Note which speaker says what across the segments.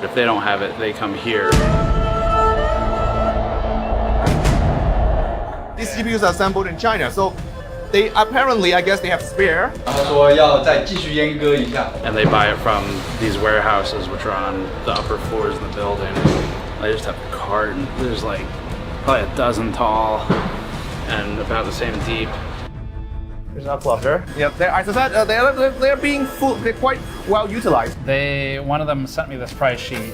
Speaker 1: If they don't have it, they come here.
Speaker 2: These CPUs are assembled in China, so they apparently, I guess, they have spare.
Speaker 3: 他说要再继续阉割一下。
Speaker 1: And they buy it from these warehouses, which are on the upper floors in the building. They just have a carton. There's like probably a dozen tall and about the same deep.
Speaker 2: There's a cluster. Yep, as I said, they're being full. They're quite well utilized.
Speaker 1: One of them sent me this price sheet.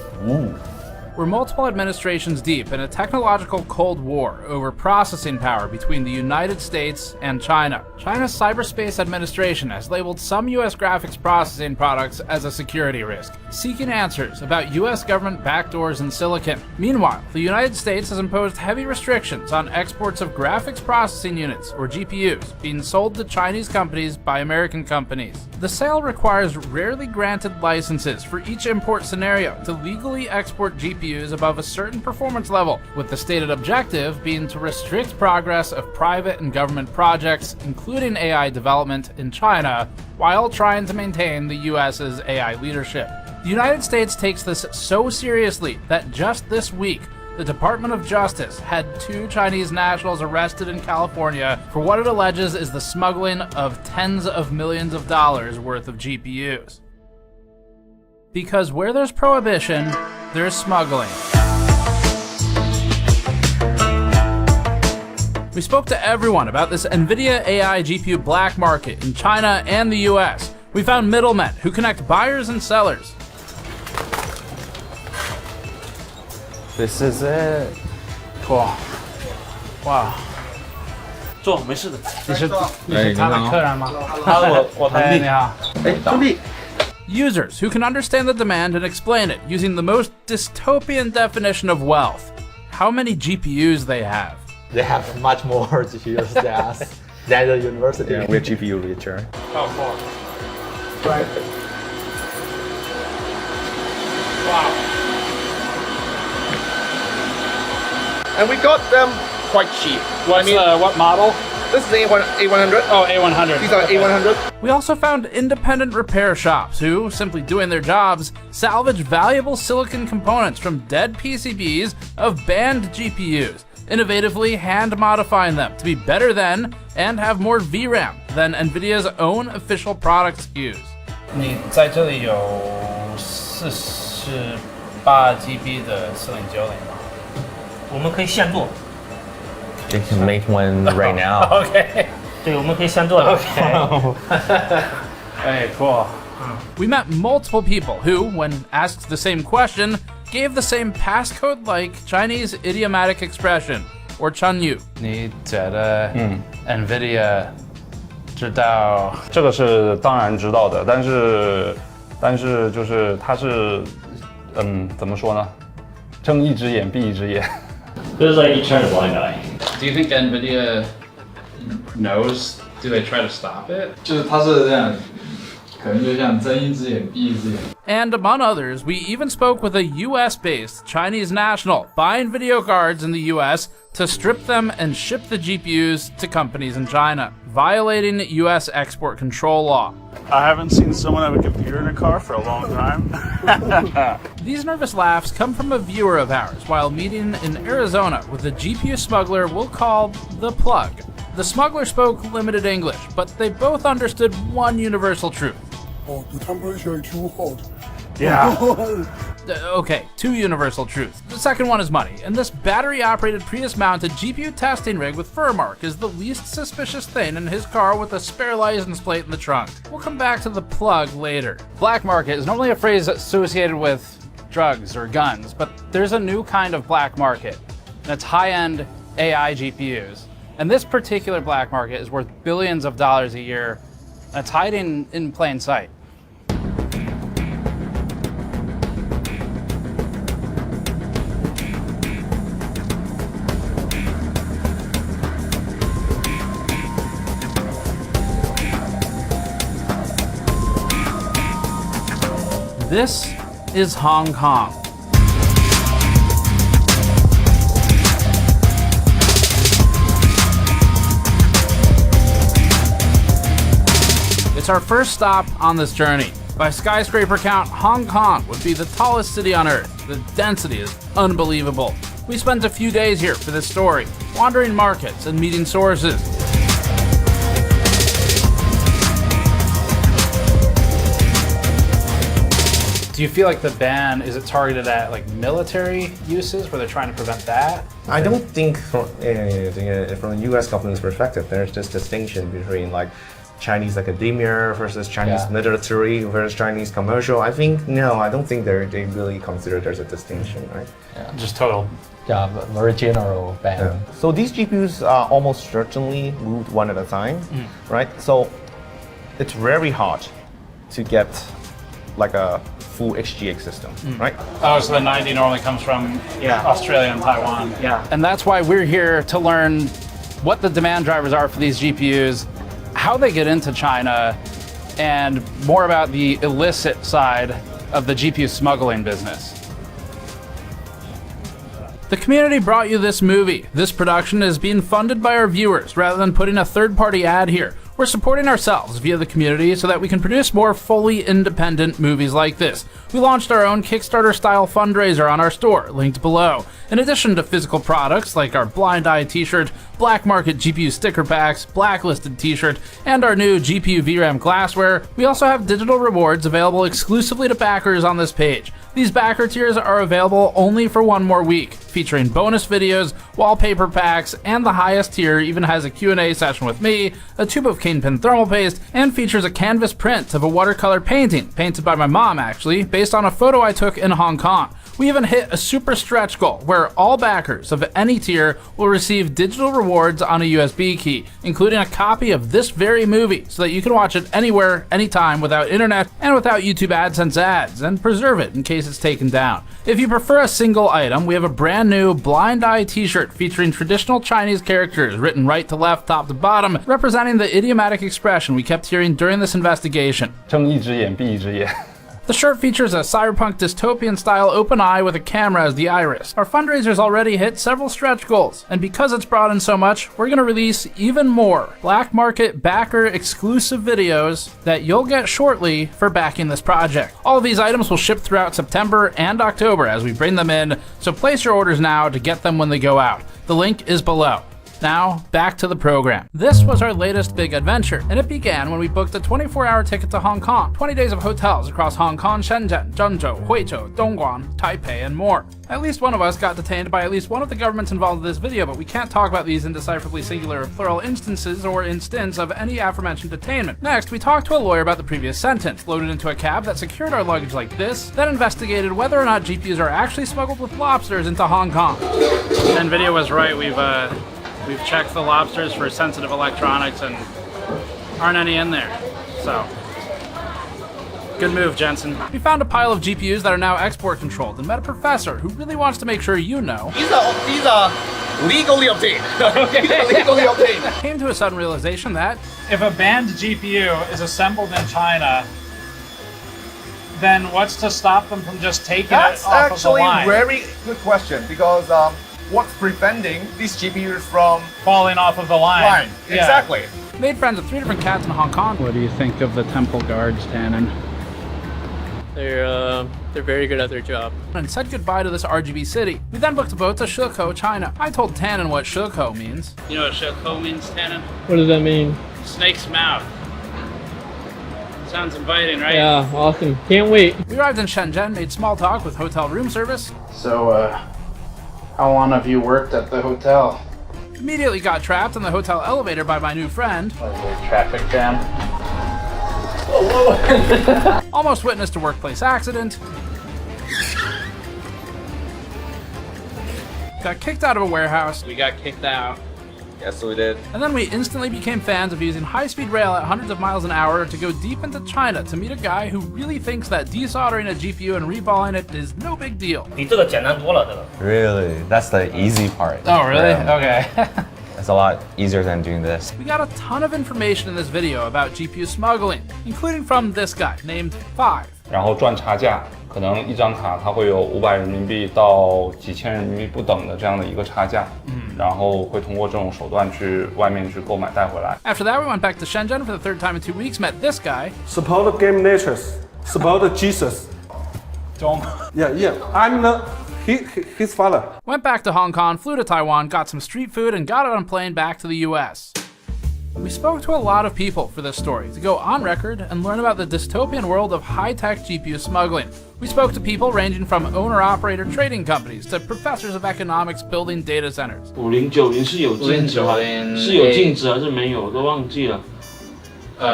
Speaker 1: We're multiple administrations deep in a technological Cold War over processing power between the United States and China. China's Cyberspace Administration has labeled some US graphics processing products as a security risk, seeking answers about US government backdoors in silicon. Meanwhile, the United States has imposed heavy restrictions on exports of graphics processing units, or GPUs, being sold to Chinese companies by American companies. The sale requires rarely granted licenses for each import scenario to legally export GPUs above a certain performance level, with the stated objective being to restrict progress of private and government projects, including AI development in China, while trying to maintain the US's AI leadership. The United States takes this so seriously that just this week, the Department of Justice had 2 Chinese nationals arrested in California for what it alleges is the smuggling of tens of millions of dollars worth of GPUs. Because where there's prohibition, there's smuggling. We spoke to everyone about this NVIDIA AI GPU black market in China and the US. We found middlemen who connect buyers and sellers.
Speaker 4: This is it.
Speaker 1: Cool. Wow.
Speaker 5: 坐，没事的。
Speaker 1: 你是他的客人吗？
Speaker 5: 我堂弟。
Speaker 1: 你好。
Speaker 3: 兄弟。
Speaker 1: Users who can understand the demand and explain it using the most dystopian definition of wealth. How many GPUs they have.
Speaker 6: They have much more GPUs than us, than the university.
Speaker 4: Yeah, we're GPU richer.
Speaker 1: Oh, cool.
Speaker 2: Right.
Speaker 1: Wow.
Speaker 2: And we got them quite cheap.
Speaker 1: What model?
Speaker 2: This is A100.
Speaker 1: Oh, A100.
Speaker 2: These are A100.
Speaker 1: We also found independent repair shops who, simply doing their jobs, salvage valuable silicon components from dead PCBs of banned GPUs, innovatively hand-modifying them to be better than and have more VRAM than NVIDIA's own official product SKUs. 你在这里有48 GB 的4090吗？
Speaker 5: 我们可以现做。
Speaker 4: You can make one right now.
Speaker 1: Okay.
Speaker 5: 对，我们可以现做的。
Speaker 1: Hey, cool. We met multiple people who, when asked the same question, gave the same passcode-like Chinese idiomatic expression, or Chanyu. 你觉得 NVIDIA 知道？
Speaker 7: 这个是当然知道的，但是就是它是怎么说呢？睁一只眼闭一只眼。
Speaker 5: This is like you turn a blind eye.
Speaker 1: Do you think NVIDIA knows? Do they try to stop it?
Speaker 3: 就是它是这样，可能就像睁一只眼闭一只眼。
Speaker 1: And among others, we even spoke with a US-based Chinese national buying video cards in the US to strip them and ship the GPUs to companies in China, violating US export control law.
Speaker 7: I haven't seen someone have a computer in a car for a long time.
Speaker 1: These nervous laughs come from a viewer of ours while meeting in Arizona with a GPU smuggler we'll call The Plug. The smuggler spoke limited English, but they both understood one universal truth.
Speaker 8: Oh, the temperature is too hot.
Speaker 7: Yeah.
Speaker 1: Okay, 2 universal truths. The second one is money, and this battery-operated Prius-mounted GPU testing rig with fur mark is the least suspicious thing in his car with a spare license plate in the trunk. We'll come back to The Plug later. Black market is normally a phrase associated with drugs or guns, but there's a new kind of black market, and it's high-end AI GPUs. And this particular black market is worth billions of dollars a year, and it's hiding in plain sight. This is Hong Kong. It's our first stop on this journey. By skyscraper count, Hong Kong would be the tallest city on Earth. The density is unbelievable. We spent a few days here for this story, wandering markets and meeting sources. Do you feel like the ban, is it targeted at like military uses where they're trying to prevent that?
Speaker 2: I don't think from the U.S. government's perspective, there's this distinction between like Chinese academia versus Chinese military versus Chinese commercial. I think no, I don't think they really consider there's a distinction, right?
Speaker 1: Just total.
Speaker 6: Yeah, but very general ban.
Speaker 2: Yeah. So these GPUs are almost certainly moved one at a time, right? So it's very hard to get like a full XGX system, right?
Speaker 1: Oh, so the 90 normally comes from Australia and Taiwan.
Speaker 2: Yeah.
Speaker 1: And that's why we're here to learn what the demand drivers are for these GPUs, how they get into China, and more about the illicit side of the GPU smuggling business. The community brought you this movie. This production is being funded by our viewers rather than putting a third-party ad here. We're supporting ourselves via the community so that we can produce more fully independent movies like this. We launched our own Kickstarter-style fundraiser on our store, linked below. In addition to physical products like our Blind Eye t-shirt, Black Market GPU sticker packs, Blacklisted t-shirt, and our new GPU VRAM glassware, we also have digital rewards available exclusively to backers on this page. These backer tiers are available only for one more week, featuring bonus videos, wallpaper packs, and the highest tier even has a Q&A session with me, a tube of Kingpin thermal paste, and features a canvas print of a watercolor painting, painted by my mom actually, based on a photo I took in Hong Kong. We even hit a super stretch goal where all backers of any tier will receive digital rewards on a USB key, including a copy of this very movie so that you can watch it anywhere, anytime without internet and without YouTube AdSense ads, and preserve it in case it's taken down. If you prefer a single item, we have a brand new Blind Eye t-shirt featuring traditional Chinese characters written right to left, top to bottom, representing the idiomatic expression we kept hearing during this investigation.
Speaker 7: 睁一只眼闭一只眼。
Speaker 1: The shirt features a cyberpunk dystopian-style open eye with a camera as the iris. Our fundraiser's already hit several stretch goals, and because it's brought in so much, we're gonna release even more Black Market backer exclusive videos that you'll get shortly for backing this project. All of these items will ship throughout September and October as we bring them in, so place your orders now to get them when they go out. The link is below. Now, back to the program. This was our latest big adventure, and it began when we booked a 24-hour ticket to Hong Kong, 20 days of hotels across Hong Kong, Shenzhen, Zhengzhou, Huizhou, Dongguan, Taipei, and more. At least one of us got detained by at least one of the governments involved in this video, but we can't talk about these indecipherably singular or plural instances or instance of any aforementioned detainment. Next, we talked to a lawyer about the previous sentence, loaded into a cab that secured our luggage like this, then investigated whether or not GPUs are actually smuggled with lobsters into Hong Kong. NVIDIA was right, We've checked the lobsters for sensitive electronics and aren't any in there. So, good move, Jensen. We found a pile of GPUs that are now export controlled and met a professor who really wants to make sure you know.
Speaker 2: These are legally obtained. Legally obtained.
Speaker 1: Came to a sudden realization that
Speaker 9: if a banned GPU is assembled in China, then what's to stop them from just taking
Speaker 2: That's
Speaker 9: it off of the
Speaker 2: actually
Speaker 9: line?
Speaker 2: a very good question because what's preventing these GPUs from
Speaker 9: Falling off of the line. Yeah.
Speaker 2: Exactly.
Speaker 1: made friends with 3 different cats in Hong Kong. What do you think of the temple guards, Tannen?
Speaker 10: They're very good at their job.
Speaker 1: And said goodbye to this RGB city. We then booked a boat to Shekou, China. I told Tannen what Shekou means. You know what Shekou means, Tannen?
Speaker 10: What does that mean?
Speaker 1: Snake's mouth. Sounds inviting, right?
Speaker 10: Yeah, awesome. Can't wait.
Speaker 1: We arrived in Shenzhen, made small talk with hotel room service.
Speaker 9: So, how long have you worked at the hotel?
Speaker 1: Immediately got trapped in the hotel elevator by my new friend.
Speaker 9: Traffic jam.
Speaker 1: Almost witnessed a workplace accident. Got kicked out of a warehouse.
Speaker 10: We got kicked out.
Speaker 4: Yes, we did.
Speaker 1: And then we instantly became fans of using high-speed rail at hundreds of miles an hour to go deep into China to meet a guy who really thinks that desoldering a GPU and reballing it is no big deal.
Speaker 4: Really? That's the easy part.
Speaker 1: Oh, really?
Speaker 4: Yeah.
Speaker 1: Okay.
Speaker 4: It's a lot easier than doing this.
Speaker 1: We got a ton of information in this video about GPU smuggling, including from this guy named 5.
Speaker 7: 然后赚差价，可能一张卡它会有500人民币到几千人民币不等的这样的一个差价，然后会通过这种手段去外面去购买带回来。
Speaker 1: After that, we went back to Shenzhen for the third time in 2 weeks, met this guy.
Speaker 8: Support game natures. Support Jesus.
Speaker 9: Don't.
Speaker 8: Yeah. I'm his father.
Speaker 1: Went back to Hong Kong, flew to Taiwan, got some street food, and got on a plane back to the US. We spoke to a lot of people for this story to go on record and learn about the dystopian world of high-tech GPU smuggling. We spoke to people ranging from owner-operator trading companies to professors of economics building data centers.
Speaker 11: 5090是有禁止吗？是有禁止还是没有？我都忘记了。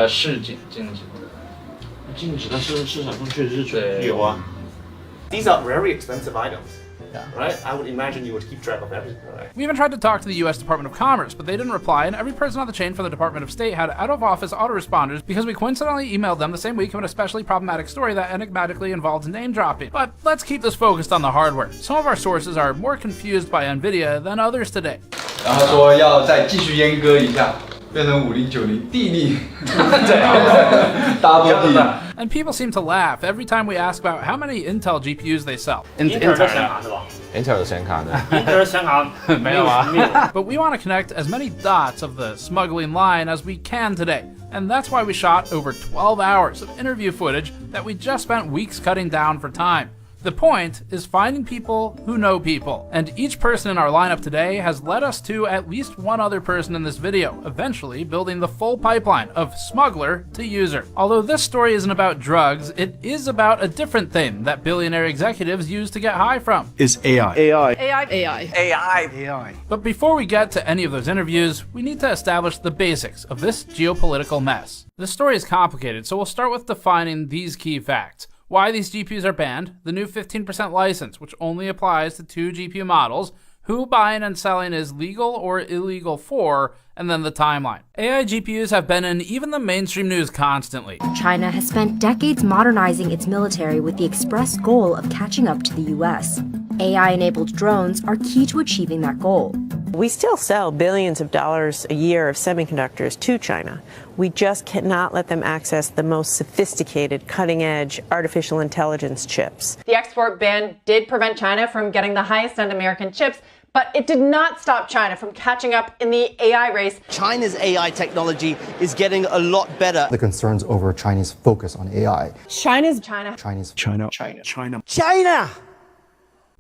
Speaker 3: 是禁止。
Speaker 11: 禁止，但是市场上确实是有啊。
Speaker 2: These are very expensive items. Right? I would imagine you would keep track of everything, right?
Speaker 1: We even tried to talk to the US Department of Commerce, but they didn't reply, and every person on the chain from the Department of State had out-of-office autoresponders because we coincidentally emailed them the same week of an especially problematic story that enigmatically involved name-dropping. But let's keep this focused on the hardware. Some of our sources are more confused by NVIDIA than others today.
Speaker 3: 然后说要再继续阉割一下，变成5090地利，double 地。
Speaker 1: And people seem to laugh every time we ask about how many Intel GPUs they sell.
Speaker 5: 英特尔的显卡是吧？
Speaker 6: Intel 的显卡呢？
Speaker 5: 英特尔显卡没有啊？
Speaker 1: But we want to connect as many dots of the smuggling line as we can today. And that's why we shot over 12 hours of interview footage that we just spent weeks cutting down for time. The point is finding people who know people, and each person in our lineup today has led us to at least one other person in this video, eventually building the full pipeline of smuggler to user. Although this story isn't about drugs, it is about a different thing that billionaire executives use to get high from.
Speaker 8: Is AI.
Speaker 10: AI.
Speaker 1: But before we get to any of those interviews, we need to establish the basics of this geopolitical mess. The story is complicated, so we'll start with defining these key facts. Why these GPUs are banned, the new 15% license, which only applies to 2 GPU models, who buying and selling is legal or illegal for, and then the timeline. AI GPUs have been in even the mainstream news constantly.
Speaker 12: China has spent decades modernizing its military with the express goal of catching up to the US. AI-enabled drones are key to achieving that goal.
Speaker 13: We still sell billions of dollars a year of semiconductors to China. We just cannot let them access the most sophisticated, cutting-edge artificial intelligence chips.
Speaker 14: The export ban did prevent China from getting the highest-end American chips, but it did not stop China from catching up in the AI race.
Speaker 15: China's AI technology is getting a lot better.
Speaker 16: The concerns over Chinese focus on AI.
Speaker 14: China.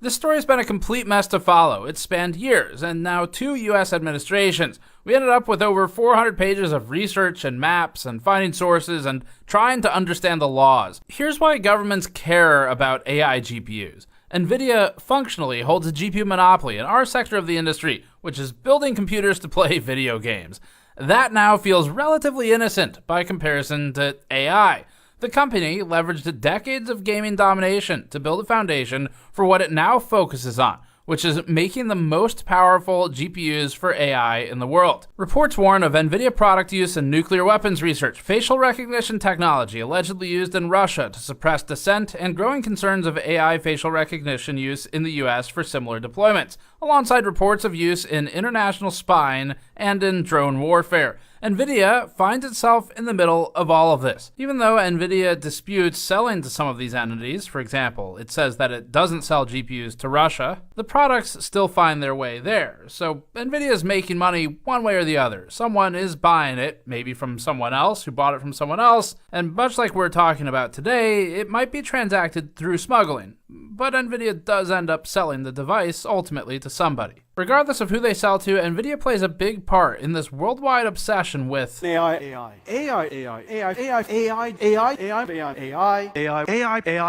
Speaker 1: This story has been a complete mess to follow. It's spanned years, and now 2 US administrations. We ended up with over 400 pages of research and maps and finding sources and trying to understand the laws. Here's why governments care about AI GPUs. NVIDIA functionally holds a GPU monopoly in our sector of the industry, which is building computers to play video games. That now feels relatively innocent by comparison to AI. The company leveraged decades of gaming domination to build a foundation for what it now focuses on, which is making the most powerful GPUs for AI in the world. Reports warn of NVIDIA product use in nuclear weapons research, facial recognition technology allegedly used in Russia to suppress dissent, and growing concerns of AI facial recognition use in the US for similar deployments, alongside reports of use in international spying and in drone warfare. NVIDIA finds itself in the middle of all of this. Even though NVIDIA disputes selling to some of these entities, for example, it says that it doesn't sell GPUs to Russia, the products still find their way there. So NVIDIA is making money one way or the other. Someone is buying it, maybe from someone else who bought it from someone else, and much like we're talking about today, it might be transacted through smuggling. But NVIDIA does end up selling the device ultimately to somebody. Regardless of who they sell to, NVIDIA plays a big part in this worldwide obsession with
Speaker 8: AI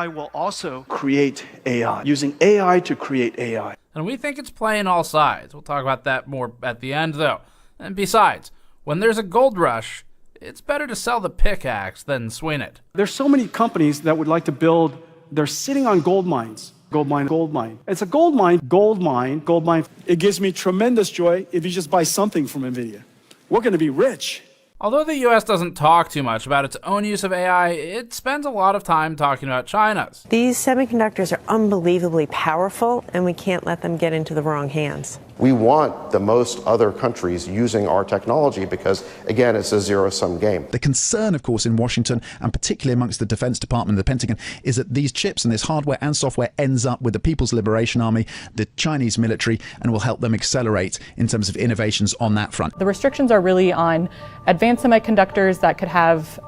Speaker 8: will also create AI, using AI to create AI.
Speaker 1: And we think it's playing all sides. We'll talk about that more at the end, though. And besides, when there's a gold rush, it's better to sell the pickaxe than swing it.
Speaker 8: There's so many companies that would like to build, they're sitting on gold mines. Gold mine. It's a gold mine. It gives me tremendous joy if you just buy something from NVIDIA. We're going to be rich.
Speaker 1: Although the US doesn't talk too much about its own use of AI, it spends a lot of time talking about China's.
Speaker 13: These semiconductors are unbelievably powerful, and we can't let them get into the wrong hands.
Speaker 17: We want the most other countries using our technology because, again, it's a zero-sum game.
Speaker 18: The concern, of course, in Washington, and particularly amongst the Defense Department and the Pentagon, is that these chips and this hardware and software ends up with the People's Liberation Army, the Chinese military, and will help them accelerate in terms of innovations on that front.
Speaker 19: The restrictions are really on advanced semiconductors that could have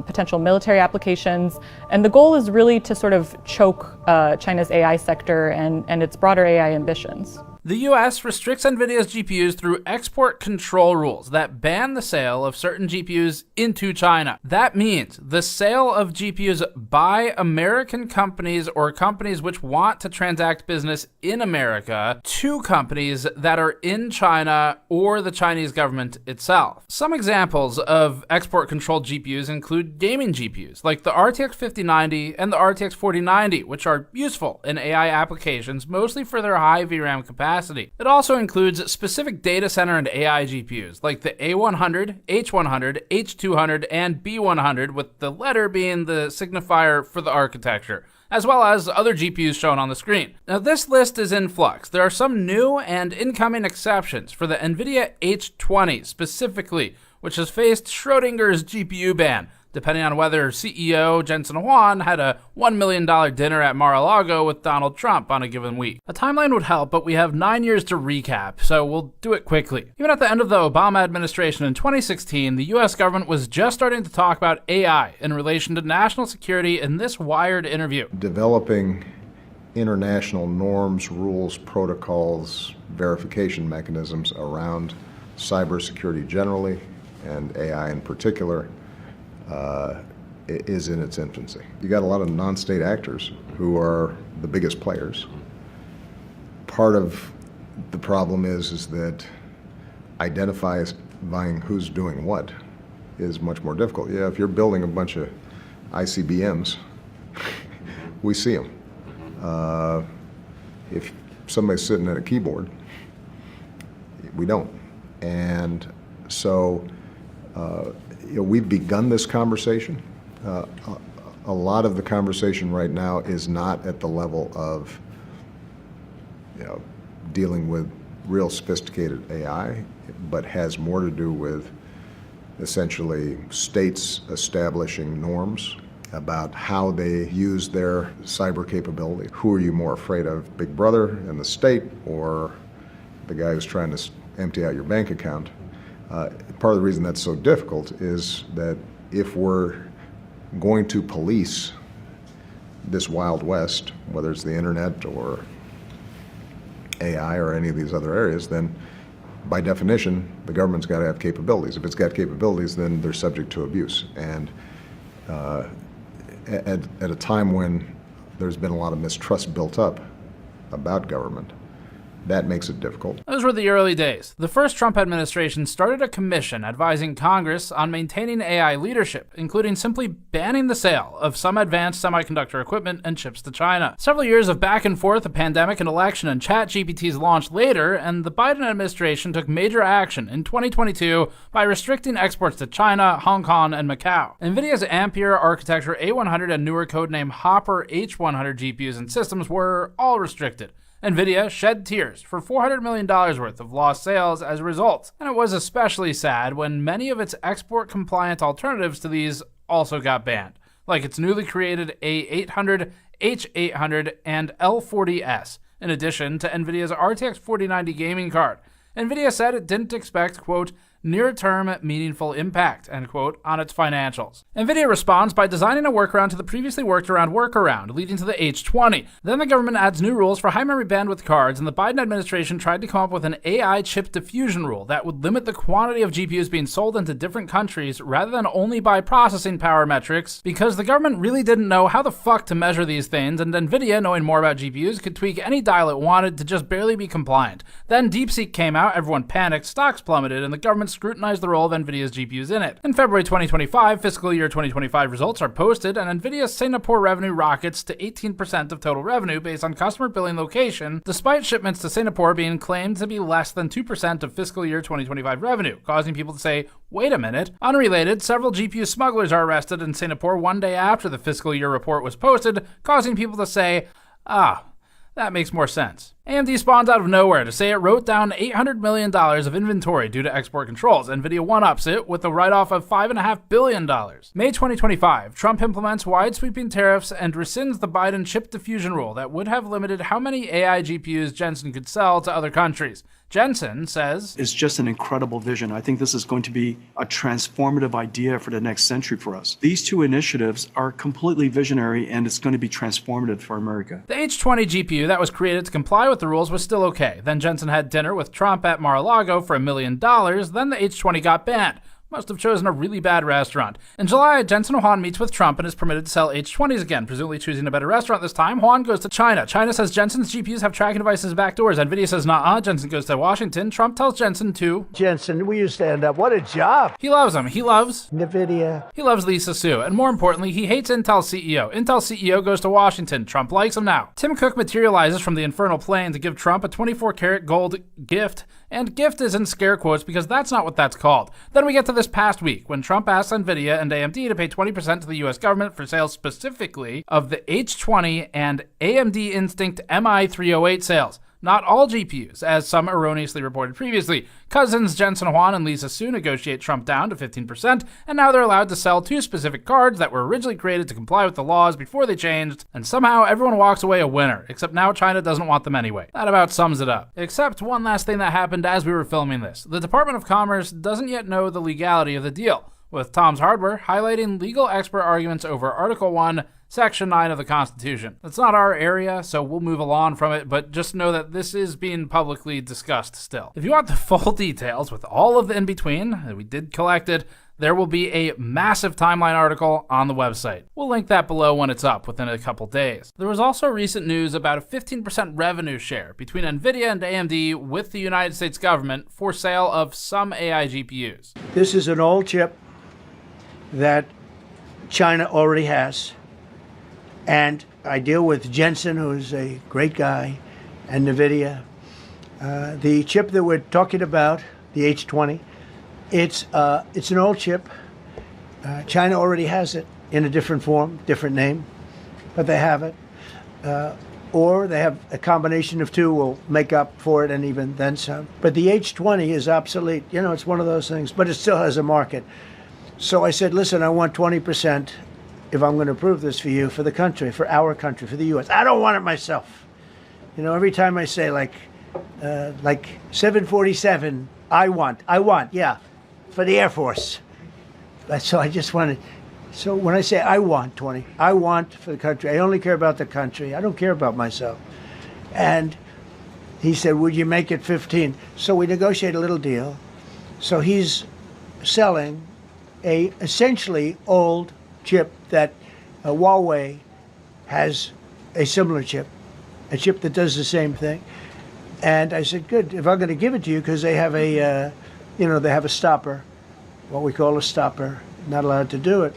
Speaker 19: potential military applications, and the goal is really to sort of choke China's AI sector and its broader AI ambitions.
Speaker 1: The US restricts NVIDIA's GPUs through export control rules that ban the sale of certain GPUs into China. That means the sale of GPUs by American companies or companies which want to transact business in America to companies that are in China or the Chinese government itself. Some examples of export controlled GPUs include gaming GPUs like the RTX 5090 and the RTX 4090, which are useful in AI applications, mostly for their high VRAM capacity. It also includes specific data center and AI GPUs like the A100, H100, H200, and B100, with the letter being the signifier for the architecture, as well as other GPUs shown on the screen. Now, this list is in flux. There are some new and incoming exceptions for the NVIDIA H20 specifically, which has faced Schrodinger's GPU ban, depending on whether CEO Jensen Huang had a $1 million dinner at Mar-a-Lago with Donald Trump on a given week. A timeline would help, but we have 9 years to recap, so we'll do it quickly. Even at the end of the Obama administration in 2016, the US government was just starting to talk about AI in relation to national security in this Wired interview.
Speaker 20: Developing international norms, rules, protocols, verification mechanisms around cybersecurity generally, and AI in particular, is in its infancy. You got a lot of non-state actors who are the biggest players. Part of the problem is that identifying who's doing what is much more difficult. Yeah, if you're building a bunch of ICBMs, we see them. If somebody's sitting at a keyboard, we don't. And so we've begun this conversation. A lot of the conversation right now is not at the level of dealing with real sophisticated AI, but has more to do with essentially states establishing norms about how they use their cyber capability. Who are you more afraid of, Big Brother and the state, or the guy who's trying to empty out your bank account? Part of the reason that's so difficult is that if we're going to police this Wild West, whether it's the internet or AI or any of these other areas, then by definition, the government's got to have capabilities. If it's got capabilities, then they're subject to abuse. And at a time when there's been a lot of mistrust built up about government, that makes it difficult.
Speaker 1: Those were the early days. The first Trump administration started a commission advising Congress on maintaining AI leadership, including simply banning the sale of some advanced semiconductor equipment and chips to China. Several years of back and forth, a pandemic, an election, and ChatGPT's launch later, and the Biden administration took major action in 2022 by restricting exports to China, Hong Kong, and Macau. NVIDIA's Ampere architecture A100 and newer codename Hopper H100 GPUs and systems were all restricted. NVIDIA shed tears for $400 million worth of lost sales as a result, and it was especially sad when many of its export-compliant alternatives to these also got banned, like its newly created A800, H800, and L40S, in addition to NVIDIA's RTX 4090 gaming card. NVIDIA said it didn't expect, quote, near-term meaningful impact, end quote, on its financials. NVIDIA responds by designing a workaround to the previously worked-around workaround, leading to the H20. Then the government adds new rules for high-memory bandwidth cards, and the Biden administration tried to come up with an AI chip diffusion rule that would limit the quantity of GPUs being sold into different countries rather than only by processing power metrics, because the government really didn't know how the fuck to measure these things, and NVIDIA, knowing more about GPUs, could tweak any dial it wanted to just barely be compliant. Then DeepSeek came out, everyone panicked, stocks plummeted, and the government scrutinized the role of NVIDIA's GPUs in it. In February 2025, fiscal year 2025 results are posted, and NVIDIA's Singapore revenue rockets to 18% of total revenue based on customer billing location, despite shipments to Singapore being claimed to be less than 2% of fiscal year 2025 revenue, causing people to say, wait a minute. Unrelated, several GPU smugglers are arrested in Singapore one day after the fiscal year report was posted, causing people to say, that makes more sense. AMD spawns out of nowhere to say it wrote down $800 million of inventory due to export controls. NVIDIA one-ups it with a write-off of $5.5 billion. May 2025, Trump implements wide-sweeping tariffs and rescinds the Biden chip diffusion rule that would have limited how many AI GPUs Jensen could sell to other countries. Jensen says,
Speaker 8: It's just an incredible vision. I think this is going to be a transformative idea for the next century for us. These two initiatives are completely visionary, and it's going to be transformative for America.
Speaker 1: The H20 GPU that was created to comply with the rules was still okay. Then Jensen had dinner with Trump at Mar-a-Lago for $1 million. Then the H20 got banned. Must have chosen a really bad restaurant. In July, Jensen Huang meets with Trump and is permitted to sell H20s again, presumably choosing a better restaurant this time. Huang goes to China. China says Jensen's GPUs have tracking devices backdoors. NVIDIA says nah. Jensen goes to Washington. Trump tells Jensen to...
Speaker 21: Jensen, will you stand up? What a job.
Speaker 1: He loves him. He loves...
Speaker 21: NVIDIA.
Speaker 1: He loves Lisa Su. And more importantly, he hates Intel CEO. Intel CEO goes to Washington. Trump likes him now. Tim Cook materializes from the infernal plane to give Trump a 24-karat gold gift. And gift is in scare quotes because that's not what that's called. Then we get to this past week when Trump asked NVIDIA and AMD to pay 20% to the US government for sales specifically of the H20 and AMD Instinct MI308 sales. Not all GPUs, as some erroneously reported previously. Cousins Jensen Huang and Lisa Su negotiate Trump down to 15%, and now they're allowed to sell two specific cards that were originally created to comply with the laws before they changed, and somehow everyone walks away a winner, except now China doesn't want them anyway. That about sums it up. Except one last thing that happened as we were filming this. The Department of Commerce doesn't yet know the legality of the deal, with Tom's Hardware highlighting legal expert arguments over Article 1, Section 9 of the Constitution. It's not our area, so we'll move along from it, but just know that this is being publicly discussed still. If you want the full details with all of the in-between, that we did collect it, there will be a massive timeline article on the website. We'll link that below when it's up within a couple days. There was also recent news about a 15% revenue share between NVIDIA and AMD with the United States government for sale of some AI GPUs.
Speaker 21: This is an old chip that China already has. And I deal with Jensen, who's a great guy, and NVIDIA. The chip that we're talking about, the H20, it's an old chip. China already has it in a different form, different name, but they have it. Or they have a combination of two will make up for it and even then some. But the H20 is obsolete. You know, it's one of those things, but it still has a market. So I said, listen, I want 20%. If I'm going to approve this for you, for the country, for our country, for the U.S. I don't want it myself. You know, every time I say like 747, I want, yeah, for the Air Force. So I just wanted, so when I say I want 20, I want for the country. I only care about the country. I don't care about myself. And he said, would you make it 15? So we negotiate a little deal. So he's selling a essentially old chip that Huawei has a similar chip, a chip that does the same thing. And I said, good, if I'm going to give it to you, because they have a, they have a stopper, what we call a stopper, not allowed to do it.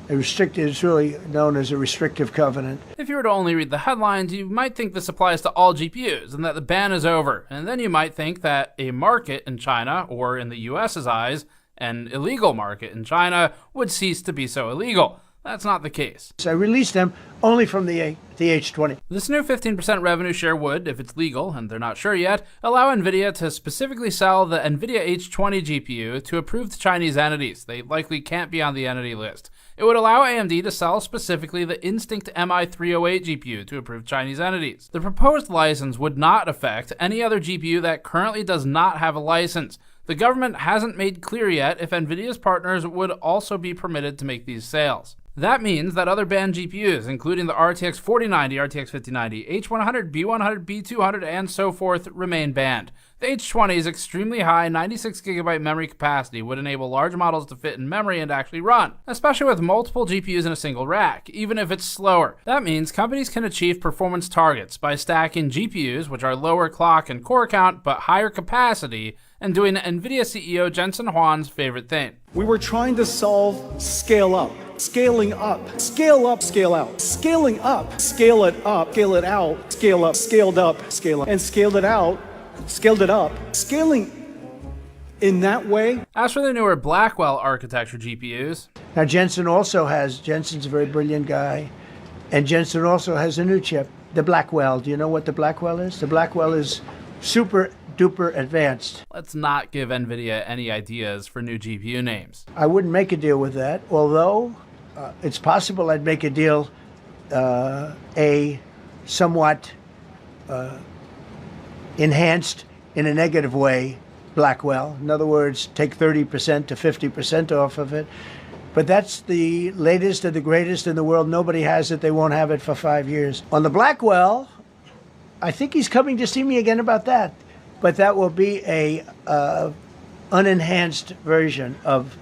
Speaker 21: It's really known as a restrictive covenant.
Speaker 1: If you were to only read the headlines, you might think this applies to all GPUs and that the ban is over. And then you might think that a market in China, or in the US's eyes, an illegal market in China, would cease to be so illegal. That's not the case.
Speaker 21: So I released them only from the H20.
Speaker 1: This new 15% revenue share would, if it's legal, and they're not sure yet, allow NVIDIA to specifically sell the NVIDIA H20 GPU to approved Chinese entities. They likely can't be on the entity list. It would allow AMD to sell specifically the Instinct MI308 GPU to approved Chinese entities. The proposed license would not affect any other GPU that currently does not have a license. The government hasn't made clear yet if NVIDIA's partners would also be permitted to make these sales. That means that other banned GPUs, including the RTX 4090, RTX 5090, H100, B100, B200, and so forth, remain banned. The H20's extremely high 96GB memory capacity would enable large models to fit in memory and actually run, especially with multiple GPUs in a single rack, even if it's slower. That means companies can achieve performance targets by stacking GPUs, which are lower clock and core count but higher capacity, and doing NVIDIA CEO Jensen Huang's favorite thing.
Speaker 8: We were trying to solve scale up, scaling up, scale up, scale out, scaling up, scale it up, scale it out, scale up, scaled up, scale up, and scaled it out, scaled it up, scaling in that way.
Speaker 1: As for the newer Blackwell architecture GPUs,
Speaker 21: now Jensen's a very brilliant guy, and Jensen also has a new chip the Blackwell. Do you know what the Blackwell is? The Blackwell is super duper advanced.
Speaker 1: Let's not give NVIDIA any ideas for new GPU names.
Speaker 21: I wouldn't make a deal with that, although it's possible I'd make a deal, a somewhat enhanced in a negative way Blackwell. In other words, take 30% to 50% off of it. But that's the latest and the greatest in the world. Nobody has it. They won't have it for 5 years. On the Blackwell, I think he's coming to see me again about that. But that will be a unenhanced version of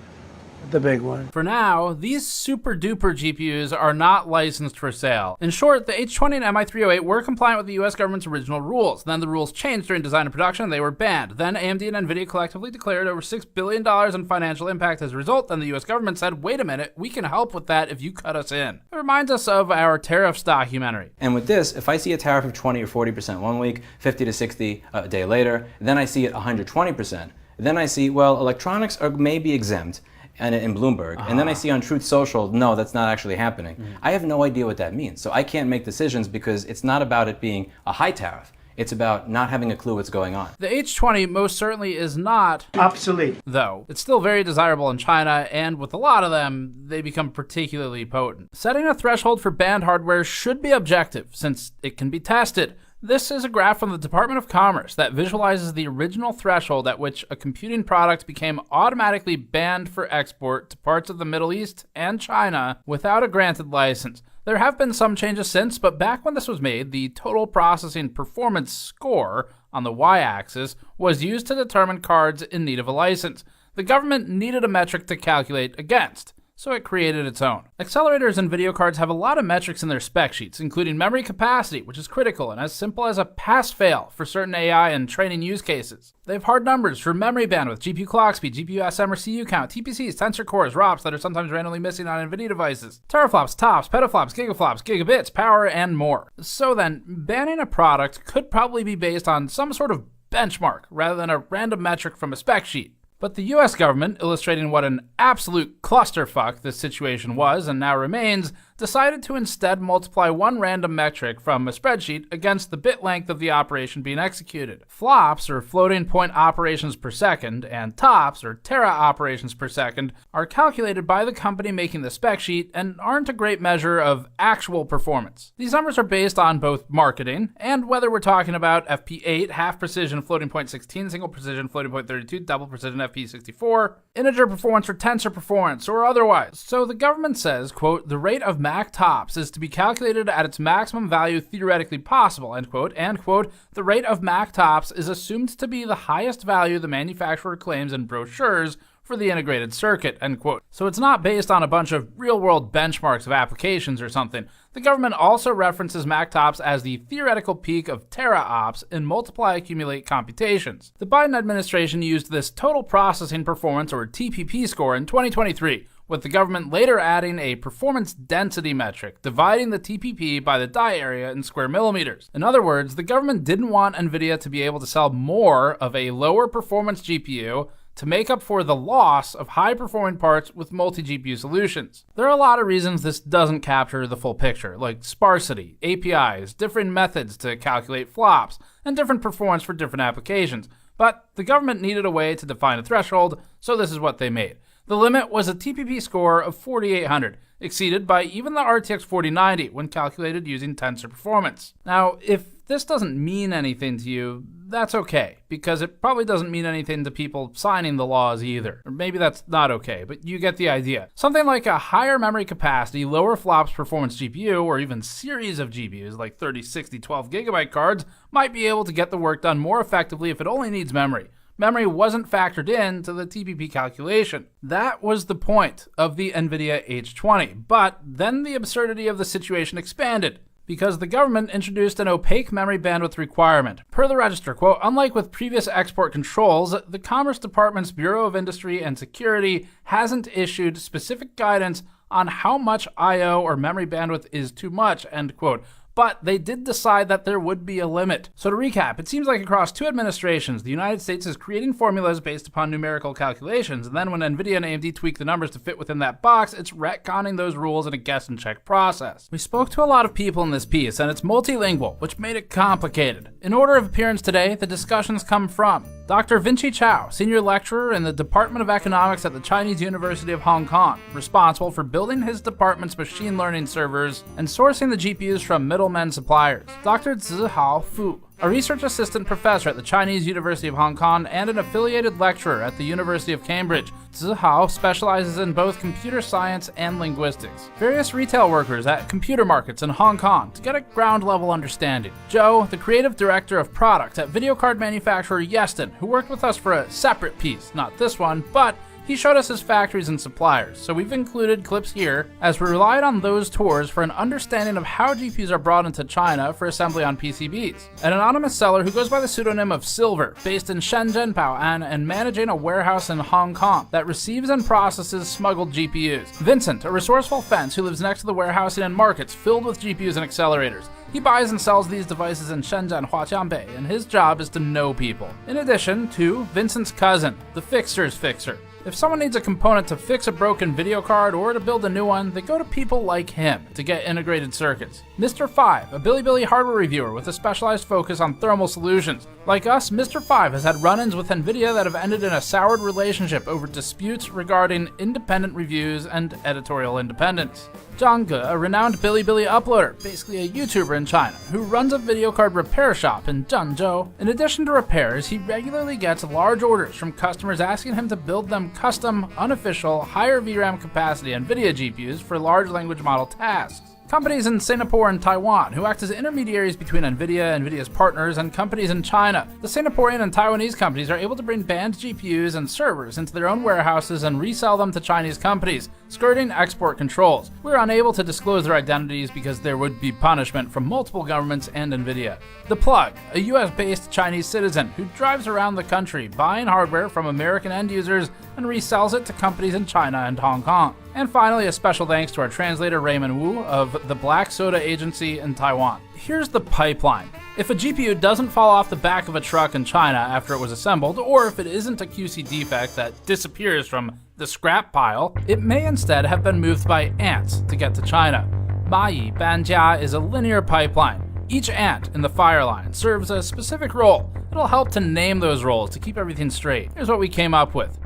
Speaker 21: the big one.
Speaker 1: For now, these super duper GPUs are not licensed for sale. In short, the H20 and MI308 were compliant with the US government's original rules. Then the rules changed during design and production and they were banned. Then AMD and NVIDIA collectively declared over $6 billion in financial impact as a result. Then the US government said, wait a minute, we can help with that if you cut us in. It reminds us of our tariffs documentary.
Speaker 4: And with this, if I see a tariff of 20 or 40% one week, 50 to 60 a day later, then I see it 120%. Then I see, well, electronics are maybe exempt, and in Bloomberg, and then I see on Truth Social, no, that's not actually happening. I have no idea what that means. So I can't make decisions because it's not about it being a high tariff. It's about not having a clue what's going on.
Speaker 1: The H20 most certainly is not
Speaker 21: obsolete,
Speaker 1: though. It's still very desirable in China, and with a lot of them, they become particularly potent. Setting a threshold for banned hardware should be objective, since it can be tested. This is a graph from the Department of Commerce that visualizes the original threshold at which a computing product became automatically banned for export to parts of the Middle East and China without a granted license. There have been some changes since, but back when this was made, the total processing performance score on the y-axis was used to determine cards in need of a license. The government needed a metric to calculate against, so it created its own. Accelerators and video cards have a lot of metrics in their spec sheets, including memory capacity, which is critical and as simple as a pass-fail for certain AI and training use cases. They have hard numbers for memory bandwidth, GPU clock speed, GPU SM or CU count, TPCs, tensor cores, ROPs that are sometimes randomly missing on NVIDIA devices, teraflops, tops, petaflops, gigaflops, gigabits, power, and more. So then, banning a product could probably be based on some sort of benchmark rather than a random metric from a spec sheet. But the US government, illustrating what an absolute clusterfuck this situation was and now remains, decided to instead multiply one random metric from a spreadsheet against the bit length of the operation being executed. Flops, or floating point operations per second, and tops, or tera operations per second, are calculated by the company making the spec sheet and aren't a great measure of actual performance. These numbers are based on both marketing and whether we're talking about FP8, half precision floating point 16, single precision floating point 32, double precision FP64, integer performance or tensor performance, or otherwise. So the government says, quote, the rate of Mac tops is to be calculated at its maximum value theoretically possible, end quote, and quote, the rate of Mac tops is assumed to be the highest value the manufacturer claims in brochures for the integrated circuit, end quote. So it's not based on a bunch of real-world benchmarks of applications or something. The government also references Mac tops as the theoretical peak of tera ops in multiply accumulate computations. The Biden administration used this total processing performance, or TPP score, in 2023, with the government later adding a performance density metric, dividing the TPP by the die area in square millimeters. In other words, the government didn't want NVIDIA to be able to sell more of a lower performance GPU to make up for the loss of high-performing parts with multi-GPU solutions. There are a lot of reasons this doesn't capture the full picture, like sparsity, APIs, different methods to calculate flops, and different performance for different applications. But the government needed a way to define a threshold, so this is what they made. The limit was a TPP score of 4,800, exceeded by even the RTX 4090 when calculated using tensor performance. Now, if this doesn't mean anything to you, that's okay, because it probably doesn't mean anything to people signing the laws either. Or maybe that's not okay, but you get the idea. Something like a higher memory capacity, lower flops performance GPU, or even series of GPUs like 30, 60, 12 gigabyte cards might be able to get the work done more effectively if it only needs memory. Memory wasn't factored into the TPP calculation. That was the point of the NVIDIA H20, but then the absurdity of the situation expanded, because the government introduced an opaque memory bandwidth requirement. Per the register, quote, unlike with previous export controls, the Commerce Department's Bureau of Industry and Security hasn't issued specific guidance on how much I/O or memory bandwidth is too much, end quote. but they did decide that there would be a limit. So to recap, it seems like across 2 administrations, the United States is creating formulas based upon numerical calculations, and then when NVIDIA and AMD tweak the numbers to fit within that box, it's retconning those rules in a guess and check process. We spoke to a lot of people in this piece, and it's multilingual, which made it complicated. In order of appearance today, the discussions come from Dr. Vinci Chao, senior lecturer in the Department of Economics at the Chinese University of Hong Kong, responsible for building his department's machine learning servers and sourcing the GPUs from middlemen suppliers. Dr. Zihao Fu, a research assistant professor at the Chinese University of Hong Kong and an affiliated lecturer at the University of Cambridge. Zihao specializes in both computer science and linguistics. Various retail workers at computer markets in Hong Kong to get a ground-level understanding. Joe, the creative director of product at video card manufacturer Yeston, who worked with us for a separate piece, not this one, but he showed us his factories and suppliers, so we've included clips here as we relied on those tours for an understanding of how GPUs are brought into China for assembly on PCBs. An anonymous seller who goes by the pseudonym of Silver, based in Shenzhen, Bao'an, and managing a warehouse in Hong Kong that receives and processes smuggled GPUs. Vincent, a resourceful fence who lives next to the warehousing and markets filled with GPUs and accelerators. He buys and sells these devices in Shenzhen, Huaqiangbei, and his job is to know people. In addition to Vincent's cousin, the Fixer's Fixer. If someone needs a component to fix a broken video card or to build a new one, they go to people like him to get integrated circuits. Mr. 5, a Bilibili hardware reviewer with a specialized focus on thermal solutions. Like us, Mr. 5 has had run-ins with NVIDIA that have ended in a soured relationship over disputes regarding independent reviews and editorial independence. Zhang Ge, a renowned Bilibili uploader, basically a YouTuber in China, who runs a video card repair shop in Zhengzhou. In addition to repairs, he regularly gets large orders from customers asking him to build them custom, unofficial, higher VRAM capacity NVIDIA GPUs for large language model tasks. Companies in Singapore and Taiwan who act as intermediaries between NVIDIA, NVIDIA's partners, and companies in China. The Singaporean and Taiwanese companies are able to bring banned GPUs and servers into their own warehouses and resell them to Chinese companies, skirting export controls. We're unable to disclose their identities because there would be punishment from multiple governments and NVIDIA. The Plug, a US-based Chinese citizen who drives around the country buying hardware from American end users and resells it to companies in China and Hong Kong. And finally, a special thanks to our translator Raymond Wu of the Black Soda Agency in Taiwan. Here's the pipeline. If a GPU doesn't fall off the back of a truck in China after it was assembled, or if it isn't a QC defect that disappears from the scrap pile, it may instead have been moved by ants to get to China. Mayi Banjia is a linear pipeline. Each ant in the fire line serves a specific role. It'll help to name those roles to keep everything straight. Here's what we came up with.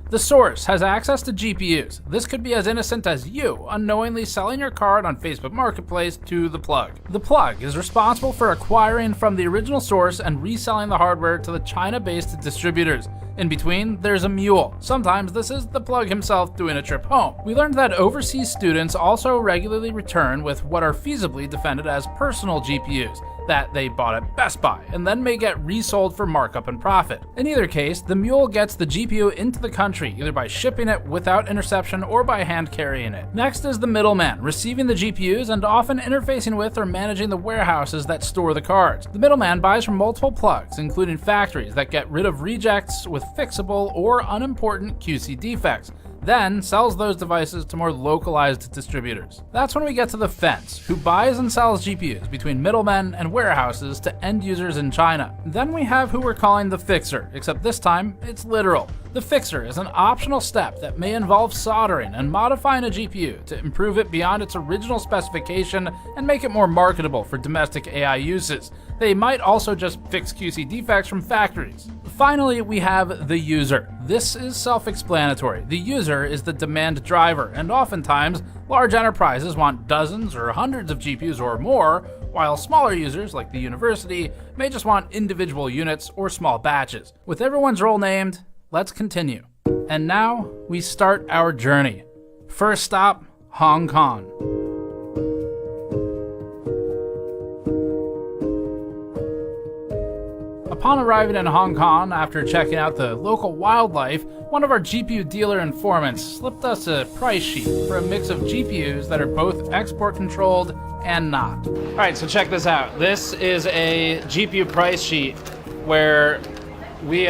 Speaker 1: The source has access to GPUs. This could be as innocent as you unknowingly selling your card on Facebook Marketplace to the Plug. The Plug is responsible for acquiring from the original source and reselling the hardware to the China-based distributors. In between, there's a mule. Sometimes this is the Plug himself doing a trip home. We learned that overseas students also regularly return with what are feasibly defended as personal GPUs that they bought at Best Buy and then may get resold for markup and profit. In either case, the mule gets the GPU into the country either by shipping it without interception or by hand carrying it. Next is the middleman, receiving the GPUs and often interfacing with or managing the warehouses that store the cards. The middleman buys from multiple plugs, including factories that get rid of rejects with fixable or unimportant QC defects, then sells those devices to more localized distributors. That's when we get to the fence, who buys and sells GPUs between middlemen and warehouses to end users in China. Then we have who we're calling the fixer, except this time it's literal. The fixer is an optional step that may involve soldering and modifying a GPU to improve it beyond its original specification and make it more marketable for domestic AI uses. They might also just fix QC defects from factories. Finally, we have the user. This is self-explanatory. The user is the demand driver, and oftentimes, large enterprises want dozens or hundreds of GPUs or more, while smaller users, like the university, may just want individual units or small batches. With everyone's role named, let's continue. And now, we start our journey. First stop, Hong Kong. Upon arriving in Hong Kong, after checking out the local wildlife, one of our GPU dealer informants slipped us a price sheet for a mix of GPUs that are both export controlled and not. All right, so check this out. This is a GPU price sheet where we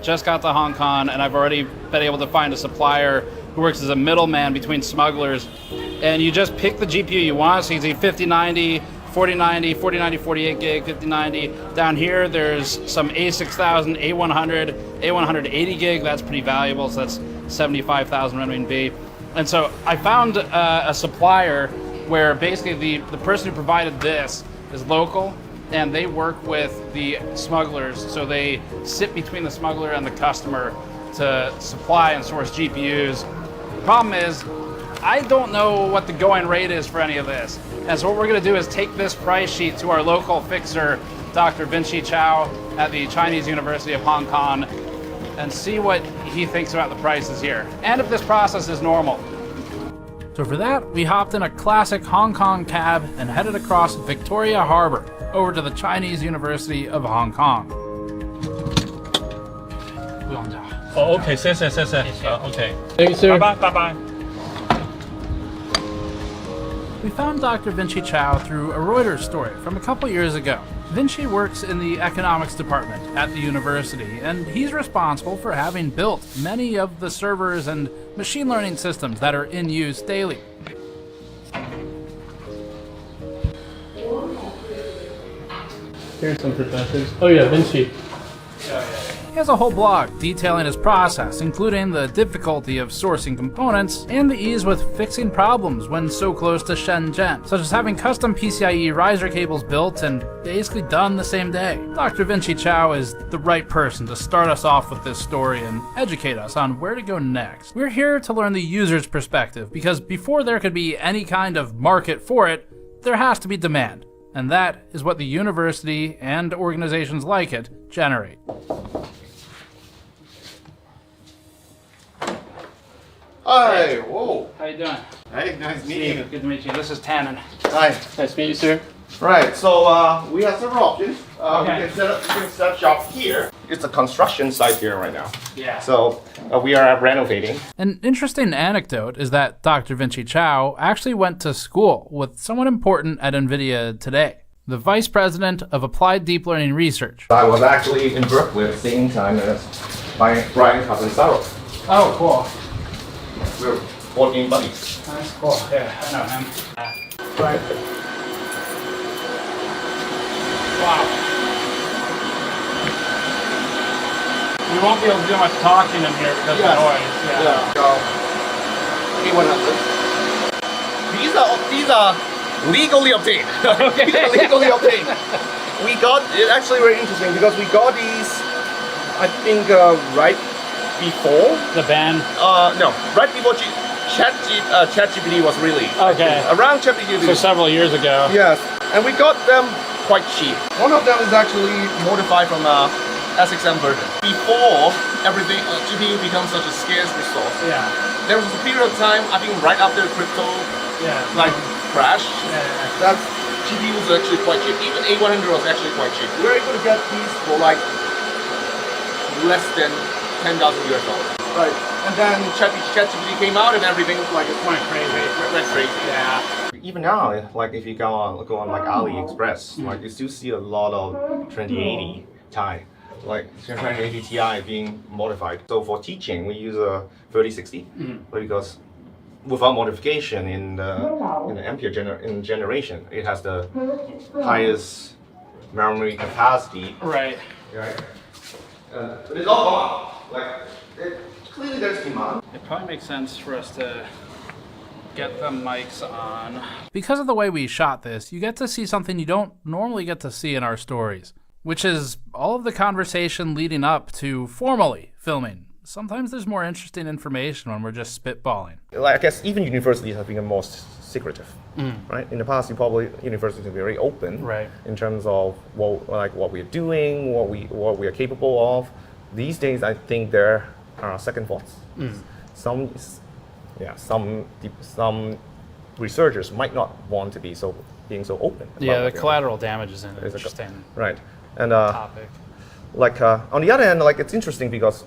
Speaker 1: just got to Hong Kong, and I've already been able to find a supplier who works as a middleman between smugglers. And you just pick the GPU you want, so you can see 5090, 4090, 4090, 48 gig, 5090. Down here, there's some A6000, A100, A180 gig. That's pretty valuable, so that's 75,000 renminbi. And so I found a supplier where basically the person who provided this is local, and they work with the smugglers. So they sit between the smuggler and the customer to supply and source GPUs. The problem is, I don't know what the going rate is for any of this. And so what we're gonna do is take this price sheet to our local fixer, Dr. Vinci Chow at the Chinese University of Hong Kong, and see what he thinks about the prices here, and if this process is normal. So for that, we hopped in a classic Hong Kong cab and headed across Victoria Harbor over to the Chinese University of Hong Kong.
Speaker 9: Oh, okay, 谢谢 okay.
Speaker 10: Thank you, sir.
Speaker 9: Bye bye.
Speaker 1: We found Dr. Vinci Chow through a Reuters story from a couple years ago. Vinci works in the economics department at the university, and he's responsible for having built many of the servers and machine learning systems that are in use daily.
Speaker 10: Here's some professors. Oh yeah, Vinci.
Speaker 1: He has a whole blog detailing his process, including the difficulty of sourcing components and the ease with fixing problems when so close to Shenzhen, such as having custom PCIe riser cables built and basically done the same day. Dr. Vinci Chow is the right person to start us off with this story and educate us on where to go next. We're here to learn the user's perspective, because before there could be any kind of market for it, there has to be demand. And that is what the university and organizations like it generate.
Speaker 2: Hi, whoa.
Speaker 1: How you doing?
Speaker 2: Hey, nice meeting you.
Speaker 1: Good to meet you. This is Tannen.
Speaker 2: Hi.
Speaker 10: Nice to meet you, sir.
Speaker 2: Right, so we have several options.
Speaker 1: Okay.
Speaker 2: You can set up shop here. It's a construction site here right now.
Speaker 1: Yeah.
Speaker 2: So we are renovating.
Speaker 1: An interesting anecdote is that Dr. Vinci Chow actually went to school with someone important at NVIDIA today, the Vice President of Applied Deep Learning Research.
Speaker 2: I was actually in Berkeley at the same time as Brian Catanzaro.
Speaker 1: Oh, cool.
Speaker 2: We're working buddies.
Speaker 1: That's cool. Yeah, I know him. Right. Wow.
Speaker 9: We won't be able to do much talking in here because of the noise.
Speaker 2: Yeah. So, A100. These are legally obtained.
Speaker 1: Okay.
Speaker 2: These are legally obtained. We got it actually very interesting because we got these, I think, right before
Speaker 9: the ban.
Speaker 2: No, right before ChatGPT was released.
Speaker 9: Okay.
Speaker 2: Around ChatGPT.
Speaker 9: So several years ago.
Speaker 2: Yes, and we got them quite cheap. One of them is actually modified from a SXM version. Before everything, GPU becomes such a scarce resource.
Speaker 9: Yeah.
Speaker 2: There was a period of time, I think right after crypto crash, that GPU was actually quite cheap. Even A100 was actually quite cheap. We were able to get these for like less than $10,000 US. Right. And then ChatGPT came out and everything like it went crazy. Yeah. Even now, like if you go on like AliExpress, like you still see a lot of 2080 Ti, like 2080 Ti being modified. So for teaching, we use a 3060, because without modification in the Ampere generation, it has the highest memory capacity.
Speaker 1: Right.
Speaker 2: Right. But it's all gone. Like clearly there's demand.
Speaker 1: It probably makes sense for us to get the mics on. Because of the way we shot this, you get to see something you don't normally get to see in our stories, which is all of the conversation leading up to formally filming. Sometimes there's more interesting information when we're just spitballing.
Speaker 2: Like I guess even universities have become more secretive, right? In the past, universities were very open,
Speaker 1: right,
Speaker 2: in terms of what we're doing, what we are capable of. These days, I think there are second thoughts. Some researchers might not want to be being so open.
Speaker 1: Yeah, the collateral damage is an interesting
Speaker 2: right. And
Speaker 1: topic.
Speaker 2: On the other hand, it's interesting because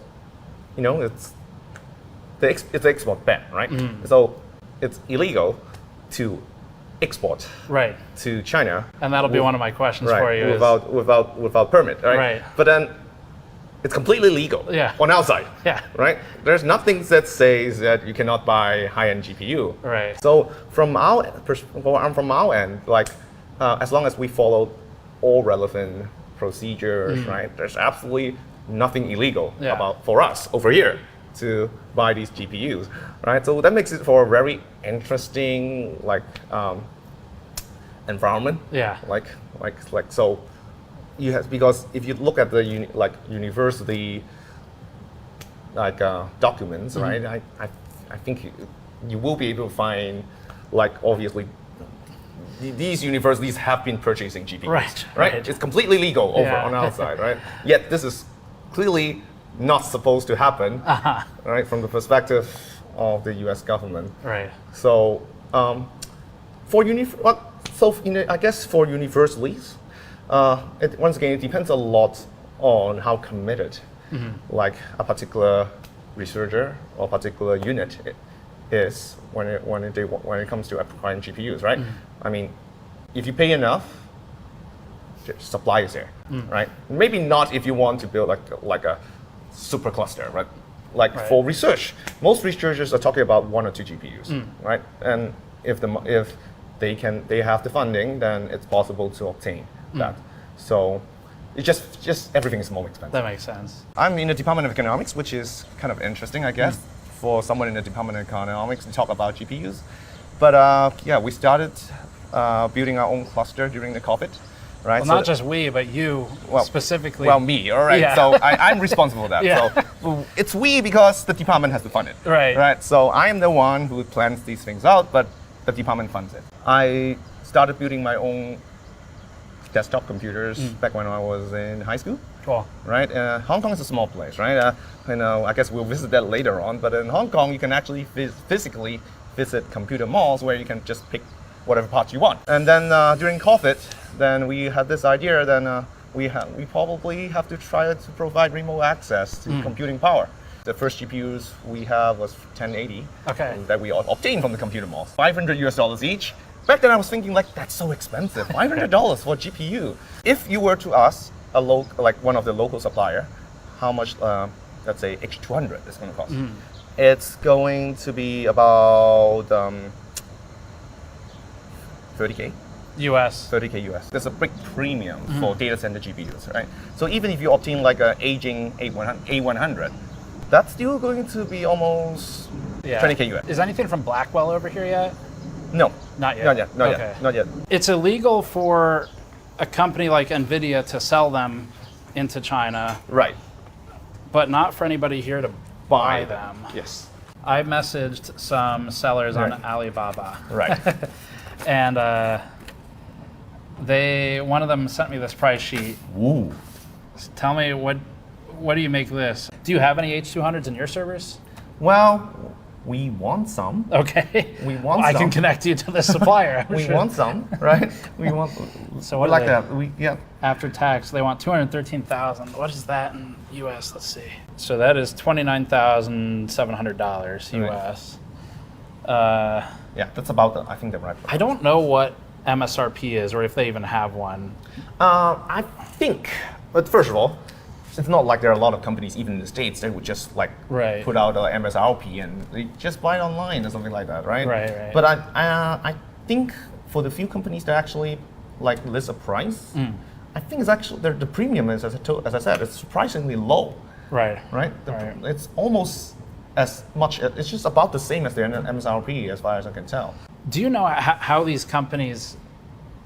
Speaker 2: it's export ban, right? So it's illegal to export to China,
Speaker 1: and that'll be one of my questions for you.
Speaker 2: Without permit, right? But then it's completely legal on our side, right? There's nothing that says that you cannot buy high-end GPU,
Speaker 1: right?
Speaker 2: So from our end, as long as we follow all relevant procedures, right? There's absolutely nothing illegal about for us over here to buy these GPUs, right? So that makes it for a very interesting environment.
Speaker 1: Yeah.
Speaker 2: Like so, you have, because if you look at the university documents, right? I think you will be able to find obviously these universities have been purchasing GPUs, right? It's completely legal over on our side, right? Yet this is clearly not supposed to happen, right? From the perspective of the U.S. government,
Speaker 1: right?
Speaker 2: So, I guess for universities, once again, it depends a lot on how committed, a particular researcher or particular unit is when it comes to acquiring GPUs, right? I mean, if you pay enough, supply is there, right? Maybe not if you want to build like a super cluster, right? For research, most researchers are talking about 1 or 2 GPUs, right? And if they have the funding, then it's possible to obtain that. So it's just everything is more expensive.
Speaker 1: That makes sense.
Speaker 2: I'm in the Department of Economics, which is kind of interesting, I guess, for someone in the Department of Economics to talk about GPUs. But we started building our own cluster during the COVID, right?
Speaker 1: Well, not just we, but you specifically.
Speaker 2: Well, me, all right.
Speaker 1: Yeah.
Speaker 2: So I'm responsible for that.
Speaker 1: Yeah.
Speaker 2: So it's we because the department has to fund it.
Speaker 1: Right.
Speaker 2: Right. So I am the one who plans these things out, but the department funds it. I started building my own desktop computers back when I was in high school.
Speaker 1: Cool.
Speaker 2: Right. Hong Kong is a small place, right? I guess we'll visit that later on. But in Hong Kong, you can actually physically visit computer malls where you can just pick whatever parts you want. And then during COVID, then we had this idea. Then we probably have to try to provide remote access to computing power. The first GPUs we have was 1080 that we obtained from the computer malls, $500 each. Back then I was thinking that's so expensive, $500 for a GPU. If you were to ask one of the local supplier, how much, let's say H200 is going to cost, it's going to be about 30K.
Speaker 1: US.
Speaker 2: 30K US. There's a big premium for data center GPUs, right? So even if you obtain an aging A100, that's still going to be almost 20K US.
Speaker 1: Is anything from Blackwell over here yet?
Speaker 2: No.
Speaker 1: Not yet.
Speaker 2: Not yet.
Speaker 1: It's illegal for a company like NVIDIA to sell them into China.
Speaker 2: Right.
Speaker 1: But not for anybody here to buy them.
Speaker 2: Yes.
Speaker 1: I messaged some sellers on Alibaba.
Speaker 2: Right.
Speaker 1: And one of them sent me this price sheet.
Speaker 2: Ooh.
Speaker 1: Tell me, what do you make this? Do you have any H200s in your servers?
Speaker 2: Well, we want some.
Speaker 1: Okay.
Speaker 2: We want some.
Speaker 1: I can connect you to the supplier.
Speaker 2: We want some, right? We want.
Speaker 1: So what
Speaker 2: like
Speaker 1: that?
Speaker 2: After
Speaker 1: tax, they want $213,000. What is that in US? Let's see. So that is $29,700 US.
Speaker 2: That's about I think the right price.
Speaker 1: I don't know what MSRP is, or if they even have one.
Speaker 2: I think, but first of all, it's not like there are a lot of companies, even in the States, that would just put out a MSRP and they just buy it online or something like that, right?
Speaker 1: Right.
Speaker 2: But I think for the few companies that actually list a price, I think it's actually the premium is, as I said, it's surprisingly low.
Speaker 1: Right.
Speaker 2: It's almost as much. It's just about the same as the MSRP, as far as I can tell.
Speaker 1: Do you know how these companies,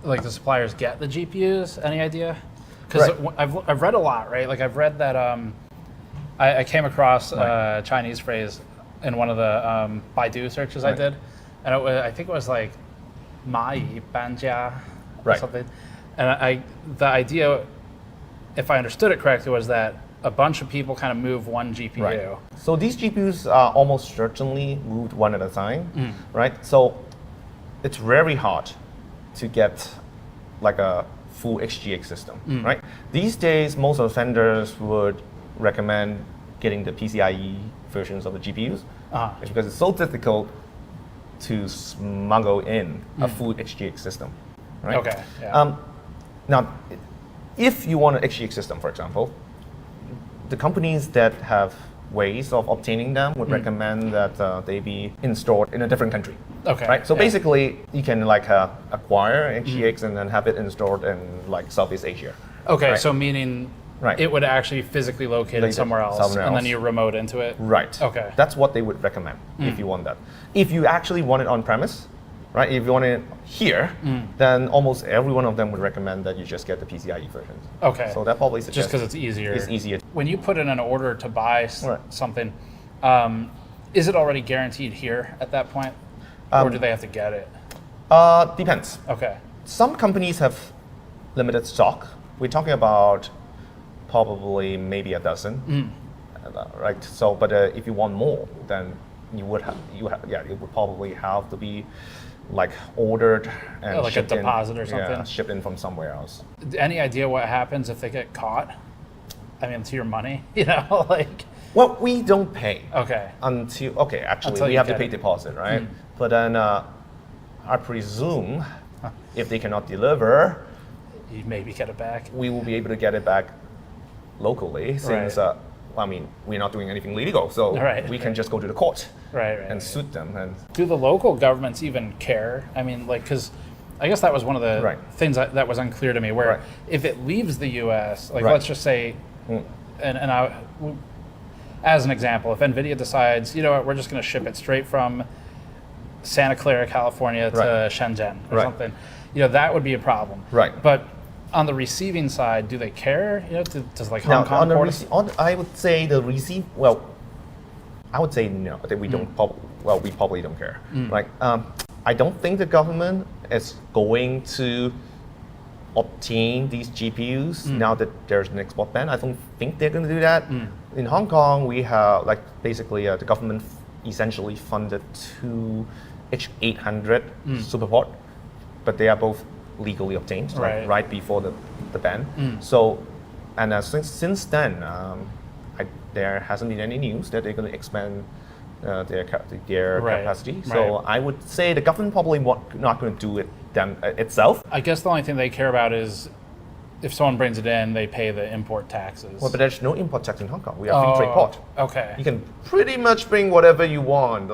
Speaker 1: the suppliers, get the GPUs? Any idea? Because I've read a lot, right? I've read that I came across a Chinese phrase in one of the Baidu searches I did, and I think it was "mai banjia" or something. And the idea, if I understood it correctly, was that a bunch of people kind of move one GPU.
Speaker 2: Right. So these GPUs are almost certainly moved one at a time, right? So it's very hard to get a full HGX system, right? These days, most of the vendors would recommend getting the PCIe versions of the GPUs because it's so difficult to smuggle in a full HGX system, right?
Speaker 1: Okay. Yeah.
Speaker 2: Now, if you want an HGX system, for example, the companies that have ways of obtaining them would recommend that they be installed in a different country.
Speaker 1: Okay.
Speaker 2: Right. So
Speaker 1: yeah.
Speaker 2: basically, you can like acquire HGX and then have it installed in like Southeast Asia.
Speaker 1: Okay.
Speaker 2: Right?
Speaker 1: So meaning.
Speaker 2: Right.
Speaker 1: It would actually physically locate it somewhere else, and then you remote into it.
Speaker 2: Right.
Speaker 1: Okay.
Speaker 2: That's what they would recommend if you want that. If you actually want it on premise, right? If you want it here, then almost every one of them would recommend that you just get the PCIe version.
Speaker 1: Okay.
Speaker 2: So that probably
Speaker 1: just because it's easier.
Speaker 2: It's easier.
Speaker 1: When you put in an order to buy something, is it already guaranteed here at that point, or do they have to get it?
Speaker 2: Depends.
Speaker 1: Okay.
Speaker 2: Some companies have limited stock. We're talking about probably maybe a dozen, right? So, but if you want more, then you would it would probably have to be like ordered and
Speaker 1: like a deposit or something.
Speaker 2: Yeah, shipped in from somewhere else.
Speaker 1: Any idea what happens if they get caught? I mean, to your money, you know, like.
Speaker 2: Well, we don't pay.
Speaker 1: Okay.
Speaker 2: Until we have to pay deposit, right? But then I presume if they cannot deliver,
Speaker 1: you maybe get it back.
Speaker 2: We will be able to get it back locally, since I mean, we're not doing anything illegal, so we can just go to the court and suit them. And
Speaker 1: do the local governments even care? I mean, like, because I guess that was one of the things that was unclear to me, where if it leaves the U.S., like let's just say, as an example, if NVIDIA decides, you know what, we're just going to ship it straight from Santa Clara, California to Shenzhen or something, you know, that would be a problem.
Speaker 2: Right.
Speaker 1: But on the receiving side, do they care? You know, does like Hong Kong
Speaker 2: I would say the receive. Well, I would say no. That we don't. We probably don't care. Right. I don't think the government is going to obtain these GPUs now that there's an export ban. I don't think they're going to do that. In Hong Kong, we have like basically the government essentially funded 2 H800 Superport, but they are both legally obtained right before the ban. So, and since then, there hasn't been any news that they're going to expand their capacity. So I would say the government probably not going to do it itself.
Speaker 1: I guess the only thing they care about is if someone brings it in, they pay the import taxes.
Speaker 2: Well, but there's no import tax in Hong Kong. We are free trade port.
Speaker 1: Okay.
Speaker 2: You can pretty much bring whatever you want,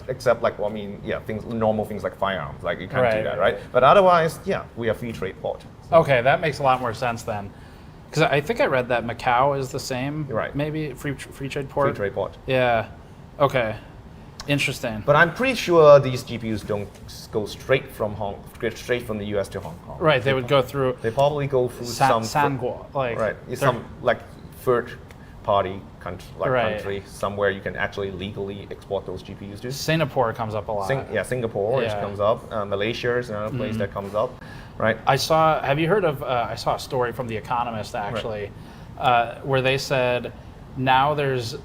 Speaker 2: except normal things like firearms. Like you can't do that, right? But otherwise, we are free trade port. So.
Speaker 1: Okay, that makes a lot more sense then. Because I think I read that Macau is the same. Right. Maybe free trade port.
Speaker 2: Free trade port.
Speaker 1: Yeah. Okay. Interesting.
Speaker 2: But I'm pretty sure these GPUs don't go straight from the US to Hong Kong.
Speaker 1: Right. They would go through.
Speaker 2: They probably go through some
Speaker 1: Sanguo,
Speaker 2: some third party country somewhere you can actually legally export those GPUs to.
Speaker 1: Singapore comes up a lot.
Speaker 2: Singapore comes up. Malaysia is another place that comes up. Right.
Speaker 1: Have you heard of? I saw a story from The Economist actually, where they said now there's.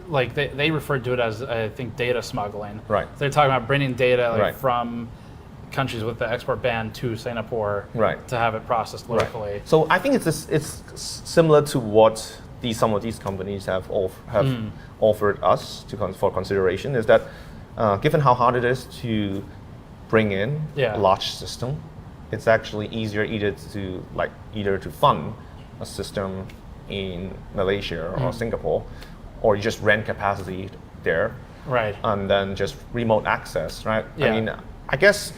Speaker 1: Like they referred to it as, I think, data smuggling.
Speaker 2: Right.
Speaker 1: They're talking about bringing data from countries with the export ban to Singapore to have it processed locally.
Speaker 2: Right. So I think it's similar to what some of these companies have offered us for consideration. Is that given how hard it is to bring in a large system, it's actually easier either to fund a system in Malaysia or Singapore, or you just rent capacity there, and then just remote access, right? Yeah. I mean, I guess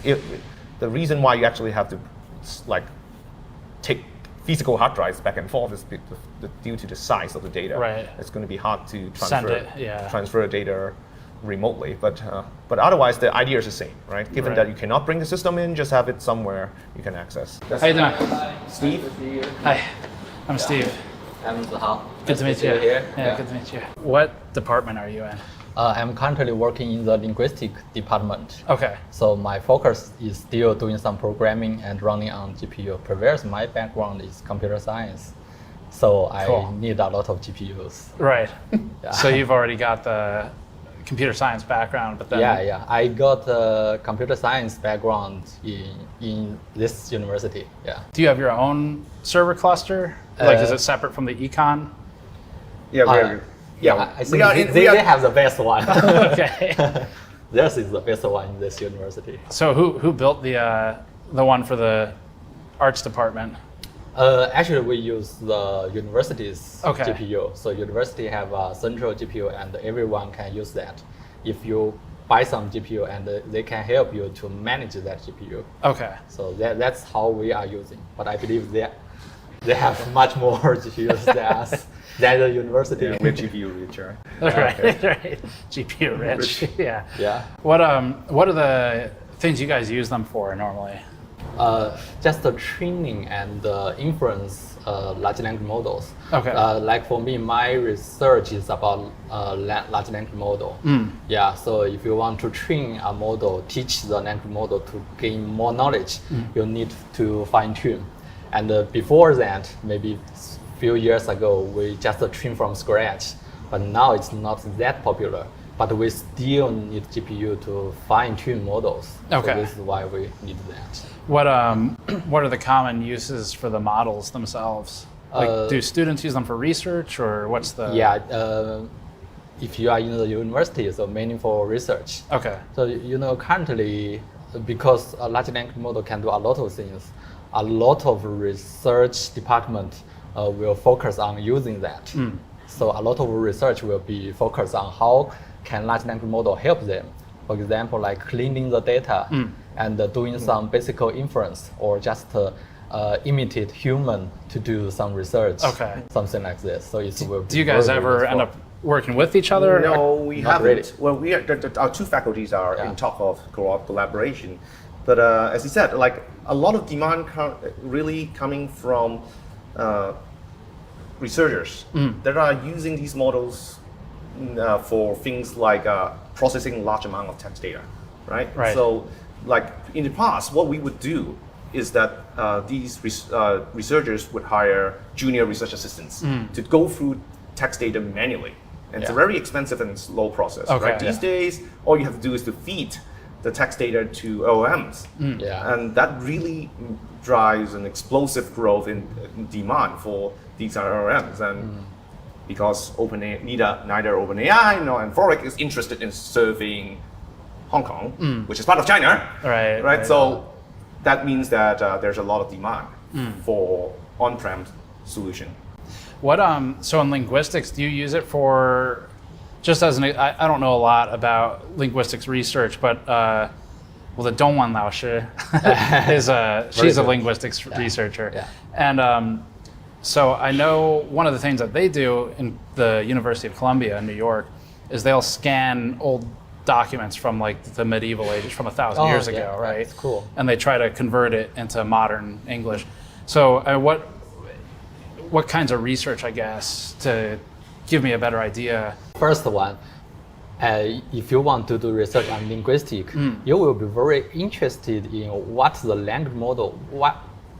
Speaker 2: the reason why you actually have to take physical hard drives back and forth is due to the size of the data.
Speaker 1: Right.
Speaker 2: It's going to be hard to
Speaker 1: transfer
Speaker 2: data remotely, but otherwise the idea is the same, right? Given that you cannot bring the system in, just have it somewhere you can access.
Speaker 1: How you doing?
Speaker 2: Steve.
Speaker 1: Hi, I'm Steve.
Speaker 6: I'm Zihao.
Speaker 1: Good to meet you.
Speaker 6: Yeah,
Speaker 1: good to meet you. What department are you in?
Speaker 6: I'm currently working in the linguistic department.
Speaker 1: Okay.
Speaker 6: So my focus is still doing some programming and running on GPU. Previously, my background is computer science, so I need a lot of GPUs.
Speaker 1: Right. So you've already got the computer science background, but then
Speaker 6: I got a computer science background in this university. Yeah.
Speaker 1: Do you have your own server cluster? Is it separate from the econ?
Speaker 6: I think they have the best one.
Speaker 1: Okay.
Speaker 6: This is the best one in this university.
Speaker 1: So who built the one for the arts department?
Speaker 6: Actually, we use the university's GPU. So university have a central GPU, and everyone can use that. If you buy some GPU and they can help you to manage that GPU.
Speaker 1: Okay.
Speaker 6: So that's how we are using. But I believe they have much more GPUs than us, than the university.
Speaker 2: Yeah, we're GPU rich, right?
Speaker 1: Right. GPU rich. Yeah.
Speaker 6: Yeah.
Speaker 1: What are the things you guys use them for normally?
Speaker 6: Just the training and inference large language models.
Speaker 1: Okay.
Speaker 6: Like for me, my research is about large language model. Yeah. So if you want to train a model, teach the language model to gain more knowledge, you need to fine tune. And before that, maybe a few years ago, we just train from scratch. But now it's not that popular. But we still need GPU to fine-tune models.
Speaker 1: Okay.
Speaker 6: So this is why we need that.
Speaker 1: What are the common uses for the models themselves? Like, do students use them for research, or what's the?
Speaker 6: Yeah, if you are in the university, so mainly for research.
Speaker 1: Okay.
Speaker 6: So currently, because a large language model can do a lot of things, a lot of research department will focus on using that. So a lot of research will be focused on how can large language model help them. For example, like cleaning the data and doing some basic inference, or just imitate human to do some research.
Speaker 1: Okay.
Speaker 6: Something like this. So it will be
Speaker 1: Do you guys ever end up working with each other?
Speaker 2: No, we
Speaker 6: Not
Speaker 2: haven't.
Speaker 6: really.
Speaker 2: Well, we are, our two faculties are in talk of collaboration. But as you said, like a lot of demand really coming from researchers that are using these models for things like processing large amount of text data, right?
Speaker 1: Right.
Speaker 2: So, like in the past, what we would do is that these researchers would hire junior research assistants to go through text data manually. And it's a very expensive and slow process, right? These days, all you have to do is to feed the text data to OMs. And that really drives an explosive growth in demand for these LLMs. And because neither OpenAI nor Anthropic is interested in serving Hong Kong, which is part of China, right? So that means that there's a lot of demand for on-prem solution.
Speaker 1: What so in linguistics, do you use it for just as I don't know a lot about linguistics research, but the Dongwan Lao Shi is she's a linguistics researcher, and so I know one of the things that they do in the University of Columbia in New York is they'll scan old documents from like the medieval ages, from 1,000 years ago, right?
Speaker 6: That's cool.
Speaker 1: And they try to convert it into modern English. So what kinds of research, I guess, to give me a better idea?
Speaker 6: First one, if you want to do research on linguistics, you will be very interested in what the language model,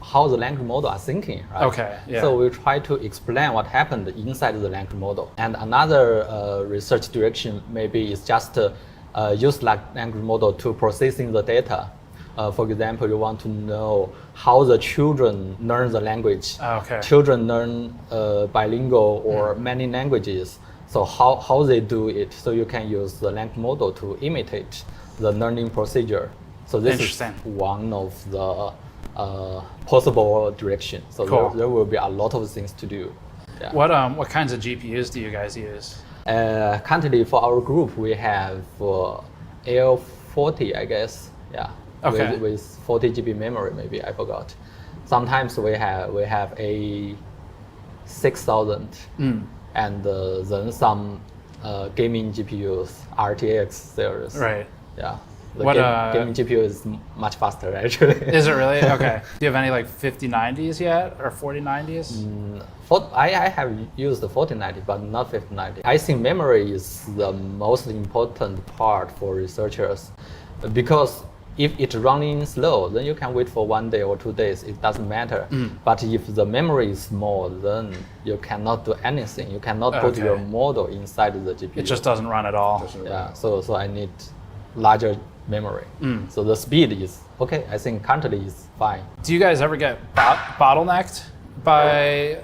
Speaker 6: how the language model are thinking, right?
Speaker 1: Okay, yeah.
Speaker 6: So we try to explain what happened inside the language model. And another research direction maybe is just use language model to processing the data. For example, you want to know how the children learn the language.
Speaker 1: Okay.
Speaker 6: Children learn bilingual or many languages. So how they do it. So you can use the language model to imitate the learning procedure. So this is one of the possible directions. So there will be a lot of things to do. Yeah.
Speaker 1: What kinds of GPUs do you guys use?
Speaker 6: Currently for our group, we have L40, I guess. Yeah.
Speaker 1: Okay.
Speaker 6: With 40 GB memory, maybe I forgot. Sometimes we have a 6000 and then some gaming GPUs, RTX series.
Speaker 1: Right.
Speaker 6: Yeah. The gaming GPU is much faster, actually.
Speaker 1: Is it really? Okay. Do you have any like 5090s yet or 4090s?
Speaker 6: I have used the 4090, but not 5090. I think memory is the most important part for researchers, because if it's running slow, then you can wait for 1 day or 2 days. It doesn't matter. But if the memory is small, then you cannot do anything. You cannot put your model inside the GPU.
Speaker 1: It just doesn't run at all.
Speaker 6: Yeah. So I need larger memory. So the speed is okay. I think currently is fine.
Speaker 1: Do you guys ever get bottlenecked by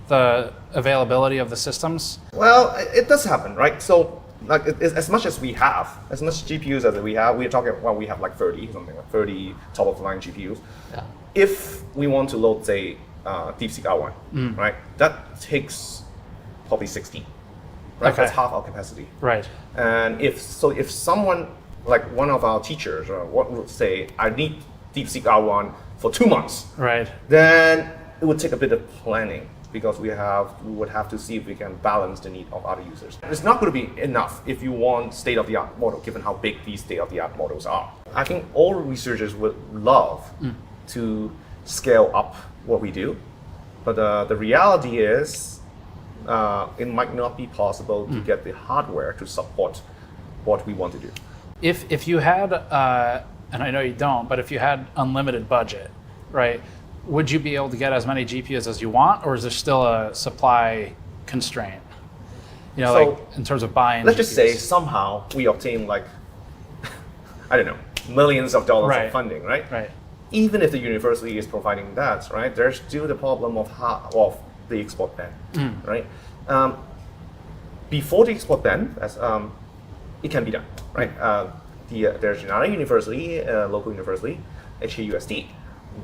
Speaker 1: the availability of the systems?
Speaker 2: Well, it does happen, right? So, like, as much GPUs as we have, we're talking, well, we have like 30, something like 30 top-of-the-line GPUs.
Speaker 6: Yeah.
Speaker 2: If we want to load, say, DeepSeek R1, right, that takes probably 16. right?
Speaker 1: Okay.
Speaker 2: That's half our capacity.
Speaker 1: Right.
Speaker 2: And if someone, like one of our teachers, or what would say, I need DeepSeek R1 for 2 months,
Speaker 1: Right.
Speaker 2: then it would take a bit of planning, because we would have to see if we can balance the need of other users. It's not going to be enough if you want state-of-the-art model, given how big these state-of-the-art models are. I think all researchers would love to scale up what we do, but the reality is it might not be possible to get the hardware to support what we want to do.
Speaker 1: If you had, and I know you don't, but if you had unlimited budget, right? Would you be able to get as many GPUs as you want, or is there still a supply constraint? You know,
Speaker 2: So,
Speaker 1: like in terms of buying.
Speaker 2: Let's just say
Speaker 1: GPUs.
Speaker 2: somehow we obtain like, I don't know, millions of dollars
Speaker 1: Right.
Speaker 2: of funding, right?
Speaker 1: Right.
Speaker 2: Even if the university is providing that, right? There's still the problem of the export ban, right? Before the export ban, it can be done, right? There's another university, local university, HKUST.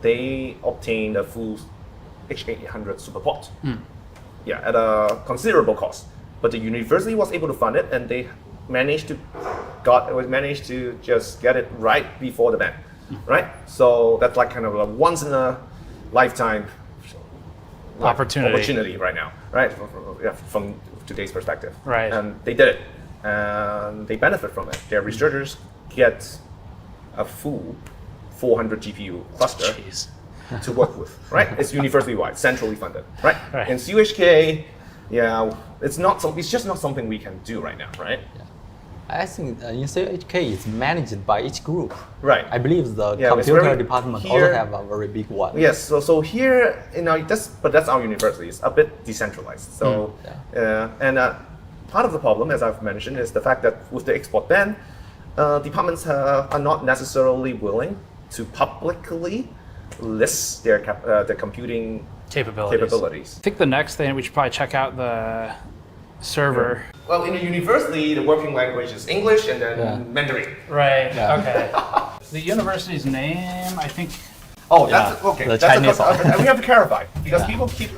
Speaker 2: They obtained a full H800 SuperPort, at a considerable cost. But the university was able to fund it, and they managed to just get it right before the ban, right? So that's like kind of a once in a lifetime opportunity right now, right? From today's perspective,
Speaker 1: Right.
Speaker 2: And they did it, and they benefit from it. Their researchers get a full 400 GPU cluster to work with, right? It's university-wide, centrally funded, right?
Speaker 6: Right.
Speaker 2: In CUHK, it's just not something we can do right now, right?
Speaker 6: I think in CUHK it's managed by each group.
Speaker 2: Right.
Speaker 6: I believe the
Speaker 2: Yeah, it's
Speaker 6: computer
Speaker 2: very-
Speaker 6: department
Speaker 2: here-
Speaker 6: also have a very big one.
Speaker 2: Yes, so here, that's our university. It's a bit decentralized. So, part of the problem, as I've mentioned, is the fact that with the export ban, departments are not necessarily willing to publicly list their computing capabilities.
Speaker 1: I think the next thing we should probably check out the server.
Speaker 2: Well, in a university, the working language is English and then Mandarin.
Speaker 1: Right. Okay. The university's name, I think.
Speaker 2: Oh, that's okay.
Speaker 6: The
Speaker 2: That's
Speaker 6: Chinese one.
Speaker 2: and we have to clarify, because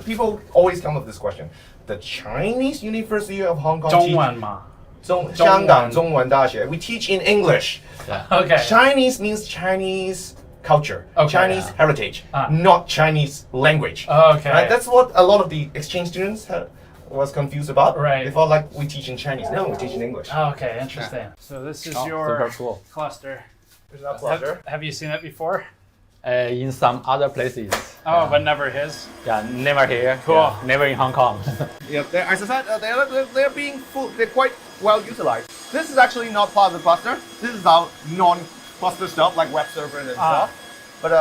Speaker 2: people always come with this question. The Chinese University of Hong Kong.
Speaker 1: 中文嘛。
Speaker 2: 香港中文大学. We teach in English.
Speaker 1: Okay.
Speaker 2: Chinese means Chinese culture,
Speaker 1: Okay.
Speaker 2: Chinese heritage, not Chinese language.
Speaker 1: Okay.
Speaker 2: Right? That's what a lot of the exchange students was confused about.
Speaker 1: Right.
Speaker 2: They thought like we teach in Chinese. No, we teach in English.
Speaker 1: Okay, interesting. So this is your
Speaker 6: super cool.
Speaker 1: cluster.
Speaker 2: Here's our cluster.
Speaker 1: Have you seen it before?
Speaker 6: In some other places.
Speaker 1: Oh, but never his.
Speaker 6: Yeah, never here.
Speaker 1: Cool.
Speaker 6: Yeah, never in Hong Kong.
Speaker 2: Yeah, as I said, they're being they're quite well utilized. This is actually not part of the cluster. This is our non-cluster stuff like web server and stuff. But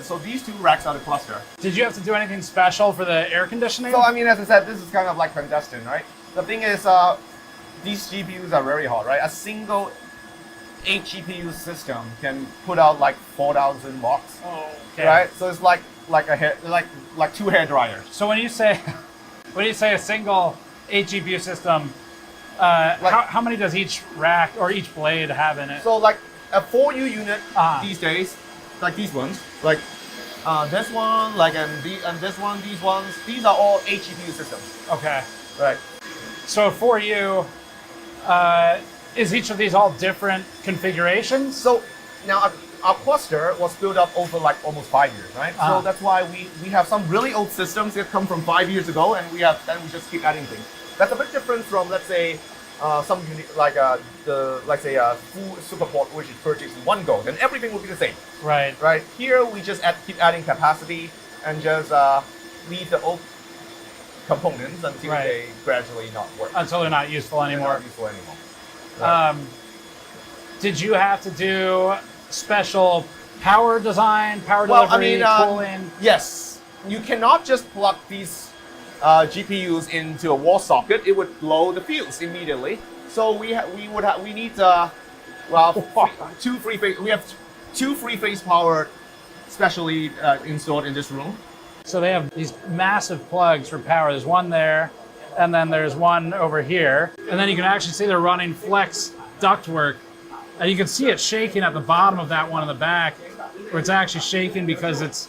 Speaker 2: so these two racks are the cluster.
Speaker 1: Did you have to do anything special for the air conditioning?
Speaker 2: So I mean, as I said, this is kind of like clandestine, right? The thing is, these GPUs are very hot, right? A single 8 GPU system can put out like 4,000 watts.
Speaker 1: Oh, okay.
Speaker 2: Right? So it's like two hair dryers.
Speaker 1: So when you say a single 8 GPU system, how many does each rack or each blade have in it?
Speaker 2: So like a 4U unit these days, like these ones, like this one, like and this one, these ones, these are all 8 GPU systems.
Speaker 1: Okay.
Speaker 2: Right.
Speaker 1: So for you, is each of these all different configurations?
Speaker 2: So now our cluster was built up over like almost 5 years, right? So that's why we have some really old systems that come from 5 years ago, and we just keep adding things. That's a bit different from, let's say, full SuperPort, which is purchased in one go, then everything will be the same.
Speaker 1: Right.
Speaker 2: Right. Here we just keep adding capacity and just leave the old components until they gradually not work.
Speaker 1: Until they're not useful anymore.
Speaker 2: They're not useful anymore. Right.
Speaker 1: Did you have to do special power design, power delivery, cooling?
Speaker 2: Yes. You cannot just plug these GPUs into a wall socket. It would blow the fuse immediately. So we need two three-phase. We have two three-phase power specially installed in this room.
Speaker 1: So they have these massive plugs for power. There's one there, and then there's one over here. And then you can actually see they're running flex ductwork. And you can see it shaking at the bottom of that one in the back, where it's actually shaking because it's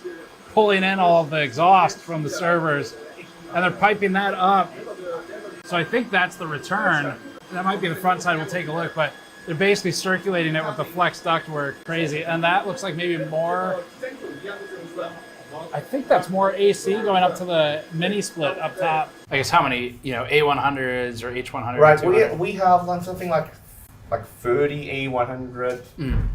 Speaker 1: pulling in all of the exhaust from the servers. And they're piping that up
Speaker 9: So I think that's the return. That might be the front side. We'll take a look, but they're basically circulating it with the flex ductwork. Crazy. And that looks like maybe more, I think that's more AC going up to the mini split up top. I guess how many, A100s or H100s?
Speaker 2: Right, we have something like 30 A100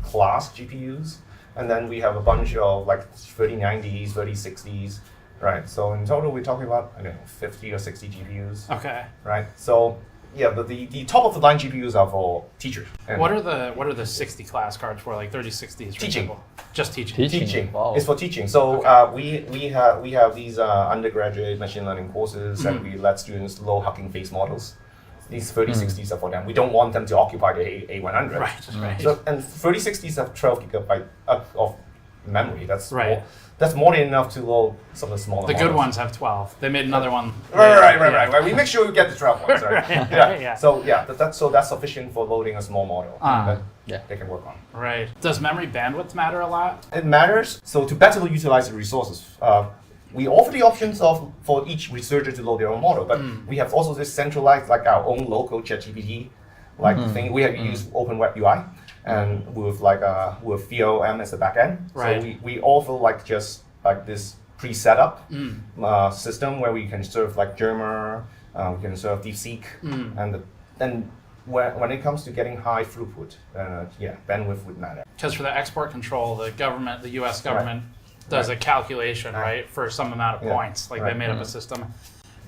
Speaker 2: class GPUs, and then we have a bunch of like 3090s, 3060s, right? So in total, we're talking about 50 or 60 GPUs.
Speaker 9: Okay.
Speaker 2: Right. So yeah, but the top of the line GPUs are for teachers.
Speaker 9: What are the 60 class cards for? Like 3060s?
Speaker 2: Teaching.
Speaker 9: Example? Just teaching.
Speaker 2: Teaching.
Speaker 6: Wow.
Speaker 2: It's for teaching. So we have these undergraduate machine learning courses, and we let students load hugging face models. These 3060s are for them. We don't want them to occupy the A100.
Speaker 9: Right.
Speaker 2: So, and 3060s have 12 gigabyte of memory. That's
Speaker 9: right.
Speaker 2: That's more than enough to load some of the smaller.
Speaker 9: The good ones have 12. They made another one.
Speaker 2: Right. We make sure we get the 12 ones. Right?
Speaker 9: Yeah.
Speaker 2: So that's sufficient for loading a small model that they can work on.
Speaker 9: Right. Does memory bandwidth matter a lot?
Speaker 2: It matters. So to better utilize the resources, we offer the options for each researcher to load their own model, but we have also this centralized, like our own local ChatGPT thing. We have used Open Web UI and with with VLM as the backend.
Speaker 9: Right.
Speaker 2: So we offer just this pre-set up system where we can serve like Germer, we can serve DeepSeek, and then when it comes to getting high throughput, bandwidth would matter.
Speaker 9: Because for the export control, the U.S. government does a calculation, right, for some amount of points. Like they made up a system.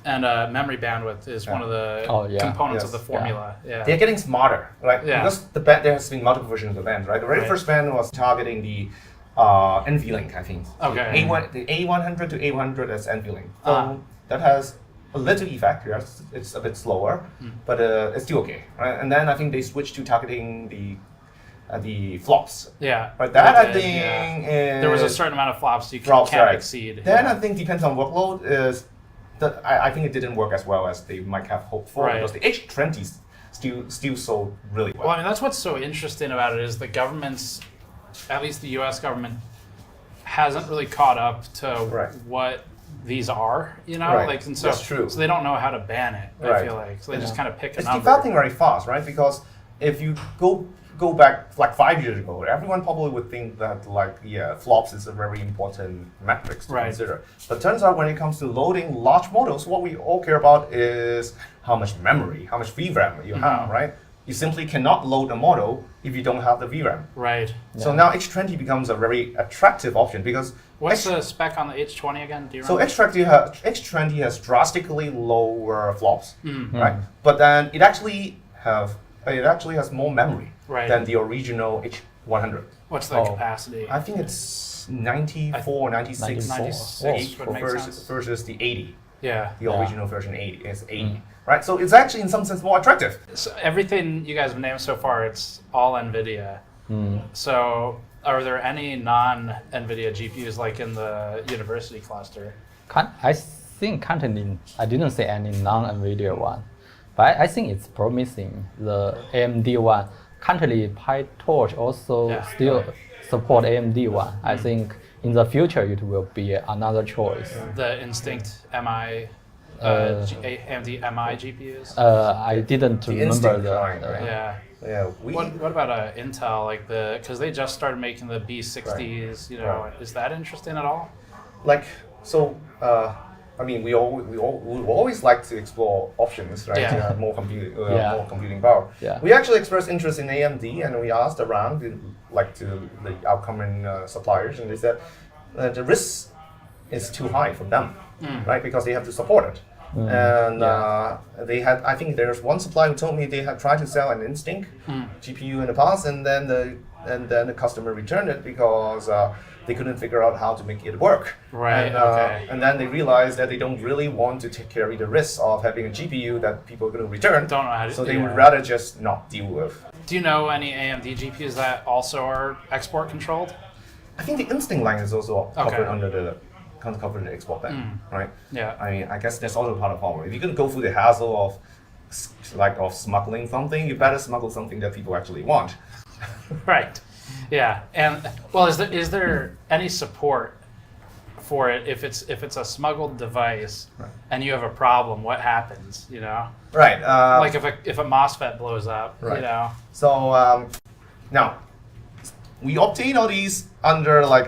Speaker 9: And memory bandwidth is one of the components of the formula. Yeah.
Speaker 2: They're getting smarter, right?
Speaker 9: Yeah.
Speaker 2: Because there has been multiple versions of the band, right? The very first band was targeting the NVLink, I think.
Speaker 9: Okay.
Speaker 2: The A100 to A100 as NVLink. So that has a little effect. Yes, it's a bit slower, but it's still okay, right? And then I think they switched to targeting the flops.
Speaker 9: Yeah.
Speaker 2: But that I think
Speaker 9: there was a certain amount of flops you can't exceed.
Speaker 2: Then I think depends on workload. I think it didn't work as well as they might have hoped for because the H20s still sold really well.
Speaker 9: Well, I mean, that's what's so interesting about it is the government's, at least the U.S. government, hasn't really caught up to what these are, and so,
Speaker 2: that's true.
Speaker 9: So they don't know how to ban it, I feel like. So they just kind of pick a number.
Speaker 2: It's developing very fast, right? Because if you go back like 5 years ago, everyone probably would think that flops is a very important metric to consider. But turns out when it comes to loading large models, what we all care about is how much memory, how much VRAM you have, right? You simply cannot load a model if you don't have the VRAM.
Speaker 9: Right.
Speaker 2: So now H20 becomes a very attractive option because
Speaker 9: what's the spec on the H20 again? Do you
Speaker 2: remember? So H20 has drastically lower flops, right? But then it actually has more memory than the original H100.
Speaker 9: What's the capacity?
Speaker 2: I think it's 94, 96 versus the 80.
Speaker 9: Yeah.
Speaker 2: The original version 80 is 80. Right? So it's actually in some sense more attractive.
Speaker 9: So everything you guys have named so far, it's all NVIDIA. So are there any non-NVIDIA GPUs like in the university cluster?
Speaker 6: I think currently, I didn't say any non-NVIDIA one. But I think it's promising, the AMD one. Currently, PyTorch also still support AMD one. I think in the future it will be another choice.
Speaker 9: The Instinct MI, AMD MI GPUs?
Speaker 6: I didn't remember
Speaker 9: What about Intel, because they just started making the B60s, is that interesting at all?
Speaker 2: I mean, we always like to explore options, right? To have more computing power.
Speaker 6: Yeah.
Speaker 2: We actually expressed interest in AMD, and we asked around, to the outcoming suppliers, and they said the risk is too high for them, right? Because they have to support it. And they had, I think there's one supplier who told me they had tried to sell an Instinct GPU in the past, and then the customer returned it because they couldn't figure out how to make it work.
Speaker 9: Right.
Speaker 2: And then they realized that they don't really want to carry the risk of having a GPU that people are going to return.
Speaker 9: Don't know how to.
Speaker 2: So they would rather just not deal with.
Speaker 9: Do you know any AMD GPUs that also are export controlled?
Speaker 2: I think the Instinct line is also covered under the export ban, right?
Speaker 9: Yeah.
Speaker 2: I mean, I guess that's also part of the problem. If you're going to go through the hassle of smuggling something, you better smuggle something that people actually want.
Speaker 9: Right. Yeah. And well, is there any support
Speaker 1: for it, if it's a smuggled device and you have a problem, what happens? You know,
Speaker 2: right?
Speaker 1: Like if a MOSFET blows up,
Speaker 2: right.
Speaker 1: You know.
Speaker 2: So now we obtain all these under like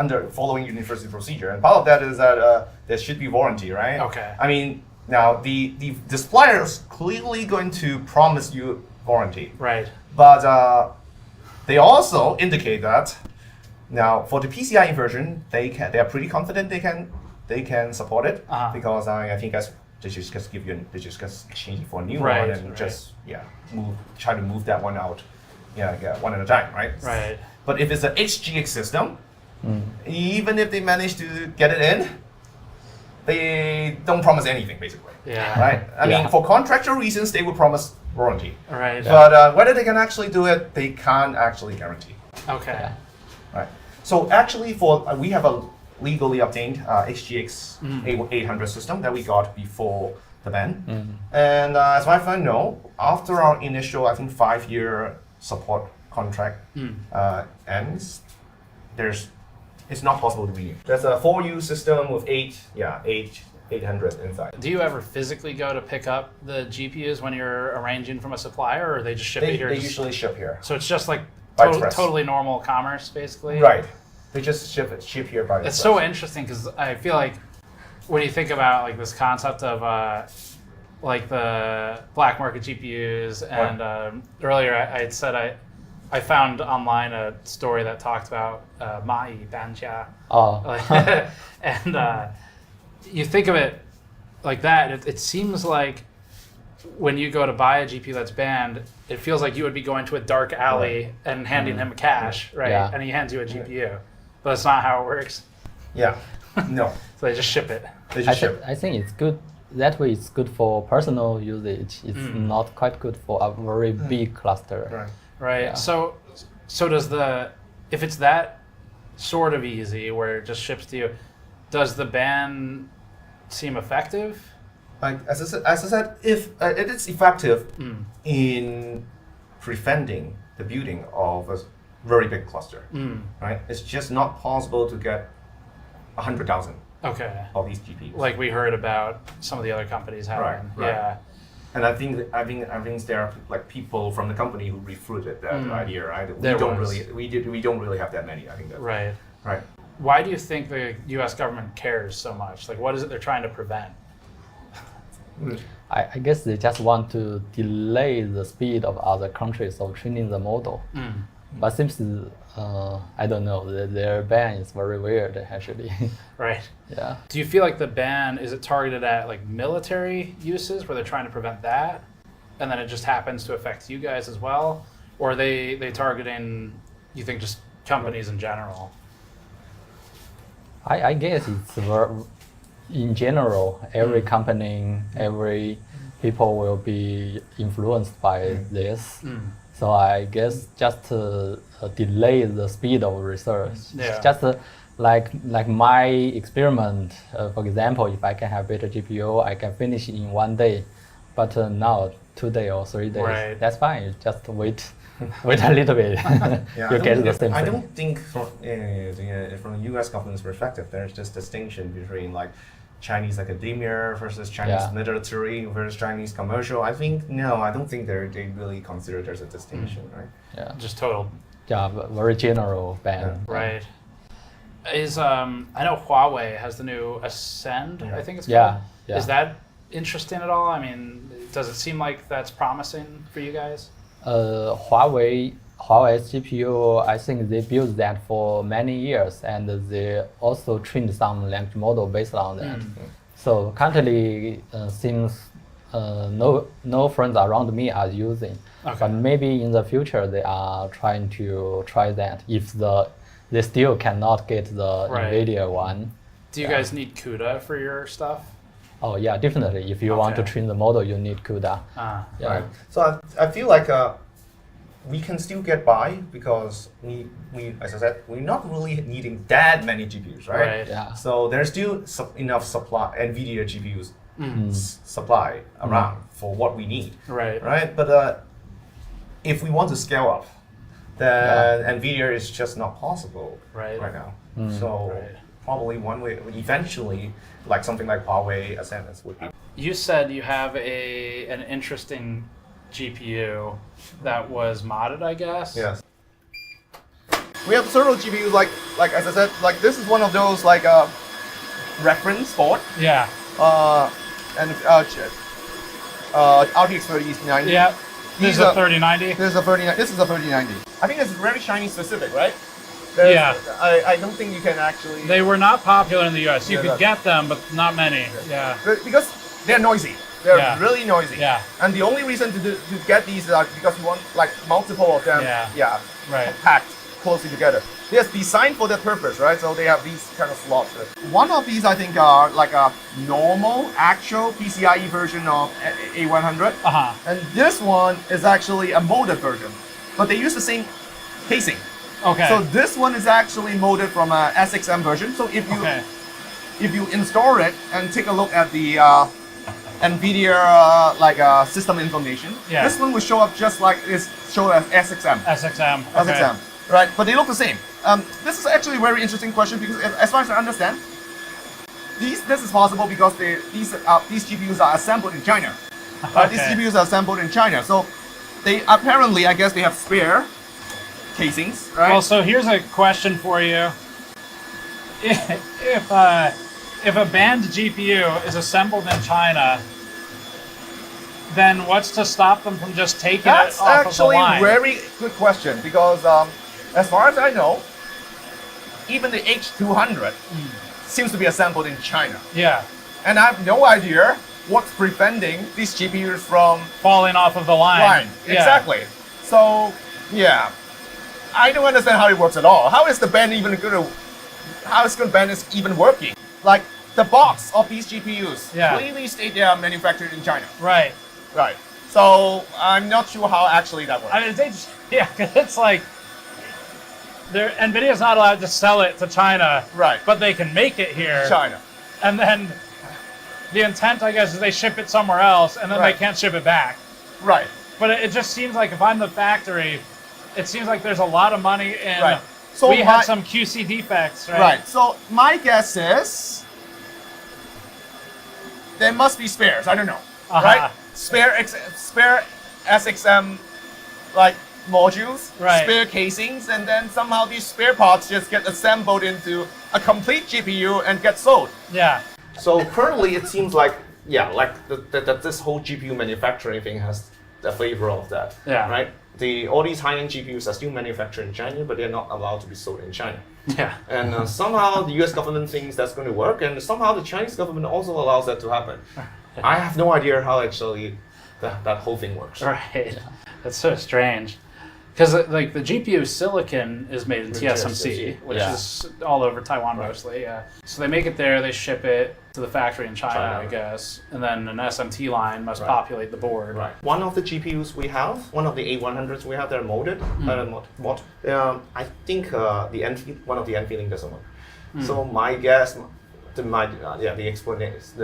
Speaker 2: under following university procedure, and part of that is that there should be warranty, right?
Speaker 1: Okay.
Speaker 2: I mean, now the supplier is clearly going to promise you warranty,
Speaker 1: right?
Speaker 2: But they also indicate that now for the PCI inversion, they are pretty confident they can support it because I think they just exchange it for a new one and just try to move that one out, one at a time, right?
Speaker 1: Right.
Speaker 2: But if it's an HGX system, even if they manage to get it in, they don't promise anything basically.
Speaker 1: Yeah.
Speaker 2: Right. I mean, for contractual reasons, they would promise warranty.
Speaker 1: Right.
Speaker 2: But whether they can actually do it, they can't actually guarantee.
Speaker 1: Okay.
Speaker 2: Right. So actually, we have a legally obtained HGX 800 system that we got before the ban. And as far as I know, after our initial, I think 5-year support contract ends, it's not possible to renew. There's a 4U system with 800 inside.
Speaker 1: Do you ever physically go to pick up the GPUs when you're arranging from a supplier, or they just ship it here?
Speaker 2: They usually ship here.
Speaker 1: So it's just like
Speaker 2: Express.
Speaker 1: totally normal commerce, basically.
Speaker 2: Right. They just ship here by
Speaker 1: It's so interesting because I feel like when you think about like this concept of like the black market GPUs, and earlier I had said I found online a story that talked about Mai Banjia. And you think of it like that, it seems like when you go to buy a GPU that's banned, it feels like you would be going to a dark alley and handing him cash, right?
Speaker 6: Yeah.
Speaker 1: And he hands you a GPU. But that's not how it works.
Speaker 2: Yeah. No.
Speaker 1: So they just ship it.
Speaker 6: I think it's good. That way it's good for personal usage. It's not quite good for a very big cluster.
Speaker 1: Right.
Speaker 6: Yeah.
Speaker 1: So if it's that sort of easy where it just ships to you, does the ban seem effective?
Speaker 2: Like as I said, if it is effective in preventing the building of a very big cluster, right? It's just not possible to get 100,000 of these GPUs.
Speaker 1: Like we heard about some of the other companies having.
Speaker 2: Right.
Speaker 1: Yeah.
Speaker 2: And I think there are like people from the company who refuted that idea, right? We don't really have that many. I think that's
Speaker 1: right.
Speaker 2: Right.
Speaker 1: Why do you think the U.S. government cares so much? Like, what is it they're trying to prevent?
Speaker 6: I guess they just want to delay the speed of other countries of training the model. But seems I don't know, their ban is very weird actually.
Speaker 1: Right.
Speaker 6: Yeah.
Speaker 1: Do you feel like the ban, is it targeted at like military uses where they're trying to prevent that, and then it just happens to affect you guys as well? Or are they targeting, you think, just companies in general?
Speaker 6: I guess it's in general, every company, every people will be influenced by this. So I guess just to delay the speed of research.
Speaker 1: Yeah.
Speaker 6: Just like my experiment, for example, if I can have better GPU, I can finish in 1 day. But now 2 days or 3 days, that's fine. You just wait a little bit. You get the same thing.
Speaker 2: I don't think from the U.S. government's perspective, there's just distinction between like Chinese academia versus Chinese military versus Chinese commercial. I don't think they really consider there's a distinction, right?
Speaker 6: Yeah,
Speaker 1: just total.
Speaker 6: Yeah, very general ban.
Speaker 1: Right. I know Huawei has the new Ascend, I think it's called.
Speaker 6: Yeah.
Speaker 1: Is that interesting at all? I mean, does it seem like that's promising for you guys?
Speaker 6: Huawei's GPU, I think they built that for many years, and they also trained some language model based on that. So currently, seems no friends around me are using. But maybe in the future they are trying to try that if they still cannot get the NVIDIA one.
Speaker 1: Do you guys need CUDA for your stuff?
Speaker 6: Oh yeah, definitely. If you want to train the model, you need CUDA.
Speaker 2: Right. So I feel like we can still get by because we as I said, we're not really needing that many GPUs, right?
Speaker 6: Yeah.
Speaker 2: So there's still enough supply NVIDIA GPUs supply around for what we need. Right. But if we want to scale up, then NVIDIA is just not possible right now. So probably one way, eventually, like something like Huawei Ascendance would be.
Speaker 1: You said you have an interesting GPU that was modded, I guess?
Speaker 2: Yes. We have several GPUs, like as I said, like this is one of those like reference board.
Speaker 1: Yeah.
Speaker 2: And RTX 3090.
Speaker 1: Yeah. This is a 3090.
Speaker 2: This is a 3090. I think it's very Chinese specific, right?
Speaker 1: Yeah.
Speaker 2: I don't think you can actually.
Speaker 1: They were not popular in the US. You
Speaker 2: Yeah,
Speaker 1: could
Speaker 2: that-
Speaker 1: get them, but not many. Yeah.
Speaker 2: Because they're noisy. They're
Speaker 1: Yeah.
Speaker 2: really noisy.
Speaker 1: Yeah.
Speaker 2: And the only reason to get these is because you want like multiple of them.
Speaker 1: Yeah.
Speaker 2: Right. Packed closely together. They're designed for that purpose, right? So they have these kind of slots. One of these I think are like a normal, actual PCIe version of A100. And this one is actually a modded version, but they use the same casing.
Speaker 1: Okay.
Speaker 2: So this one is actually modded from a SXM version. So if you install it and take a look at the NVIDIA system information, this one will show up just like it's shown as SXM.
Speaker 1: SXM. Okay.
Speaker 2: SXM. Right, but they look the same. This is actually a very interesting question because, as far as I understand, this is possible because these GPUs are assembled in China. These GPUs are assembled in China, so they apparently, I guess, they have spare casings. Right.
Speaker 1: Well, so here's a question for you: if a banned GPU is assembled in China, then what's to stop them from just taking
Speaker 2: That's
Speaker 1: it off
Speaker 2: actually
Speaker 1: of the line?
Speaker 2: a very good question because, as far as I know, even the H200 seems to be assembled in China.
Speaker 1: Yeah.
Speaker 2: And I have no idea what's preventing these GPUs from
Speaker 1: falling off of the line. Yeah.
Speaker 2: Exactly. So, yeah, I don't understand how it works at all. How is the ban even going to? How is the ban is even working? Like the box of these GPUs clearly state they are manufactured in China.
Speaker 1: Right.
Speaker 2: Right. So I'm not sure how actually that works.
Speaker 1: I mean, cause it's like NVIDIA's not allowed to sell it to China,
Speaker 2: right?
Speaker 1: But they can make it here,
Speaker 2: China,
Speaker 1: and then the intent, I guess, is they ship it somewhere else, and then they can't ship it back.
Speaker 2: Right.
Speaker 1: But it just seems like if I'm the factory, it seems like there's a lot of money in.
Speaker 2: Right. So
Speaker 1: we had some QC defects, right?
Speaker 2: Right. So my guess is there must be spares. I don't know. Right. Spare SXM like modules, spare casings, and then somehow these spare parts just get assembled into a complete GPU and get sold.
Speaker 1: Yeah.
Speaker 2: So currently it seems like that this whole GPU manufacturing thing has the flavor of that.
Speaker 1: Yeah.
Speaker 2: Right. All these high-end GPUs are still manufactured in China, but they're not allowed to be sold in China.
Speaker 1: Yeah.
Speaker 2: And somehow the U.S. government thinks that's going to work, and somehow the Chinese government also allows that to happen. I have no idea how actually that whole thing works.
Speaker 1: Right. That's so strange. Because like the GPU silicon is made in TSMC, which is all over Taiwan mostly. Yeah. So they make it there, they ship it to the factory in China, I guess, and then an SMT line must populate the board.
Speaker 2: Right. One of the GPUs we have, one of the A100s we have, they're modded. I think one of the NVLink doesn't work. So my guess, the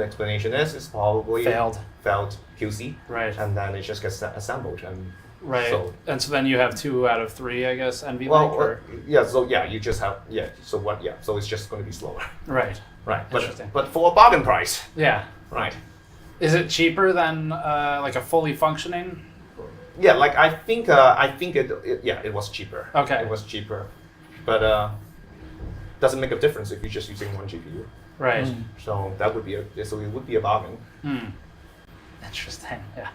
Speaker 2: explanation is probably failed QC.
Speaker 1: Right.
Speaker 2: And then it just gets assembled and.
Speaker 1: Right.
Speaker 2: So,
Speaker 1: and so then you have 2 out of 3, I guess, NVLink?
Speaker 2: You just have, so it's just going to be slower.
Speaker 1: Right.
Speaker 2: Right. But for a bargain price.
Speaker 1: Yeah.
Speaker 2: Right.
Speaker 1: Is it cheaper than like a fully functioning?
Speaker 2: Yeah, like I think it was cheaper.
Speaker 1: Okay.
Speaker 2: It was cheaper. But doesn't make a difference if you're just using one GPU.
Speaker 1: Right.
Speaker 2: So it would be a bargain.
Speaker 1: Interesting. Yeah.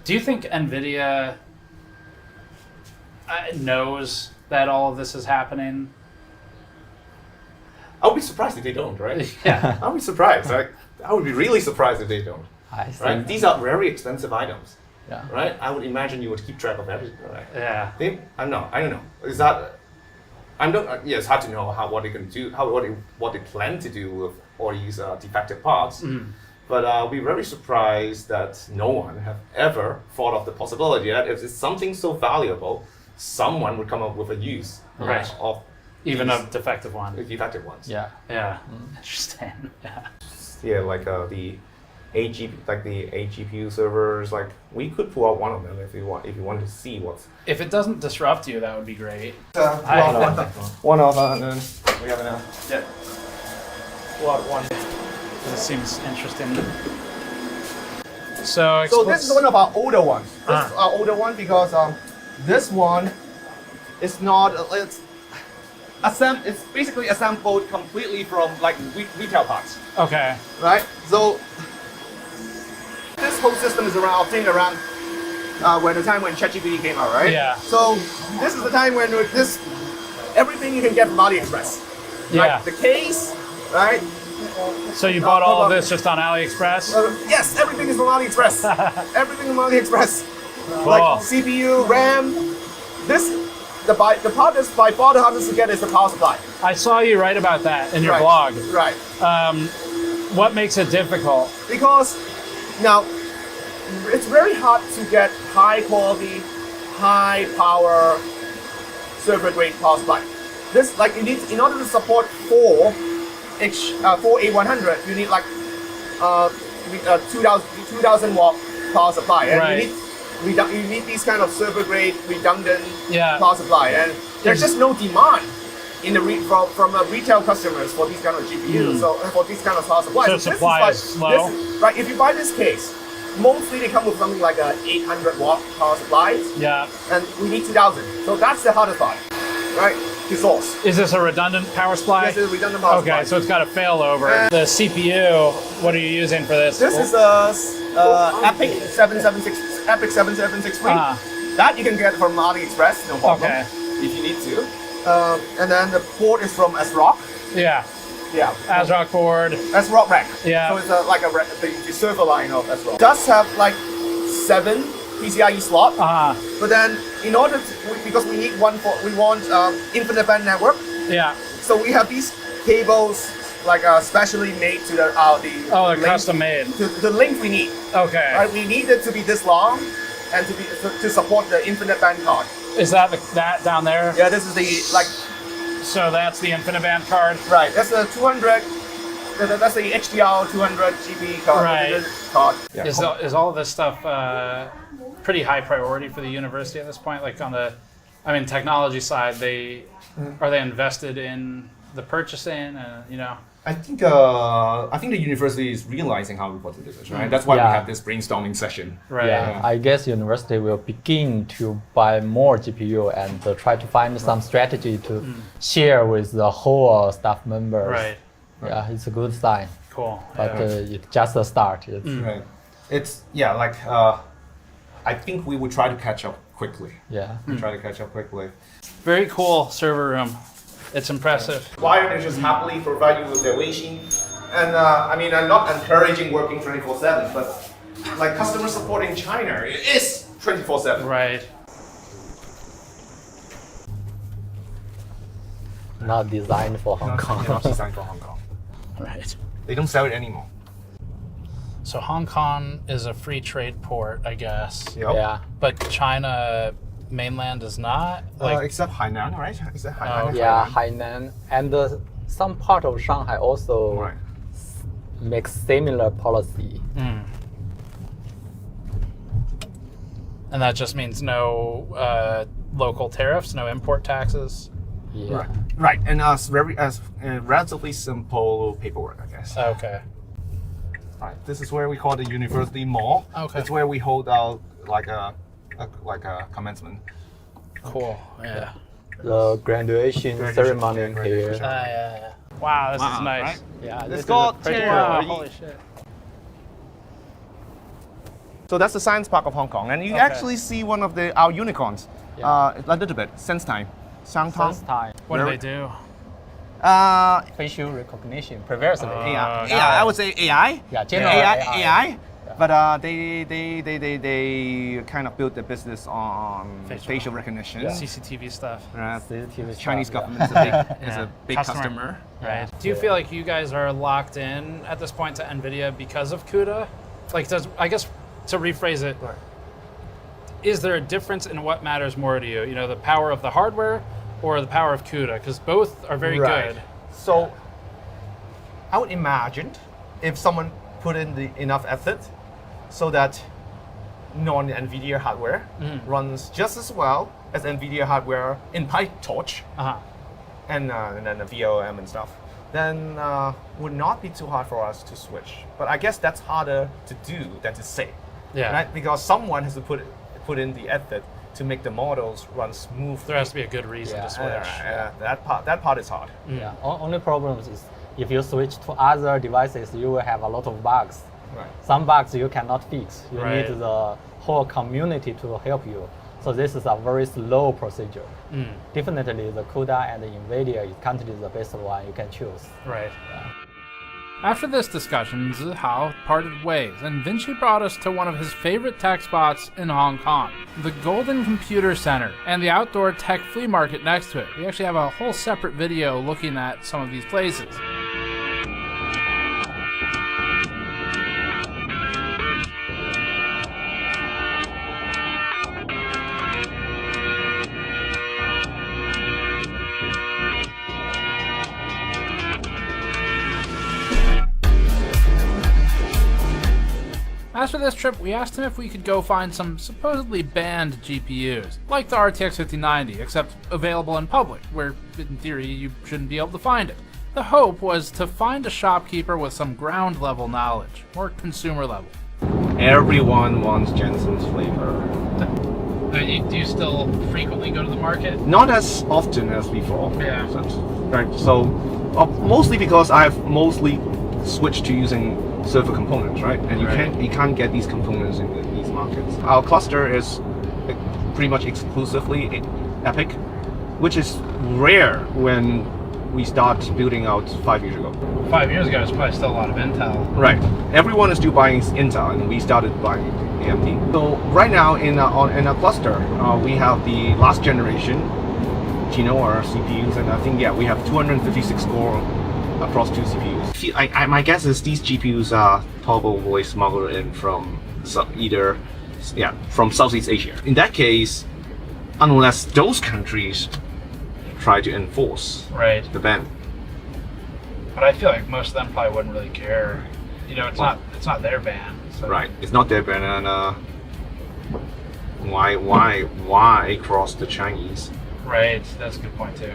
Speaker 1: Do you think NVIDIA knows that all of this is happening?
Speaker 2: I would be surprised if they don't, right?
Speaker 1: Yeah.
Speaker 2: I would be surprised. Right? I would be really surprised if they don't. Right? These are very expensive items.
Speaker 6: Yeah.
Speaker 2: Right? I would imagine you would keep track of everything, right?
Speaker 1: Yeah.
Speaker 2: I don't know. Is that? It's hard to know what they can do, what they plan to do with all these defective parts. But I'll be very surprised that no one have ever thought of the possibility that if it's something so valuable, someone would come up with a use of
Speaker 1: even a defective one.
Speaker 2: Defective ones.
Speaker 6: Yeah.
Speaker 1: Yeah. Interesting. Yeah.
Speaker 2: Yeah, like the AGPU servers. Like we could pull out one of them if you want to see what's.
Speaker 1: If it doesn't disrupt you, that would be great.
Speaker 2: One of them, and then we have another. Yeah.
Speaker 9: pull out one. This seems interesting. So
Speaker 2: this is one of our older ones. This is our older one because this one is not. It's basically assembled completely from like retail parts.
Speaker 9: Okay.
Speaker 2: Right. So this whole system is around when the time when ChatGPT came out, right?
Speaker 9: Yeah.
Speaker 2: So this is the time when everything you can get from AliExpress.
Speaker 9: Yeah.
Speaker 2: Like the case, right?
Speaker 9: So you bought all of this just on AliExpress?
Speaker 2: Yes, everything is from AliExpress. Everything from AliExpress.
Speaker 9: Cool.
Speaker 2: Like CPU, RAM. The part that's by far the hardest to get is the power supply.
Speaker 9: I saw you write about that in your blog.
Speaker 2: Right.
Speaker 9: What makes it difficult?
Speaker 2: Because now it's very hard to get high quality, high power server grade power supply. This like you need in order to support 4 A100, you need like 2000 watt power supply, and you need these kind of server grade redundant power supply, and there's just no demand in from retail customers for these kind of GPUs, so for these kind of power supplies.
Speaker 9: So supply is slow.
Speaker 2: Right, if you buy this case, mostly they come with something like a 800 watt power supply.
Speaker 9: Yeah.
Speaker 2: And we need 2000. So that's the hardest part, right? To source.
Speaker 9: Is this a redundant power supply?
Speaker 2: Yes, it's a redundant power supply.
Speaker 9: Okay, so it's got a failover. The CPU, what are you using for this?
Speaker 2: This is a Epic 7763. That you can get from AliExpress, no problem.
Speaker 9: Okay.
Speaker 2: If you need to. And then the port is from ASRock.
Speaker 9: Yeah.
Speaker 2: Yeah.
Speaker 9: ASRock board.
Speaker 2: ASRock rack.
Speaker 9: Yeah.
Speaker 2: So it's like the server line of ASRock. It does have like 7 PCIe slot. But then in order to, because we need want infinite band network.
Speaker 9: Yeah.
Speaker 2: So we have these cables like specially made to the
Speaker 9: they're custom made.
Speaker 2: The length we need.
Speaker 9: Okay.
Speaker 2: Right, we need it to be this long and to support the infinite band card.
Speaker 9: Is that that down there?
Speaker 2: Yeah, this is the like.
Speaker 9: So that's the infinite band card.
Speaker 2: Right. That's the 200. That's the HDR 200 GB card.
Speaker 9: Right.
Speaker 2: Card. Yeah.
Speaker 9: Is all of this stuff pretty high priority for the university at this point? Like on the, technology side, are they invested in the purchasing?
Speaker 2: I think the university is realizing how important it is, right? That's why we have this brainstorming session.
Speaker 9: Right.
Speaker 6: Yeah, I guess university will begin to buy more GPU and try to find some strategy to share with the whole staff members.
Speaker 9: Right.
Speaker 6: Yeah, it's a good sign.
Speaker 9: Cool.
Speaker 6: But it's just a start.
Speaker 2: Right. I think we would try to catch up quickly.
Speaker 6: Yeah.
Speaker 2: We try to catch up quickly.
Speaker 9: Very cool server room. It's impressive.
Speaker 2: Why they just happily provide you with their Weixin. And I'm not encouraging working 24/7, but like customer support in China, it is 24/7.
Speaker 9: Right.
Speaker 6: Not designed for Hong Kong.
Speaker 2: Not designed for Hong Kong.
Speaker 9: Right.
Speaker 2: They don't sell it anymore.
Speaker 9: So Hong Kong is a free trade port, I guess.
Speaker 2: Yep.
Speaker 6: Yeah.
Speaker 9: But China mainland is not?
Speaker 2: Except Hainan, right? Except Hainan.
Speaker 6: Yeah, Hainan. And some part of Shanghai also makes similar policy.
Speaker 9: And that just means no local tariffs, no import taxes?
Speaker 6: Yeah.
Speaker 2: Right. And relatively simple paperwork, I guess.
Speaker 9: Okay.
Speaker 2: Right. This is where we call the University Mall.
Speaker 9: Okay.
Speaker 2: It's where we hold our like a commencement.
Speaker 9: Cool. Yeah.
Speaker 6: The graduation ceremony here.
Speaker 9: Yeah. Wow, this is nice.
Speaker 2: Right?
Speaker 6: Yeah,
Speaker 2: Let's go.
Speaker 9: Wow, holy shit.
Speaker 2: So that's the science park of Hong Kong, and you actually see one of our unicorns. A little bit. Sense time.
Speaker 6: Time.
Speaker 9: What do they do?
Speaker 6: Facial recognition, previously.
Speaker 2: AI. I would say AI.
Speaker 6: Yeah, general
Speaker 2: AI.
Speaker 6: Yeah.
Speaker 2: But they kind of built their business on facial recognition.
Speaker 9: CCTV stuff.
Speaker 2: CCTV Chinese government is a big customer.
Speaker 9: Right. Do you feel like you guys are locked in at this point to NVIDIA because of CUDA? Like, I guess to rephrase it, is there a difference in what matters more to you? The power of the hardware or the power of CUDA? Because both are very good.
Speaker 2: So I would imagine if someone put in enough effort so that non-NVIDIA hardware runs just as well as NVIDIA hardware in PyTorch, and then the VOM and stuff, then would not be too hard for us to switch. But I guess that's harder to do than to say, right? Because someone has to put in the effort to make the models run smooth.
Speaker 9: There has to be a good reason to switch.
Speaker 2: That part is hard.
Speaker 6: Yeah. Only problem is if you switch to other devices, you will have a lot of bugs.
Speaker 2: Right.
Speaker 6: Some bugs you cannot fix. You
Speaker 9: Right.
Speaker 6: need the whole community to help you. So this is a very slow procedure. Definitely the CUDA and the NVIDIA is currently the best one you can choose.
Speaker 9: Right. After this discussion, Zihao parted ways, and Vinci brought us to one of his favorite tech spots in Hong Kong, the Golden Computer Center, and the outdoor tech flea market next to it. We actually have a whole separate video looking at some of these places. After this trip, we asked him if we could go find some supposedly banned GPUs, like the RTX 5090, except available in public, where, in theory, you shouldn't be able to find it. The hope was to find a shopkeeper with some ground-level knowledge, or consumer-level.
Speaker 2: Everyone wants Jensen's flavor.
Speaker 9: Do you still frequently go to the market?
Speaker 2: Not as often as before.
Speaker 9: Yeah.
Speaker 2: Right. So, mostly because I've mostly switched to using server components, right? And you can't get these components in these markets. Our cluster is pretty much exclusively Epic, which is rare when we start building out 5 years ago.
Speaker 9: 5 years ago, there's probably still a lot of Intel.
Speaker 2: Right. Everyone is still buying Intel, and we started buying AMD. So right now in our cluster, we have the last generation Genoa CPUs, and I think we have 256 core across 2 CPUs. My guess is these GPUs are probably smuggled in from from Southeast Asia. In that case, unless those countries try to enforce the ban.
Speaker 9: But I feel like most of them probably wouldn't really care. You know, it's not their ban. So.
Speaker 2: Right, it's not their ban, and why cross the Chinese?
Speaker 9: Right, that's a good point too.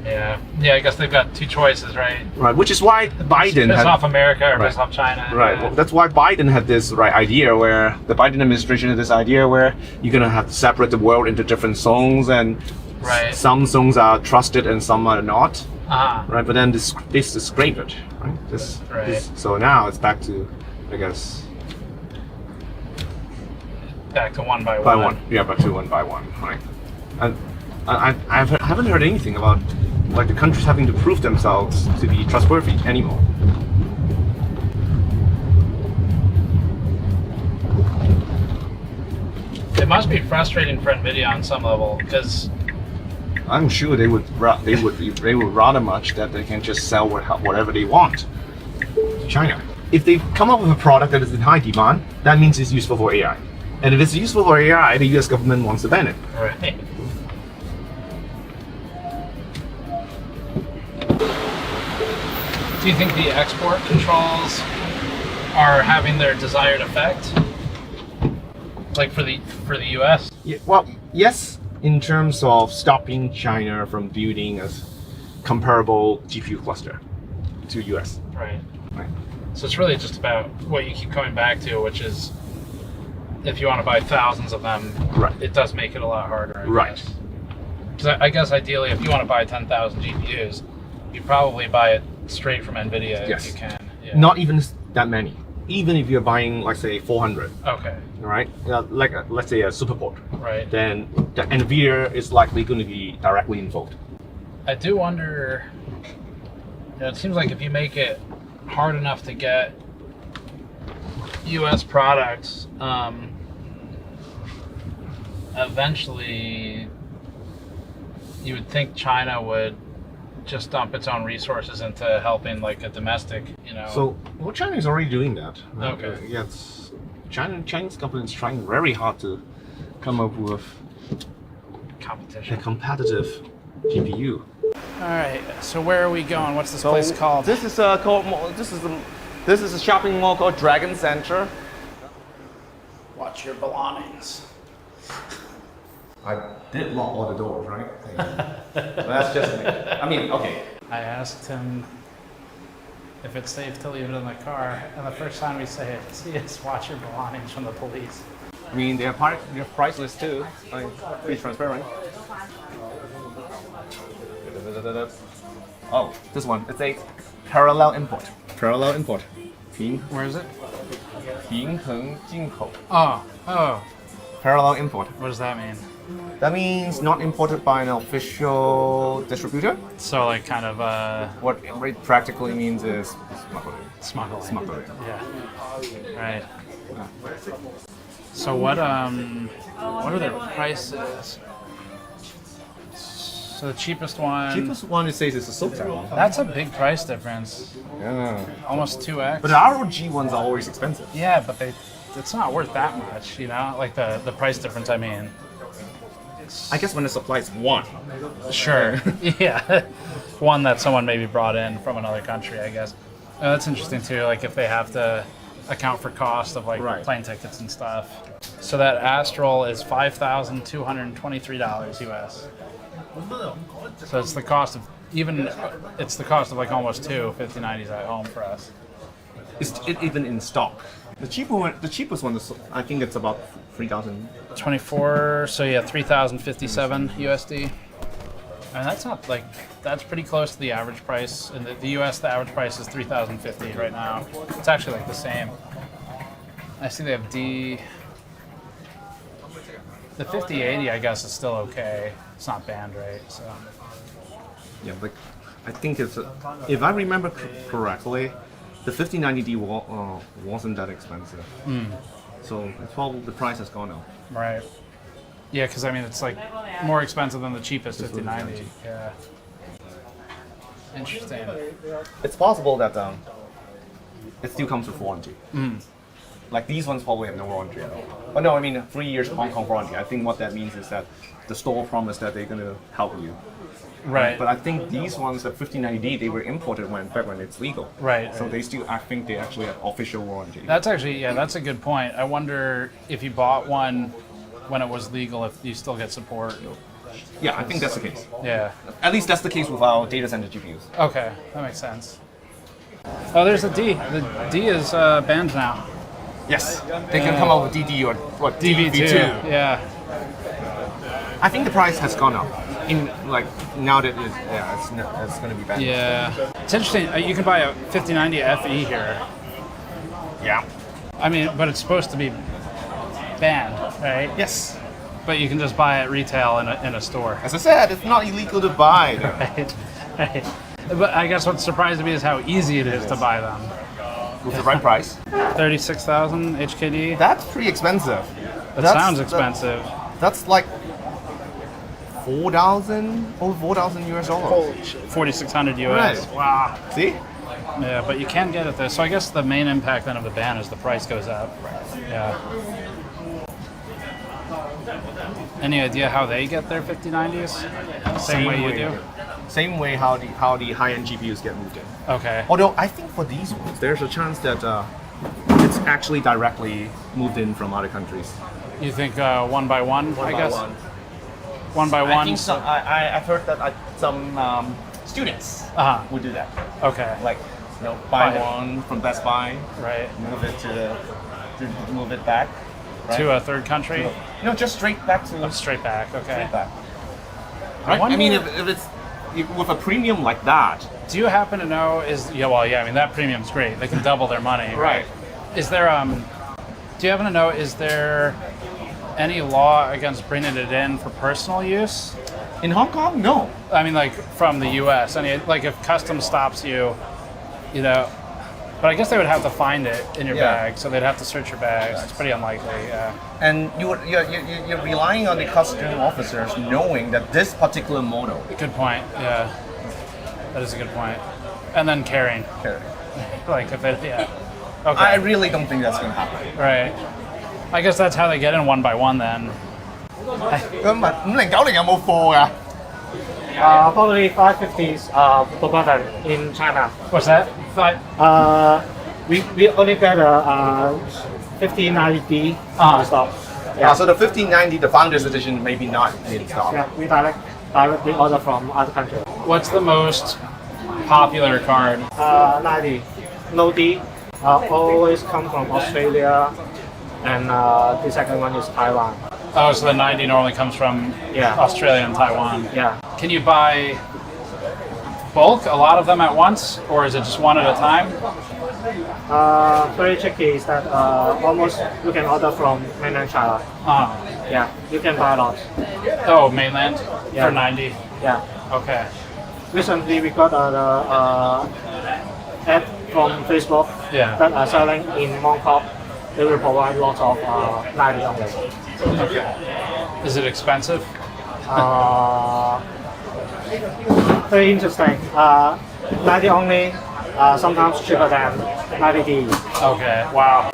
Speaker 9: Yeah, I guess they've got 2 choices, right?
Speaker 2: Right, which is why Biden
Speaker 9: piss off America or piss off China.
Speaker 2: Right, well, that's why Biden had this idea where the Biden administration had this idea where you're gonna have to separate the world into different zones, and some zones are trusted and some are not. Right, but then this is scrape it, right? So now it's back to, I guess.
Speaker 9: Back to one by one.
Speaker 2: Yeah, back to one by one, right? And I haven't heard anything about the countries having to prove themselves to be trustworthy anymore.
Speaker 9: It must be frustrating for NVIDIA on some level, because
Speaker 2: I'm sure they would rather much that they can just sell whatever they want to China. If they come up with a product that is in high demand, that means it's useful for AI. And if it's useful for AI, the US government wants to ban it.
Speaker 9: Right. Do you think the export controls are having their desired effect? Like for the US?
Speaker 2: Yeah, well, yes, in terms of stopping China from building a comparable GPU cluster to US.
Speaker 9: Right. So it's really just about what you keep coming back to, which is if you want to buy thousands of them, it does make it a lot harder. Because I guess ideally, if you want to buy 10,000 GPUs, you probably buy it straight from NVIDIA if you can. Yeah.
Speaker 2: Not even that many. Even if you're buying, like, say, 400.
Speaker 9: Okay.
Speaker 2: Right? Let's say a Superport.
Speaker 9: Right.
Speaker 2: Then the NVIDIA is likely going to be directly involved.
Speaker 9: I do wonder, it seems like if you make it hard enough to get US products, eventually you would think China would just dump its own resources into helping like a domestic,
Speaker 2: So, well, China is already doing that.
Speaker 9: Okay.
Speaker 2: Yes, Chinese companies trying very hard to come up with a competitive GPU.
Speaker 9: All right, so where are we going? What's this place called?
Speaker 2: This is a shopping mall called Dragon Center.
Speaker 9: Watch your belongings.
Speaker 2: I did lock all the doors, right? But that's just me. I mean, okay.
Speaker 9: I asked him if it's safe to leave it in the car, and the first time we say it, he is watch your belongings from the police.
Speaker 2: I mean, they're priceless too. I mean, pretty transparent. Oh, this one. It's a parallel import. Parallel import.
Speaker 9: Where is it?
Speaker 2: 平衡进口.
Speaker 9: Oh.
Speaker 2: Parallel import.
Speaker 9: What does that mean?
Speaker 2: That means not imported by an official distributor.
Speaker 9: So like kind of
Speaker 2: what it practically means is smuggling.
Speaker 9: Smuggling. Yeah. Right. So what are their prices? So the cheapest one.
Speaker 2: Cheapest one it says is a silk one.
Speaker 9: That's a big price difference.
Speaker 2: Yeah.
Speaker 9: Almost 2x.
Speaker 2: But the ROG ones are always expensive.
Speaker 9: Yeah, but it's not worth that much, you know? Like the price difference, I mean.
Speaker 2: I guess when the supply is one.
Speaker 9: Sure. Yeah. One that someone maybe brought in from another country, I guess. That's interesting too, like if they have to account for cost of like plane tickets and stuff. So that Astral is $5,223 US. So it's the cost of like almost two 5090s at home for us.
Speaker 2: Is it even in stock? The cheapest one is, I think it's about 3,000.
Speaker 9: 24, so yeah, 3,057 USD. And that's pretty close to the average price. In the US, the average price is 3,050 right now. It's actually like the same. I see they have the 5080, I guess, is still okay. It's not banned, right? So.
Speaker 2: Yeah, but I think it's, if I remember correctly, the 5090D wasn't that expensive. So it's probably the price has gone up.
Speaker 9: Right. Yeah, because I mean it's like more expensive than the cheapest 5090. Yeah. Interesting.
Speaker 2: It's possible that it still comes with warranty. Like these ones probably have no warranty at all. But no, I mean 3 years Hong Kong warranty. I think what that means is that the store promised that they're gonna help you.
Speaker 9: Right.
Speaker 2: But I think these ones, the 5090D, they were imported back when it's legal.
Speaker 9: Right.
Speaker 2: So they still, I think they actually have official warranty.
Speaker 9: That's actually, yeah, that's a good point. I wonder if you bought one when it was legal, if you still get support.
Speaker 2: Yeah, I think that's the case.
Speaker 9: Yeah.
Speaker 2: At least that's the case with our data center GPUs.
Speaker 9: Okay, that makes sense. Oh, there's the D. The D is banned now.
Speaker 2: Yes. They can come out with DD or what?
Speaker 9: DV2. Yeah.
Speaker 2: I think the price has gone up. In like now that it's going to be banned.
Speaker 9: Yeah. It's interesting. You can buy a 5090 FE here.
Speaker 2: Yeah.
Speaker 9: I mean, but it's supposed to be banned, right?
Speaker 2: Yes.
Speaker 9: But you can just buy it retail in a store.
Speaker 2: As I said, it's not illegal to buy them.
Speaker 9: Right. But I guess what's surprising me is how easy it is to buy them.
Speaker 2: With the right price.
Speaker 9: 36,000 HKD.
Speaker 2: That's pretty expensive.
Speaker 9: That sounds expensive.
Speaker 2: That's like 4,000, over 4,000 US dollars.
Speaker 9: 4,600 US.
Speaker 2: Right.
Speaker 9: Wow.
Speaker 2: See?
Speaker 9: Yeah, but you can get it there. So I guess the main impact then of the ban is the price goes up. Yeah. Any idea how they get their 5090s? Same way you do?
Speaker 2: Same way how the high-end GPUs get moved in.
Speaker 9: Okay.
Speaker 2: Although I think for these ones, there's a chance that it's actually directly moved in from other countries.
Speaker 9: You think one by one, I guess? One by one?
Speaker 2: I think so. I've heard that some students would do that.
Speaker 9: Okay.
Speaker 2: Like, buy one from Best Buy.
Speaker 9: Right.
Speaker 2: Move it back. Right?
Speaker 9: To a third country?
Speaker 2: No, just straight back to...
Speaker 9: straight back, okay.
Speaker 2: Straight back. Right? I mean, if it's with a premium like that...
Speaker 9: Do you happen to know, I mean, that premium's great. They can double their money.
Speaker 2: Right.
Speaker 9: Is there, do you happen to know, is there any law against bringing it in for personal use?
Speaker 2: In Hong Kong? No.
Speaker 9: I mean, like, from the US. Like, if customs stops you, but I guess they would have to find it in your bag, so they'd have to search your bags. It's pretty unlikely, yeah.
Speaker 2: And you're relying on the customs officers knowing that this particular model.
Speaker 9: Good point, yeah. That is a good point. And then carrying. Like, if it, yeah. Okay.
Speaker 2: I really don't think that's going to happen.
Speaker 9: Right. I guess that's how they get in one by one then.
Speaker 5: Probably 550s per button in China.
Speaker 9: What's that?
Speaker 5: We only get a 5090D stock.
Speaker 2: So the 1590, the Founders Edition, maybe not in stock.
Speaker 5: Yeah, we directly order from other countries.
Speaker 9: What's the most popular card?
Speaker 5: 90. No D. Always come from Australia. And the second one is Taiwan.
Speaker 9: Oh, so the 90 normally comes from Australia and Taiwan.
Speaker 5: Yeah.
Speaker 9: Can you buy bulk, a lot of them at once, or is it just one at a time?
Speaker 5: Very tricky is that almost you can order from mainland China. Yeah, you can buy a lot.
Speaker 9: Oh, mainland?
Speaker 5: Yeah.
Speaker 9: For 90?
Speaker 5: Yeah.
Speaker 9: Okay.
Speaker 5: Recently we got the ad from Facebook that are selling in Mongkok. They will provide lots of 90 only.
Speaker 9: Okay. Is it expensive?
Speaker 5: Very interesting. 90 only, sometimes cheaper than 90D.
Speaker 9: Okay, wow.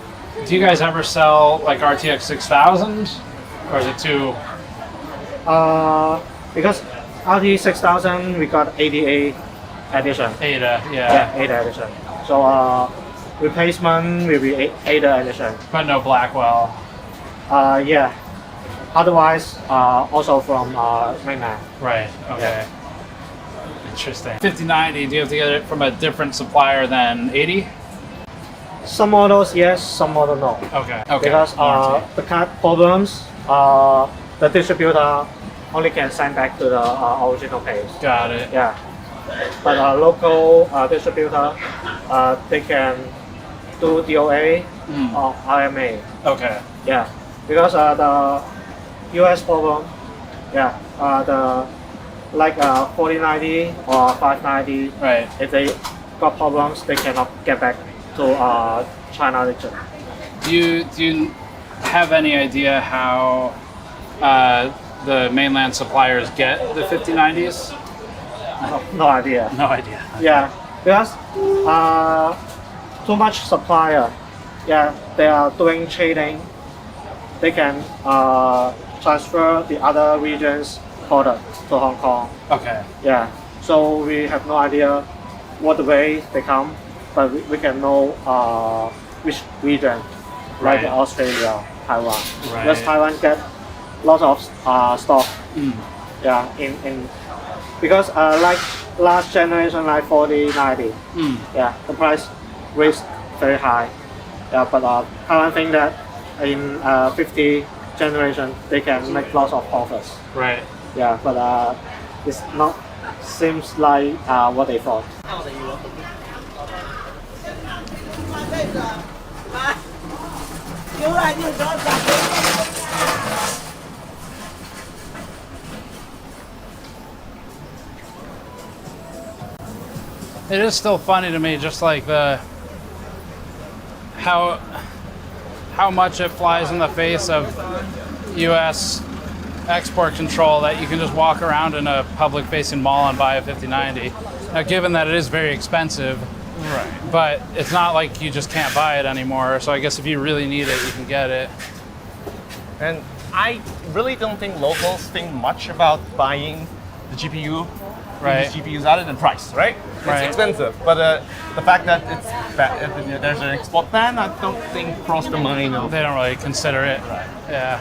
Speaker 9: Do you guys ever sell like RTX 6000? Or is it too...
Speaker 5: Because RT 6000 we got ADA edition.
Speaker 9: ADA,
Speaker 5: Yeah, ADA edition. So replacement will be ADA edition.
Speaker 9: But no Blackwell.
Speaker 5: Yeah. Otherwise, also from mainland.
Speaker 9: Right. Okay. Interesting. 5090. Do you have to get it from a different supplier than 80?
Speaker 5: Some models yes, some models no.
Speaker 9: Okay.
Speaker 5: Because the card problems, the distributor only can send back to the original page.
Speaker 9: Got it.
Speaker 5: Yeah. But local distributor, they can do DOA or RMA.
Speaker 9: Okay.
Speaker 5: Yeah, because the US problem, yeah, the like 4090 or 590.
Speaker 9: Right.
Speaker 5: If they got problems, they cannot get back to China region.
Speaker 9: Do you have any idea how the mainland suppliers get the 5090s?
Speaker 5: No idea.
Speaker 9: No idea.
Speaker 5: Yeah, because too much supplier. Yeah, they are doing trading. They can transfer the other regions product to Hong Kong.
Speaker 9: Okay.
Speaker 5: Yeah, so we have no idea what way they come, but we can know which region, like
Speaker 9: Right.
Speaker 5: Australia, Taiwan.
Speaker 9: Right.
Speaker 5: Because Taiwan get lots of stock. Yeah, in because like last generation like 4090. Yeah, the price raised very high. Yeah, but Taiwan think that in 50 generation they can make lots of profits.
Speaker 9: Right.
Speaker 5: Yeah, but it's not seems like what they thought.
Speaker 9: It is still funny to me, just like the how much it flies in the face of U.S. export control that you can just walk around in a public-facing mall and buy a 5090. Now, given that it is very expensive, right? But it's not like you just can't buy it anymore. So I guess if you really need it, you can get it.
Speaker 2: And I really don't think locals think much about buying the GPU,
Speaker 9: Right.
Speaker 2: these GPUs other than price, right? It's
Speaker 9: Right.
Speaker 2: expensive, but the fact that there's an export ban, I don't think crossed the mind of.
Speaker 9: They don't really consider it. Right. Yeah.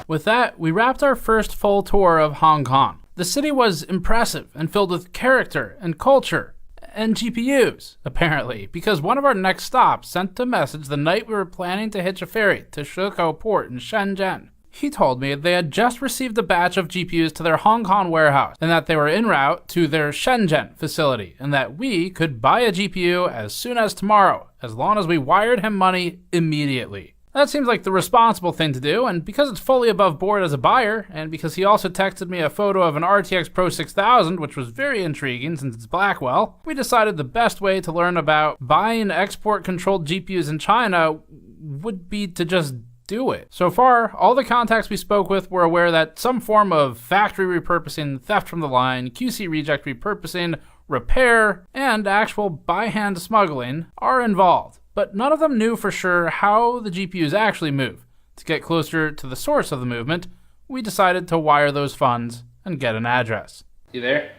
Speaker 9: With that, we wrapped our first full tour of Hong Kong. The city was impressive and filled with character and culture and GPUs, apparently, because one of our next stops sent a message the night we were planning to hitch a ferry to Shekou Port in Shenzhen. He told me they had just received a batch of GPUs to their Hong Kong warehouse and that they were en route to their Shenzhen facility and that we could buy a GPU as soon as tomorrow, as long as we wired him money immediately. That seems like the responsible thing to do, and because it's fully above board as a buyer, and because he also texted me a photo of an RTX Pro 6000, which was very intriguing since it's Blackwell, we decided the best way to learn about buying export-controlled GPUs in China would be to just do it. So far, all the contacts we spoke with were aware that some form of factory repurposing, theft from the line, QC reject repurposing, repair, and actual by-hand smuggling are involved. But none of them knew for sure how the GPUs actually move. To get closer to the source of the movement, we decided to wire those funds and get an address. You there?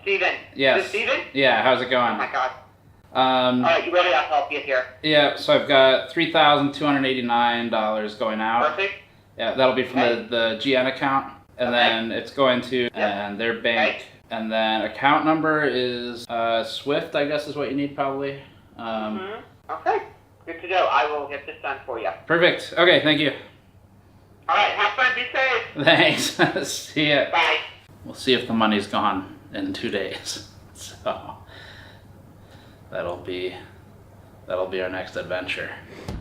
Speaker 7: Steven.
Speaker 9: Yes.
Speaker 7: Is this Steven?
Speaker 9: Yeah, how's it going?
Speaker 7: Oh my god. Alright, you ready? I'll help you here.
Speaker 9: Yeah, so I've got $3,289 going out.
Speaker 7: Perfect.
Speaker 1: Yeah, that'll be from the GN account, and then it's going to and their bank, and then account number is Swift, I guess is what you need probably.
Speaker 7: Okay, good to know. I will get this done for you.
Speaker 1: Perfect. Okay, thank you.
Speaker 7: All right, have fun. Be safe.
Speaker 1: Thanks. See ya.
Speaker 7: Bye.
Speaker 1: We'll see if the money's gone in 2 days. So that'll be our next adventure.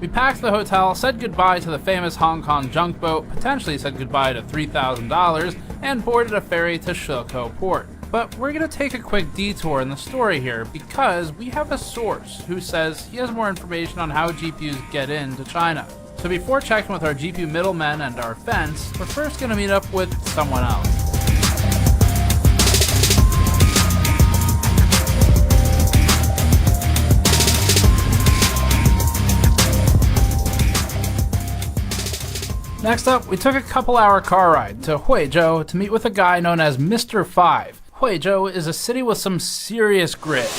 Speaker 1: We packed the hotel, said goodbye to the famous Hong Kong junk boat, potentially said goodbye to $3,000, and boarded a ferry to Shekou port. But we're gonna take a quick detour in the story here because we have a source who says he has more information on how GPUs get into China. So before checking with our GPU middlemen and our fence, we're first gonna meet up with someone else. Next up, we took a couple-hour car ride to Huizhou to meet with a guy known as Mr. 5. Huizhou is a city with some serious grit.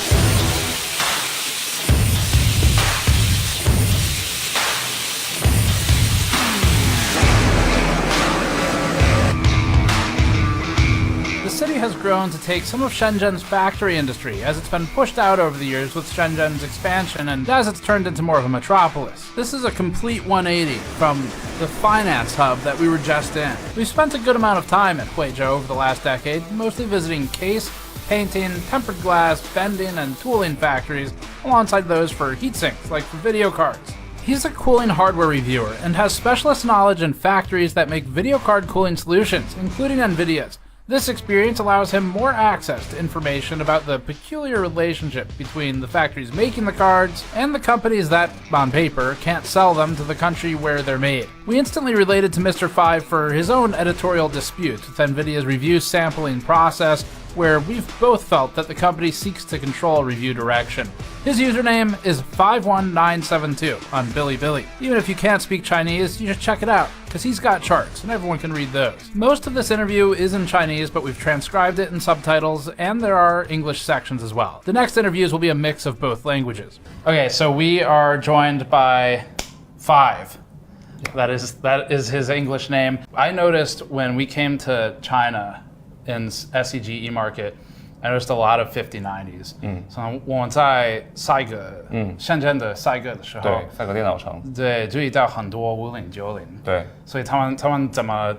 Speaker 1: The city has grown to take some of Shenzhen's factory industry as it's been pushed out over the years with Shenzhen's expansion and as it's turned into more of a metropolis. This is a complete 180 from the finance hub that we were just in. We've spent a good amount of time at Huizhou over the last decade, mostly visiting case, painting, tempered glass, bending, and tooling factories, alongside those for heat sinks, like for video cards. He's a cooling hardware reviewer and has specialist knowledge in factories that make video card cooling solutions, including NVIDIA's. This experience allows him more access to information about the peculiar relationship between the factories making the cards and the companies that, on paper, can't sell them to the country where they're made. We instantly related to Mr. 5 for his own editorial dispute with NVIDIA's review sampling process, where we've both felt that the company seeks to control review direction. His username is 51972 on Bilibili. Even if you can't speak Chinese, you should check it out, because he's got charts, and everyone can read those. Most of this interview is in Chinese, but we've transcribed it in subtitles, and there are English sections as well. The next interviews will be a mix of both languages. Okay, so we are joined by 5. That is his English name. I noticed when we came to China in SEG E-Market, I noticed a lot of 5090s。从我在赛格，深圳的赛格的时候，
Speaker 11: 对，赛格电脑城，
Speaker 1: 对，注意到很多5090，
Speaker 11: 对，
Speaker 1: 所以他们怎么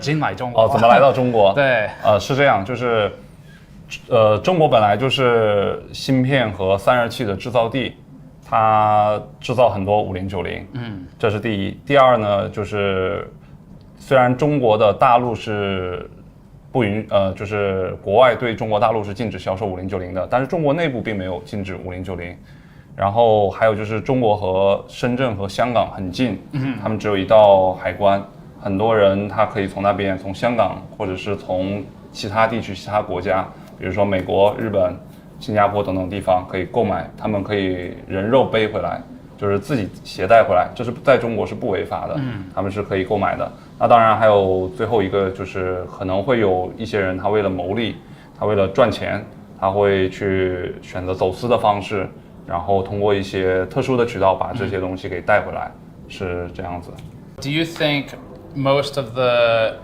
Speaker 1: 进来中国？
Speaker 11: 哦，怎么来到中国？
Speaker 1: 对，
Speaker 11: 是这样，就是中国本来就是芯片和散热器的制造地，它制造很多5090，这是第一。第二呢，就是虽然中国的大陆是就是国外对中国大陆是禁止销售5090的，但是中国内部并没有禁止5090。然后还有就是中国和深圳和香港很近，他们只有一道海关，很多人他可以从那边，从香港或者是从其他地区、其他国家，比如说美国、日本、新加坡等等地方可以购买，他们可以人肉背回来，就是自己携带回来，这是在中国是不违法的，他们是可以购买的。那当然还有最后一个就是可能会有一些人他为了牟利，他为了赚钱，他会去选择走私的方式，然后通过一些特殊的渠道把这些东西给带回来，是这样子。
Speaker 1: Do you think most of the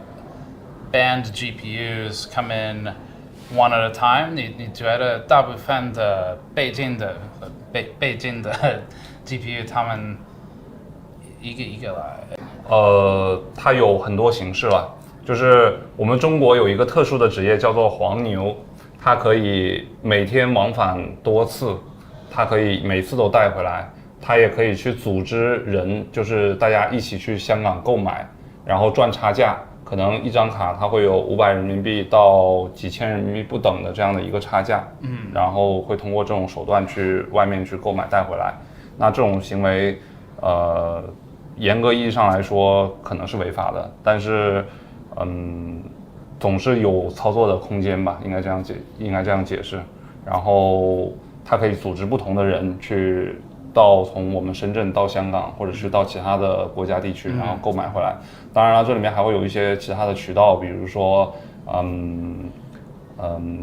Speaker 1: banned GPUs come in one at a time? 你觉得大部分的北京的 GPU 他们一个一个来？
Speaker 11: 它有很多形式了，就是我们中国有一个特殊的职业叫做黄牛，它可以每天往返多次，它可以每次都带回来，它也可以去组织人，就是大家一起去香港购买，然后赚差价，可能一张卡它会有500人民币到几千人民币不等的这样的一个差价，然后会通过这种手段去外面去购买带回来。那这种行为，严格意义上来说可能是违法的，但是，总是有操作的空间吧，应该这样解释。然后它可以组织不同的人去从我们深圳到香港，或者是到其他的国家地区，然后购买回来。当然了，这里面还会有一些其他的渠道，比如说，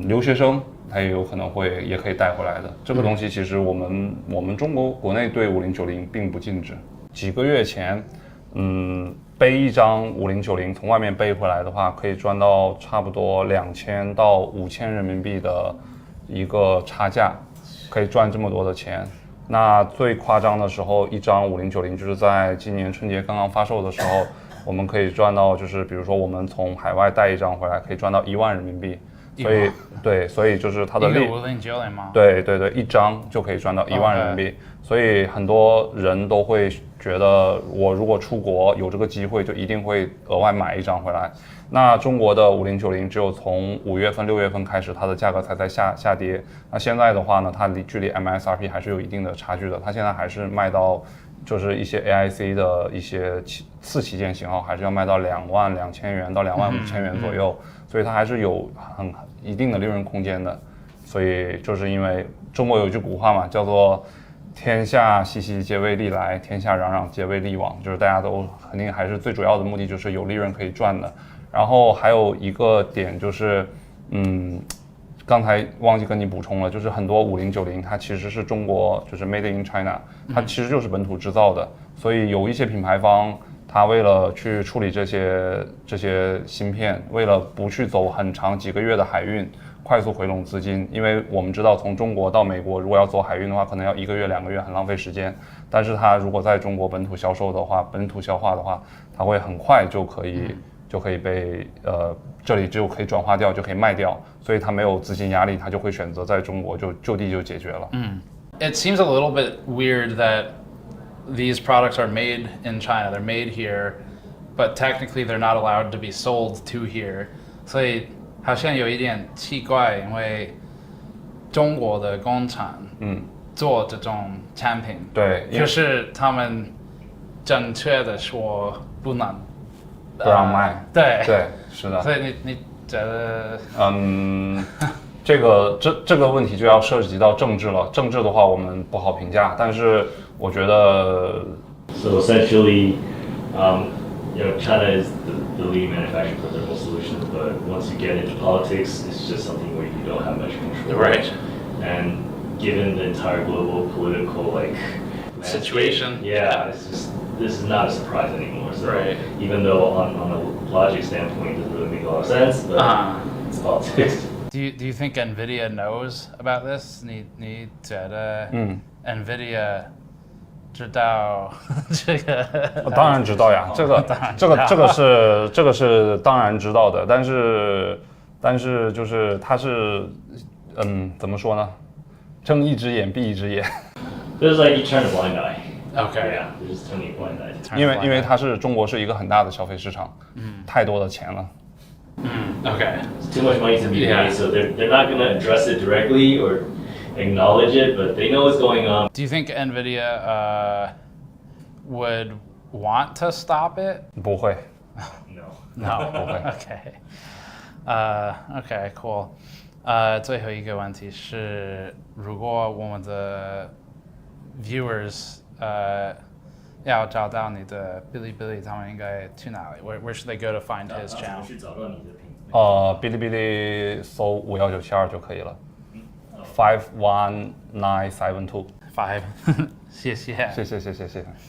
Speaker 11: 留学生他也有可能也可以带回来的。这个东西其实我们中国国内对5090并不禁止。几个月前，背一张5090从外面背回来的话，可以赚到差不多2000到5000人民币的一个差价，可以赚这么多的钱。那最夸张的时候，一张5090就是在今年春节刚刚发售的时候，我们可以赚到，就是比如说我们从海外带一张回来，可以赚到1万人民币。所以对，所以就是它的利
Speaker 1: 5090吗？
Speaker 11: 对，一张就可以赚到1万人民币。所以很多人都会觉得，我如果出国有这个机会，就一定会额外买一张回来。那中国的5090只有从5月份、6月份开始，它的价格才在下跌。那现在的话呢，它距离 MSRP 还是有一定的差距的。它现在还是卖到，就是一些 AIC 的一些次旗舰型号，还是要卖到22000元到25000元左右。所以它还是有一定的利润空间的。所以就是因为中国有一句古话嘛，叫做天下熙熙皆为利来，天下攘攘皆为利往，就是大家都肯定还是最主要的目的就是有利润可以赚的。然后还有一个点就是，刚才忘记跟你补充了，就是很多5090它其实是中国就是 Made in China， 它其实就是本土制造的，所以有一些品牌方它为了去处理这些芯片，为了不去走很长几个月的海运，快速回笼资金，因为我们知道从中国到美国如果要走海运的话，可能要1个月2个月，很浪费时间。但是它如果在中国本土销售的话，本土消化的话，它会很快就可以被这里就可以转化掉，就可以卖掉，所以它没有资金压力，它就会选择在中国就地就解决了。
Speaker 1: It seems a little bit weird that these products are made in China. They're made here, but technically they're not allowed to be sold to here. 所以好像有一点奇怪，因为中国的工厂做这种产品，
Speaker 11: 对，
Speaker 1: 就是他们正确的说不能。
Speaker 11: 不让卖，
Speaker 1: 对，
Speaker 11: 是的。
Speaker 1: 所以你觉得，
Speaker 11: 这个问题就要涉及到政治了。政治的话，我们不好评价。但是我觉得
Speaker 3: ，So essentially, China is the leading manufacturer for thermal solutions, but once you get into politics, it's just something where you don't have much control.
Speaker 1: Right.
Speaker 3: And given the entire global political
Speaker 1: situation,
Speaker 3: yeah, this is not a surprise anymore. So even though on a logic standpoint it doesn't really make a lot of sense, but it's politics.
Speaker 1: Do you think NVIDIA knows about this? 你觉得NVIDIA 知道这个？
Speaker 11: 当然知道呀，这个是当然知道的，但是就是它是怎么说呢？睁一只眼闭一只眼。
Speaker 3: It's like you turn a blind eye.
Speaker 1: Okay.
Speaker 3: Yeah, they're just turning a blind eye.
Speaker 11: 因为中国是一个很大的消费市场，太多的钱了。
Speaker 1: Okay.
Speaker 3: It's too much money to be made, so they're not going to address it directly or acknowledge it, but they know what's going on.
Speaker 1: Do you think NVIDIA would want to stop it?
Speaker 11: 不会。
Speaker 1: No.
Speaker 11: 不会。
Speaker 1: Okay, cool. 最后一个问题是，如果我们的 viewers 要找到你的哔哩哔哩，他们应该去哪里 ？Where should they go to find his channel？
Speaker 3: 去找到你的品。
Speaker 11: 哔哩哔哩搜51972就可以了。51972。
Speaker 1: 5。谢谢。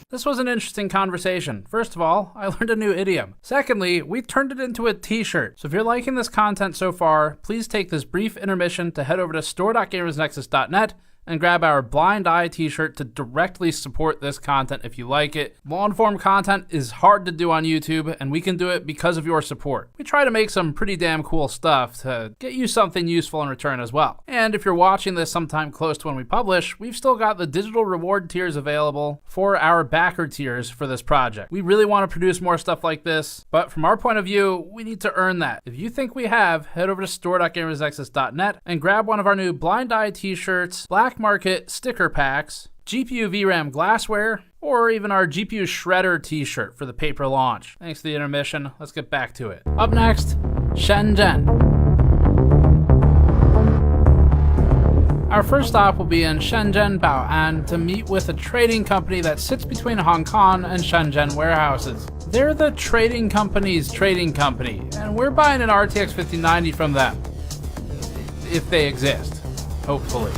Speaker 11: This
Speaker 1: was an interesting conversation. First of all, I learned a new idiom. Secondly, we turned it into a t-shirt. So if you're liking this content so far, please take this brief intermission to head over to store.gamersnexus.net and grab our Blind Eye t-shirt to directly support this content if you like it. Long-form content is hard to do on YouTube, and we can do it because of your support. We try to make some pretty damn cool stuff to get you something useful in return as well. And if you're watching this sometime close to when we publish, we've still got the digital reward tiers available for our backer tiers for this project. We really want to produce more stuff like this, but from our point of view, we need to earn that. If you think we have, head over to store.gamersnexus.net and grab one of our new Blind Eye t-shirts, Black Market sticker packs, GPU VRAM glassware, or even our GPU Shredder t-shirt for the paper launch. Thanks to the intermission, let's get back to it. Up next, Shenzhen. Our first stop will be in Shenzhen Bao'an to meet with a trading company that sits between Hong Kong and Shenzhen warehouses. They're the trading company's trading company, and we're buying an RTX 5090 from them. If they exist, hopefully.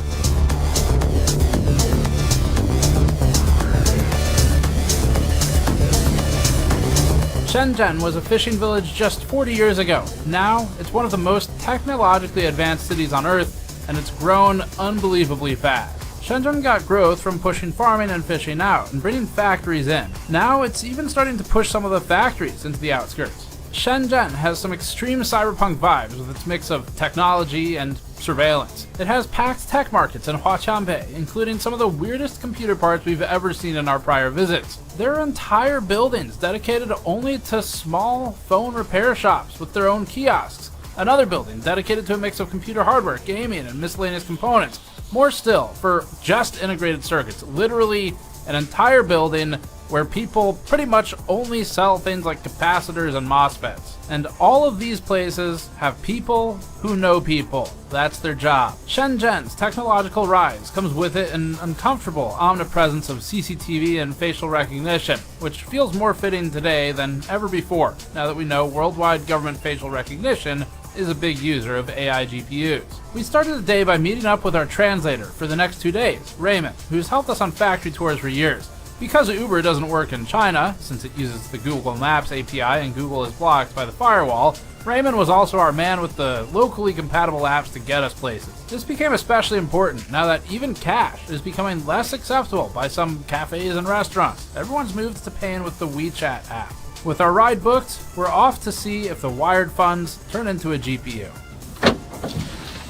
Speaker 1: Shenzhen was a fishing village just 40 years ago. Now, it's one of the most technologically advanced cities on Earth, and it's grown unbelievably fast. Shenzhen got growth from pushing farming and fishing out and bringing factories in. Now, it's even starting to push some of the factories into the outskirts. Shenzhen has some extreme cyberpunk vibes with its mix of technology and surveillance. It has packed tech markets in Huaqiangbei, including some of the weirdest computer parts we've ever seen in our prior visits. There are entire buildings dedicated only to small phone repair shops with their own kiosks. Another building dedicated to a mix of computer hardware, gaming, and miscellaneous components. More still, for just integrated circuits, literally an entire building where people pretty much only sell things like capacitors and MOSFETs. And all of these places have people who know people. That's their job. Shenzhen's technological rise comes with it an uncomfortable omnipresence of CCTV and facial recognition, which feels more fitting today than ever before, now that we know worldwide government facial recognition is a big user of AI GPUs. We started the day by meeting up with our translator for the next 2 days, Raymond, who's helped us on factory tours for years. Because Uber doesn't work in China, since it uses the Google Maps API and Google is blocked by the firewall, Raymond was also our man with the locally compatible apps to get us places. This became especially important now that even cash is becoming less acceptable by some cafes and restaurants. Everyone's moved to paying with the WeChat app. With our ride booked, we're off to see if the wired funds turn into a GPU.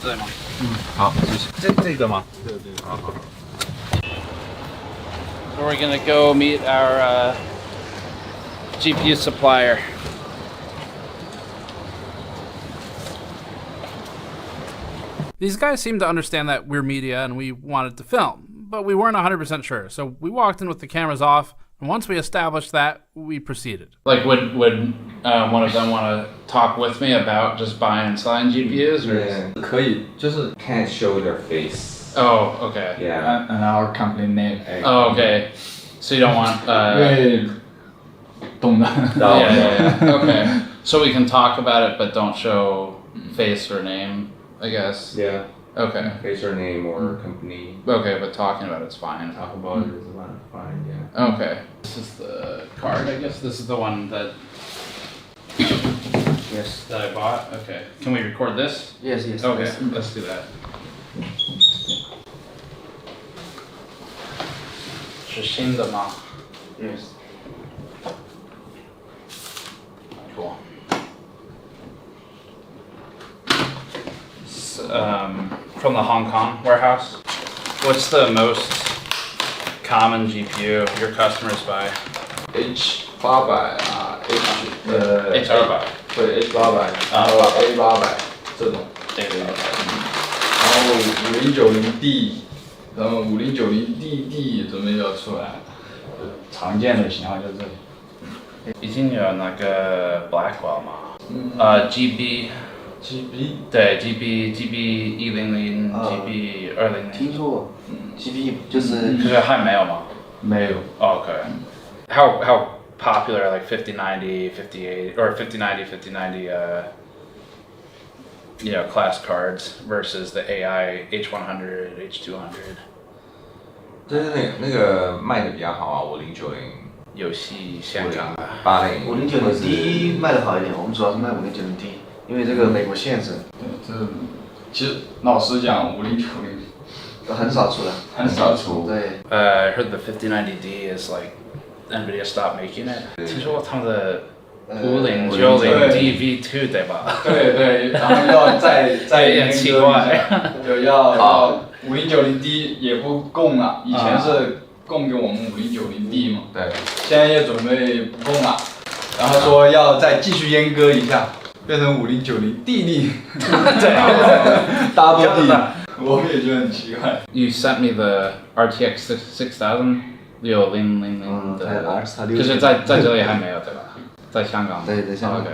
Speaker 11: 对吗？好，这个吗？对。
Speaker 1: We're gonna go meet our GPU supplier. These guys seemed to understand that we're media and we wanted to film, but we weren't 100% sure. So we walked in with the cameras off, and once we established that, we proceeded. Like, would one of them want to talk with me about just buying and selling GPUs? Or
Speaker 12: Yeah, 可以，就是 can't show their face.
Speaker 1: Oh, okay.
Speaker 12: Yeah.
Speaker 6: And our company name.
Speaker 1: Oh, okay. So you don't want...
Speaker 6: 因为懂的。
Speaker 1: Yeah. Okay. So we can talk about it, but don't show face or name, I guess.
Speaker 12: Yeah.
Speaker 1: Okay.
Speaker 12: Face or name or company.
Speaker 1: Okay, but talking about it's fine.
Speaker 12: Talk about it is fine, yeah.
Speaker 1: Okay. This is the card, I guess. This is the one that...
Speaker 12: Yes.
Speaker 1: That I bought? Okay. Can we record this?
Speaker 12: Yes, yes.
Speaker 1: Okay,
Speaker 12: yes.
Speaker 1: let's do that. 是新的吗?
Speaker 12: Yes.
Speaker 1: Cool. From the Hong Kong warehouse. What's the most common GPU your customers buy?
Speaker 12: H800H200对 H800 然后 A800这种 然后5090D 然后5090DD 准备要出来，常见的型号就这里。
Speaker 1: 已经有那个 Blackwell 吗？GB 对 GB 100 GB 200。
Speaker 12: 听说过，GB 就是
Speaker 1: 可是还没有吗？
Speaker 12: 没有。
Speaker 1: Okay. How popular are like 5090, 5080 or 5090, 5090 class cards versus the AI H100, H200?
Speaker 12: 就是那个卖的比较好啊，5090。
Speaker 1: 游戏香港
Speaker 12: 80。
Speaker 22: 5090D 卖的好一点，我们主要是卖5090D，因为这个美国限制。
Speaker 12: 这其实老实讲，5090
Speaker 22: 很少出的，
Speaker 12: 很少出。
Speaker 22: 对。
Speaker 1: I heard the 5090D is like NVIDIA stopped making it. 听说他们的5090DV2 对吧？
Speaker 12: 对对，然后要再
Speaker 1: 有点奇怪，
Speaker 12: 就要5090D 也不供了，以前是供给我们5090D 嘛，对，现在也准备不供了，然后说要再继续阉割一下，变成5090DD， 对 ，Double D， 我们也觉得很奇怪。
Speaker 1: You sent me the RTX 6000 6000的，可是在这里还没有对吧？在香港。
Speaker 22: 对，在香港。
Speaker 1: OK，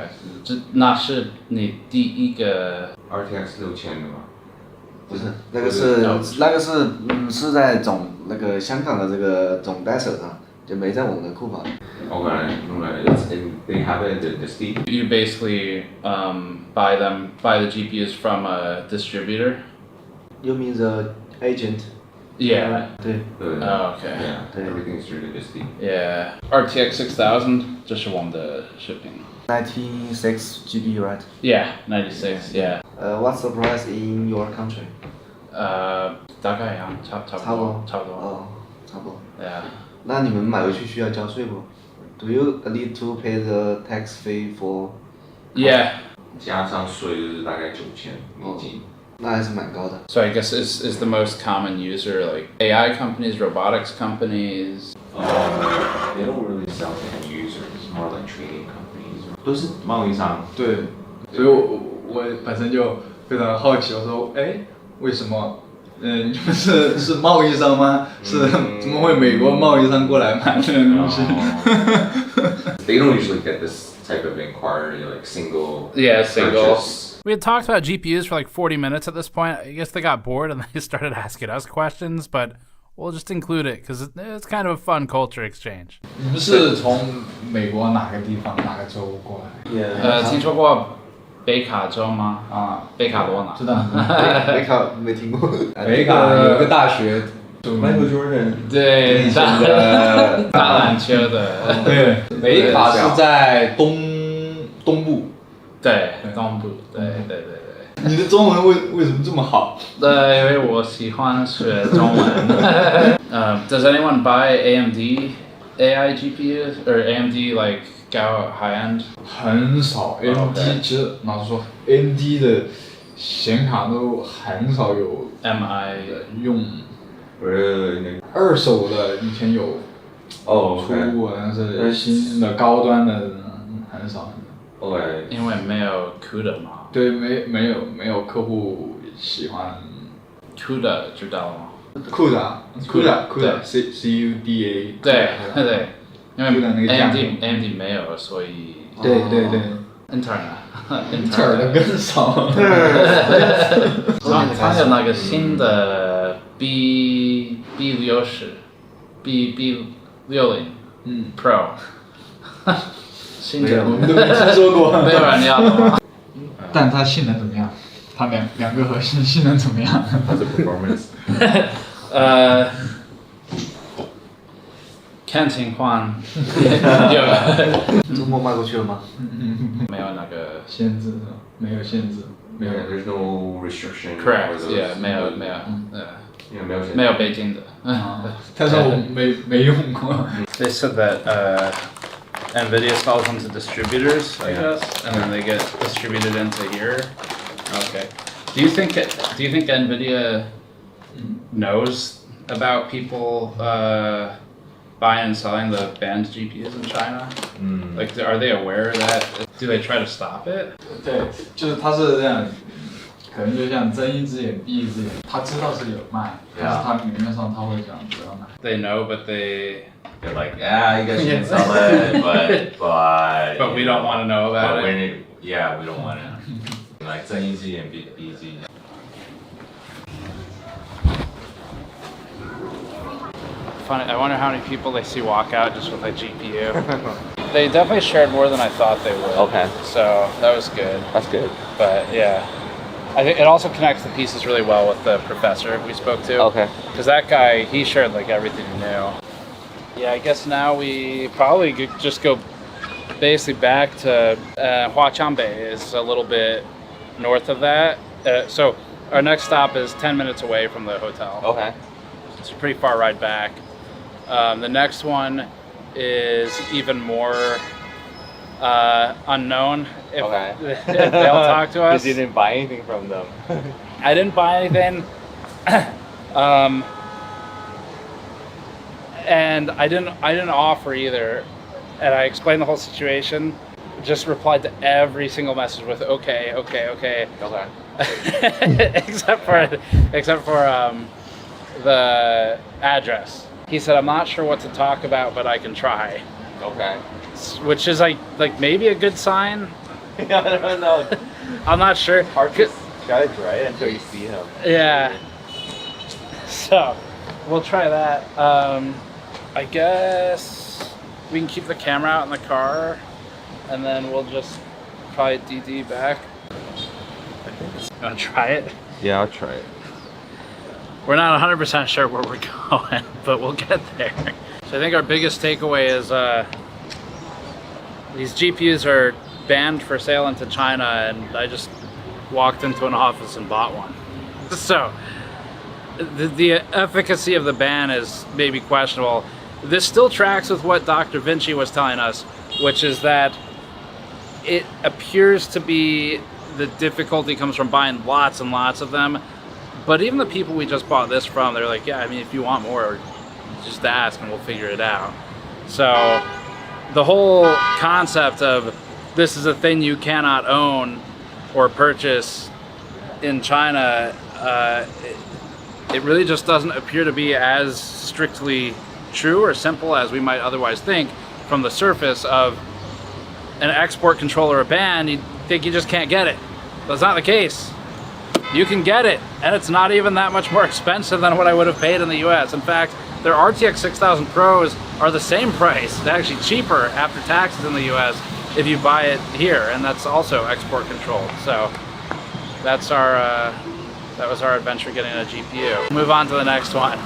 Speaker 1: 那是你第一个
Speaker 12: RTX 6000的吗？
Speaker 22: 不是，那个是在那个香港的这个总代手上，就没在我们的库房。
Speaker 12: Okay, they have it in the Steam.
Speaker 1: You basically buy the GPUs from a distributor.
Speaker 22: You mean the agent?
Speaker 1: Yeah.
Speaker 22: 对。
Speaker 1: Oh, okay.
Speaker 22: Yeah.
Speaker 15: Everything is really busy.
Speaker 1: Yeah. RTX 6000, 这是我们的视频。
Speaker 22: 96 GB, right?
Speaker 1: Yeah, 96. Yeah.
Speaker 22: What's the price in your country?
Speaker 1: 大概呀，差不多。
Speaker 22: 哦，差不多。
Speaker 1: Yeah.
Speaker 22: 那你们买回去需要交税不 ？Do you need to pay the tax fee for?
Speaker 1: Yeah.
Speaker 15: 加上税就是大概9000美金。
Speaker 22: 那还是蛮高的。
Speaker 1: So I guess is the most common user like AI companies, robotics companies?
Speaker 15: They don't really sell to end users. It's more like trading companies. 都是贸易商。
Speaker 6: 对，所以我本身就非常好奇，我说，哎，为什么？你们是贸易商吗？是怎么会美国贸易商过来买这个东西？
Speaker 15: They don't usually get this type of inquiry, like single.
Speaker 1: Yeah, single.
Speaker 15: Purchase.
Speaker 1: We had talked about GPUs for like 40 minutes at this point. I guess they got bored and they started asking us questions, but we'll just include it because it's kind of a fun culture exchange.
Speaker 6: 你们是从美国哪个地方哪个州过来？
Speaker 1: 听说过北卡州吗？啊，北卡罗纳。
Speaker 6: 知道。
Speaker 22: 北卡没听过。
Speaker 6: 北卡有一个大学。
Speaker 15: Michael Jordan
Speaker 1: 对，打篮球的。
Speaker 6: 对，北卡是在东部。
Speaker 1: 对，东部。对。
Speaker 6: 你的中文为什么这么好？
Speaker 1: 因为我喜欢学中文。Does anyone buy AMD AI GPUs or AMD like 高 high end？
Speaker 6: 很少 ，AMD 其实老实说 ，AMD 的显卡都很少有
Speaker 1: MI
Speaker 6: 用。 二手的以前有出过，但是新的高端的很少。
Speaker 1: 因为没有 CUDA 嘛。
Speaker 6: 对，没有客户喜欢。
Speaker 1: CUDA 知道吗
Speaker 6: ？CUDA C-U-D-A。
Speaker 1: 对，因为 AMD 没有，所以。
Speaker 6: 对。Intel 的更少。
Speaker 1: 他有那个新的 B60 B60 Pro， 新的
Speaker 6: 我们都没听说过，
Speaker 1: 没有人要的吗？
Speaker 6: 但它性能怎么样？它两个核心性能怎么样？
Speaker 15: 它的 performance。
Speaker 1: 看情况。
Speaker 22: 中国卖过去了吗？
Speaker 1: 没有那个
Speaker 6: 限制，没有限制，没有。
Speaker 15: There's no restriction.
Speaker 1: Correct. Yeah， 没有北京的。
Speaker 6: 但是我没用过。
Speaker 1: They said that NVIDIA sells them to distributors, I guess, and then they get distributed into here. Okay. Do you think NVIDIA knows about people buying and selling the banned GPUs in China? Like, are they aware of that? Do they try to stop it?
Speaker 6: 对，就是他是这样，可能就像睁一只眼闭一只眼，他知道是有卖，但是他明面上他会讲不要买。
Speaker 1: They know, but they're
Speaker 15: like, yeah, you guys can sell it, but
Speaker 1: we don't want to know about
Speaker 15: it. Yeah, we don't want to. Like 睁一只眼闭一只眼。
Speaker 1: Funny, I wonder how many people they see walk out just with a GPU. They definitely shared more than I thought they would.
Speaker 2: Okay.
Speaker 1: So that was good.
Speaker 2: That's good.
Speaker 1: But yeah, I think it also connects the pieces really well with the professor we spoke to.
Speaker 2: Okay.
Speaker 1: Because that guy, he shared like everything he knew. Yeah, I guess now we probably could just go basically back to Huaqiangbei is a little bit north of that. So our next stop is 10 minutes away from the hotel.
Speaker 2: Okay.
Speaker 1: It's a pretty far ride back. The next one is even more unknown. If they'll talk to us.
Speaker 2: Because you didn't buy anything from them.
Speaker 1: I didn't buy anything. And I didn't offer either. And I explained the whole situation. Just replied to every single message with okay. except for the address. He said, I'm not sure what to talk about, but I can try.
Speaker 2: Okay.
Speaker 1: Which is like maybe a good sign.
Speaker 2: I don't know.
Speaker 1: I'm not sure.
Speaker 2: Hard to judge, right? Until you see him.
Speaker 1: Yeah. So, we'll try that. I guess we can keep the camera out in the car, and then we'll just probably DD back. You wanna try it?
Speaker 2: Yeah, I'll try it.
Speaker 9: We're not 100% sure where we're going, but we'll get there. So I think our biggest takeaway is these GPUs are banned for sale into China, and I just walked into an office and bought one. So the efficacy of the ban is maybe questionable. This still tracks with what Dr. Vinci was telling us, which is that it appears to be the difficulty comes from buying lots and lots of them. But even the people we just bought this from, they're like, yeah, I mean, if you want more, just ask and we'll figure it out. So the whole concept of this is a thing you cannot own or purchase in China, it really just doesn't appear to be as strictly true or simple as we might otherwise think from the surface of an export control or a ban. You'd think you just can't get it. That's not the case. You can get it, and it's not even that much more expensive than what I would have paid in the US. In fact, their RTX 6000 Pros are the same price, actually cheaper after taxes in the US if you buy it here, and that's also export controlled. So that's our that was our adventure getting a GPU. Move on to the next one.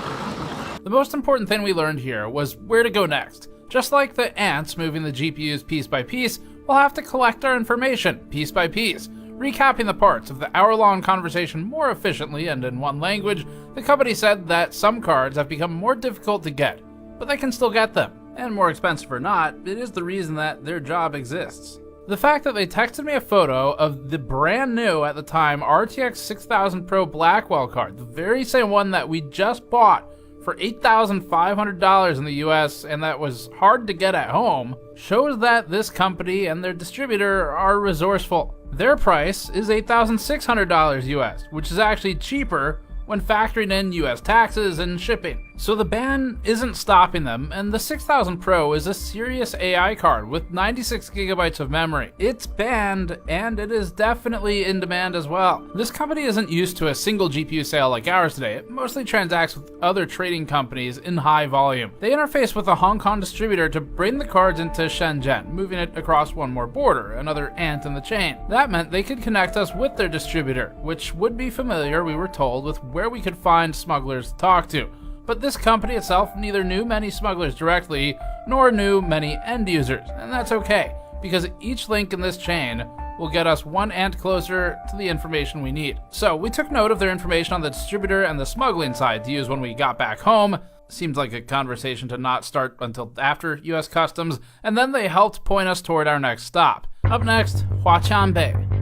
Speaker 1: The most important thing we learned here was where to go next. Just like the ants moving the GPUs piece by piece, we'll have to collect our information piece by piece. Recapping the parts of the hour-long conversation more efficiently and in one language, the company said that some cards have become more difficult to get, but they can still get them. And more expensive or not, it is the reason that their job exists. The fact that they texted me a photo of the brand new, at the time, RTX 6000 Pro Blackwell card, the very same one that we just bought for $8,500 in the US and that was hard to get at home, shows that this company and their distributor are resourceful. Their price is $8,600 US, which is actually cheaper when factoring in US taxes and shipping. So the ban isn't stopping them, and the 6000 Pro is a serious AI card with 96 gigabytes of memory. It's banned, and it is definitely in demand as well. This company isn't used to a single GPU sale like ours today. It mostly transacts with other trading companies in high volume. They interface with a Hong Kong distributor to bring the cards into Shenzhen, moving it across one more border, another ant in the chain. That meant they could connect us with their distributor, which would be familiar, we were told, with where we could find smugglers to talk to. But this company itself neither knew many smugglers directly, nor knew many end users, and that's okay, because each link in this chain will get us one ant closer to the information we need. So we took note of their information on the distributor and the smuggling side to use when we got back home. Seemed like a conversation to not start until after US Customs, and then they helped point us toward our next stop. Up next, Huaqiangbei.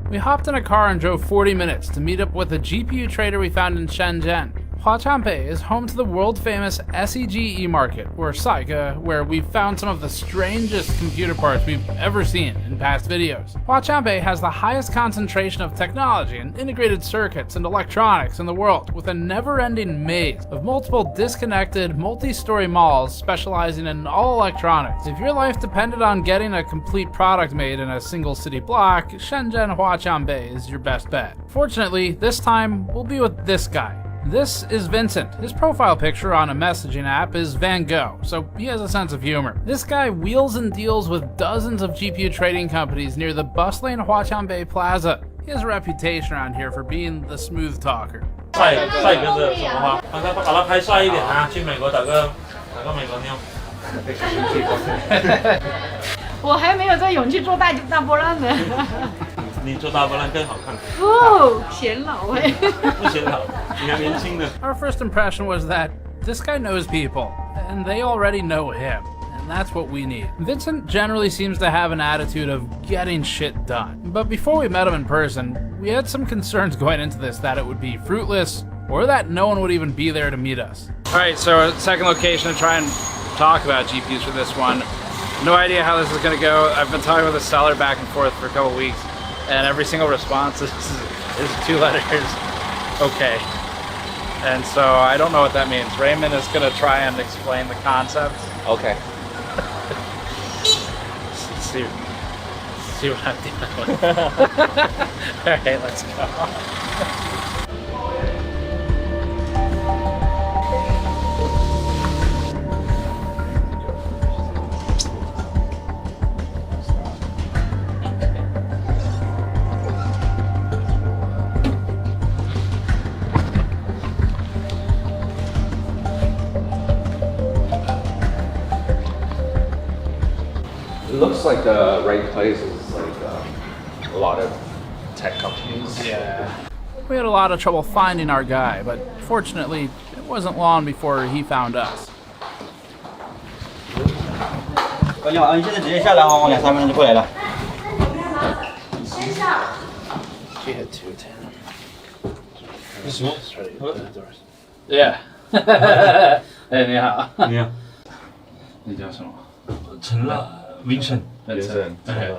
Speaker 1: We hopped in a car and drove 40 minutes to meet up with a GPU trader we found in Shenzhen. Huaqiangbei is home to the world-famous SEGE market, or SAICA, where we've found some of the strangest computer parts we've ever seen in past videos. Huaqiangbei has the highest concentration of technology and integrated circuits and electronics in the world, with a never-ending maze of multiple disconnected, multi-story malls specializing in all electronics. If your life depended on getting a complete product made in a single city block, Shenzhen Huaqiangbei is your best bet. Fortunately, this time we'll be with this guy. This is Vincent. His profile picture on a messaging app is Van Gogh, so he has a sense of humor. This guy wheels and deals with dozens of GPU trading companies near the bustling Huaqiangbei Plaza. He has a reputation around here for being the smooth talker.
Speaker 14: 帅哥的什么话？把他拍帅一点啊！去美国打个美国妞。
Speaker 16: 我还没有这勇气做大波浪呢。
Speaker 14: 你做大波浪更好看。
Speaker 16: 哦，显老哎。
Speaker 14: 不显老，你还年轻呢。
Speaker 1: Our first impression was that this guy knows people, and they already know him. And that's what we need. Vincent generally seems to have an attitude of getting shit done. But before we met him in person, we had some concerns going into this that it would be fruitless, or that no one would even be there to meet us.
Speaker 9: Alright, so our second location to try and talk about GPUs for this one. No idea how this is going to go. I've been talking with the seller back and forth for a couple weeks, and every single response is 2 letters, okay. And so I don't know what that means. Raymond is going to try and explain the concept.
Speaker 23: Okay.
Speaker 9: See what I'm dealing with. Alright, let's go.
Speaker 15: It looks like the right place is like a lot of tech companies.
Speaker 1: Yeah. We had a lot of trouble finding our guy, but fortunately, it wasn't long before he found us.
Speaker 13: 你好，你现在直接下来，往2、3分钟就过来了。
Speaker 16: 先下。
Speaker 1: She had 210.
Speaker 14: Yeah.
Speaker 1: Yeah. 哎，你好。
Speaker 14: 你好。
Speaker 1: 你叫什么？
Speaker 14: 陈乐 Vincent。Vincent。Okay.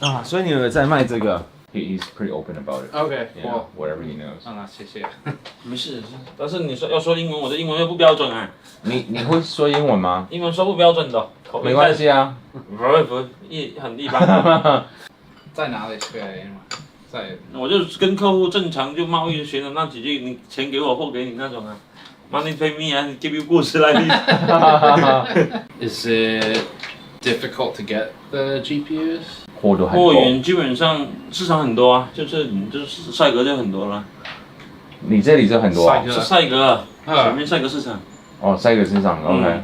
Speaker 15: 啊，所以你有在卖这个 ？He's pretty open about it.
Speaker 1: Okay,
Speaker 15: Yeah,
Speaker 1: cool.
Speaker 15: Whatever he knows.
Speaker 1: 那谢谢。
Speaker 14: 没事，但是你说要说英文，我的英文又不标准啊。
Speaker 15: 你会说英文吗？
Speaker 14: 英文说不标准的，
Speaker 15: 没关系啊。
Speaker 14: 不很一般。
Speaker 1: 在哪里学英文？在。
Speaker 14: 我就跟客户正常就贸易学的那几句，你钱给我，货给你那种啊。Money pay me and give you 故事来的。
Speaker 1: Is it difficult to get the GPUs?
Speaker 14: 货源基本上市场很多啊，就是赛格就很多了。
Speaker 15: 你这里就很多啊？
Speaker 14: 是赛格，前面赛格市场。
Speaker 15: 哦，赛格市场 ，OK。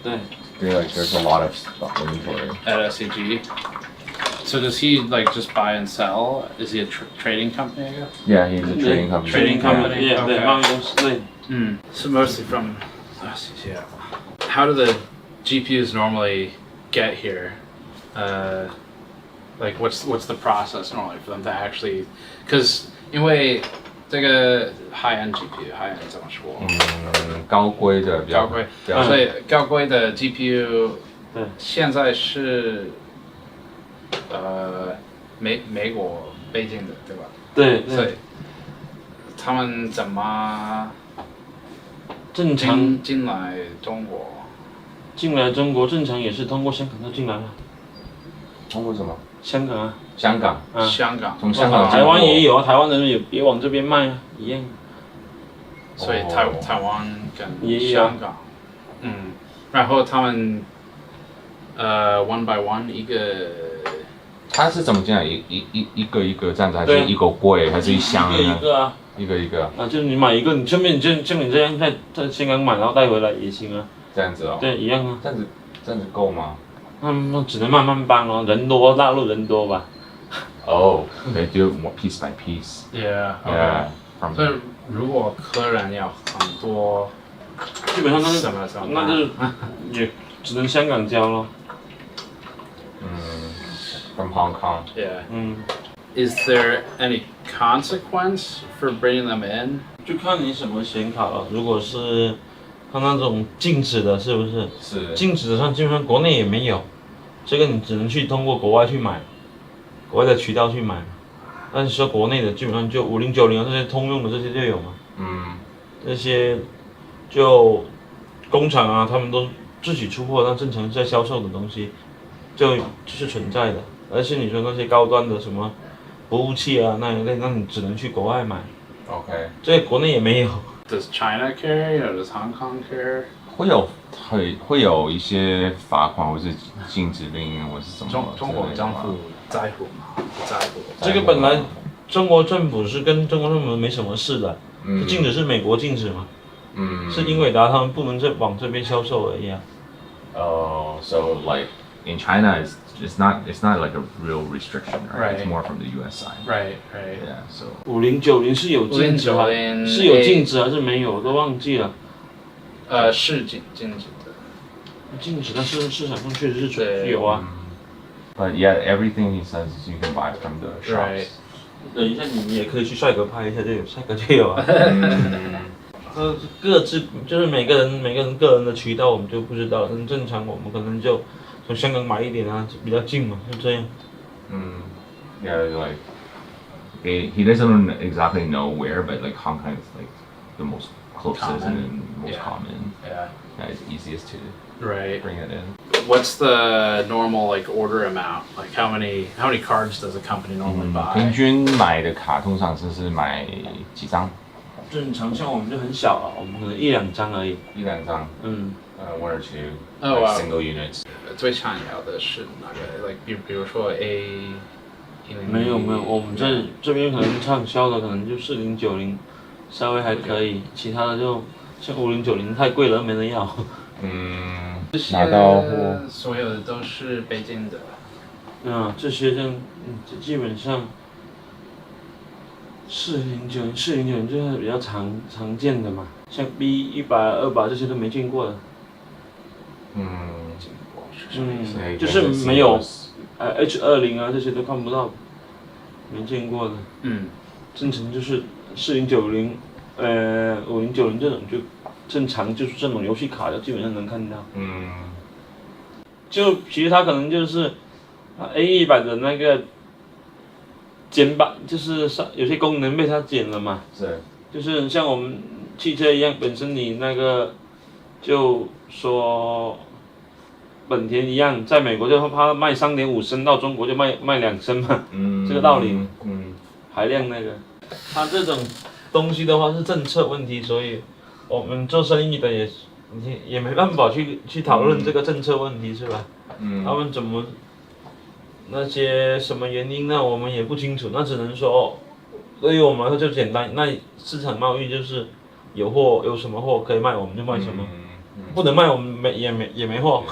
Speaker 14: 对。
Speaker 15: Feel like there's a lot of stuff inventory.
Speaker 1: At SCG. So does he like just buy and sell? Is he a trading company? I guess.
Speaker 15: Yeah, he's a trading company.
Speaker 14: Trading company. Yeah, 对，贸易公司对。
Speaker 1: So mostly from SCG. How do the GPUs normally get here? Like what's the process normally for them to actually? Because 因为这个 high-end GPU，high end 怎么说？
Speaker 15: 高规的比较
Speaker 1: 高规，所以高规的 GPU， 现在是美国北京的，对吧？
Speaker 14: 对。
Speaker 1: 所以他们怎么
Speaker 14: 正常
Speaker 1: 进来中国？
Speaker 14: 进来中国正常也是通过香港就进来了。
Speaker 15: 通过什么？
Speaker 14: 香港啊。
Speaker 15: 香港。
Speaker 1: 香港。
Speaker 15: 从香港。
Speaker 14: 台湾也有啊，台湾人也往这边卖啊，一样。
Speaker 1: 所以台湾跟香港，然后他们one by one 一个。
Speaker 15: 他是怎么进来？一个一个这样子，还是一个柜，还是一箱呢？
Speaker 14: 一个啊。
Speaker 15: 一个一个。
Speaker 14: 啊，就是你买一个，你顺便像你这样在香港买，然后带回来也行啊。
Speaker 15: 这样子哦。
Speaker 14: 对，一样啊。
Speaker 15: 这样子够吗？
Speaker 14: 那只能慢慢搬哦，人多，大陆人多吧。
Speaker 15: Oh, they do it more piece by piece.
Speaker 1: Yeah.
Speaker 15: Yeah.
Speaker 1: 所以如果客人要很多，
Speaker 14: 基本上那是
Speaker 1: 什么？
Speaker 14: 那就是也只能香港交咯。
Speaker 15: From Hong Kong.
Speaker 1: Yeah. Is there any consequence for bringing them in?
Speaker 14: 就看你什么显卡了。如果是它那种静止的，是不是？
Speaker 15: 是。
Speaker 14: 静止的上基本上国内也没有，这个你只能去通过国外去买，国外的渠道去买。但是说国内的基本上就5090啊这些通用的这些就有嘛。这些就工厂啊，他们都自己出货，那正常在销售的东西就是存在的。而且你说那些高端的什么服务器啊那一类，那你只能去国外买。
Speaker 15: OK。
Speaker 14: 这国内也没有。
Speaker 1: Does China care? Does Hong Kong care?
Speaker 15: 会有一些罚款或是禁止令或是什么？
Speaker 1: 中国政府在乎吗？不在乎。
Speaker 14: 这个本来中国政府是跟中国政府没什么事的，是禁止是美国禁止嘛？是英伟达他们不能再往这边销售而已啊。
Speaker 15: So like in China, it's not like a real restriction, right? It's more from the U.S. side.
Speaker 1: Right.
Speaker 15: Yeah. So
Speaker 14: 5090是有禁止吗？是有禁止还是没有？我都忘记了。
Speaker 1: 是禁止的。
Speaker 14: 禁止，但是市场上确实是有啊。
Speaker 15: But yeah, everything he says you can buy from the shops.
Speaker 14: 等一下，你也可以去帅哥拍一下，就有帅哥就有啊。各自就是每个人个人的渠道我们就不知道了，但正常我们可能就从香港买一点啊，比较近嘛，就这样。
Speaker 15: Yeah, like he doesn't exactly know where, but like Hong Kong is like the most closest and most common.
Speaker 1: Yeah.
Speaker 15: It's easiest to bring it in.
Speaker 1: What's the normal like order amount? Like how many cards does a company normally buy?
Speaker 15: 平均买的卡通常是买几张？
Speaker 14: 正常像我们就很小啊，我们可能1-2张而已。
Speaker 15: 1-2张。1 or 2.
Speaker 1: Oh, wow.
Speaker 15: Single units.
Speaker 1: 最常要的是哪个 ？Like 比如说 A。
Speaker 14: 没有，我们这边可能畅销的可能就4090，稍微还可以，其他的就像5090太贵了，没人要。
Speaker 11: 拿到货
Speaker 9: 所有的都是北京的。
Speaker 14: 这些就基本上4090就是比较常见的嘛，像 B100、200这些都没见过的。就是没有H20啊这些都看不到，没见过的。正常就是4090、5090这种就正常，就是这种游戏卡就基本上能看到。就其实它可能就是A100的那个减版，就是有些功能被它减了嘛。
Speaker 15: 是。
Speaker 14: 就是像我们汽车一样，本身你那个就说本田一样，在美国就怕卖3.5升，到中国就卖2升嘛。这个道理。排量那个，它这种东西的话是政策问题，所以我们做生意的也没办法去讨论这个政策问题，是吧？他们怎么那些什么原因呢？我们也不清楚，那只能说，对于我们来说就简单，那市场贸易就是有货有什么货可以卖我们就卖什么，不能卖我们也没货。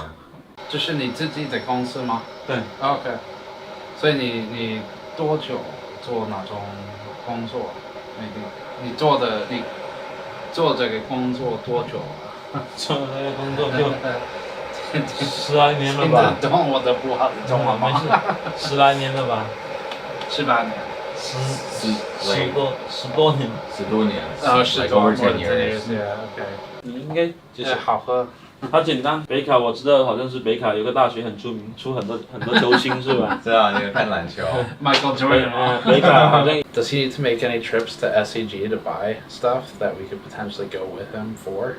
Speaker 9: 这是你自己的公司吗？
Speaker 14: 对。
Speaker 9: OK。所以你多久做哪种工作？你做这个工作多久？
Speaker 14: 做这个工作就10来年了吧。
Speaker 9: 听得懂我的不好的中文吗？
Speaker 14: 没事，10来年了吧。
Speaker 9: 18年。
Speaker 14: 10多年。
Speaker 15: 10多年。
Speaker 9: 10多年。
Speaker 14: OK。你应该
Speaker 9: 就是好喝。
Speaker 14: 它简单，北卡我知道，好像是北卡有个大学很出名，出很多球星是吧？
Speaker 15: 知道你看篮球。
Speaker 9: Michael Jordan。
Speaker 14: 北卡好像。
Speaker 9: Does he need to make any trips to SEG to buy stuff that we could potentially go with him for?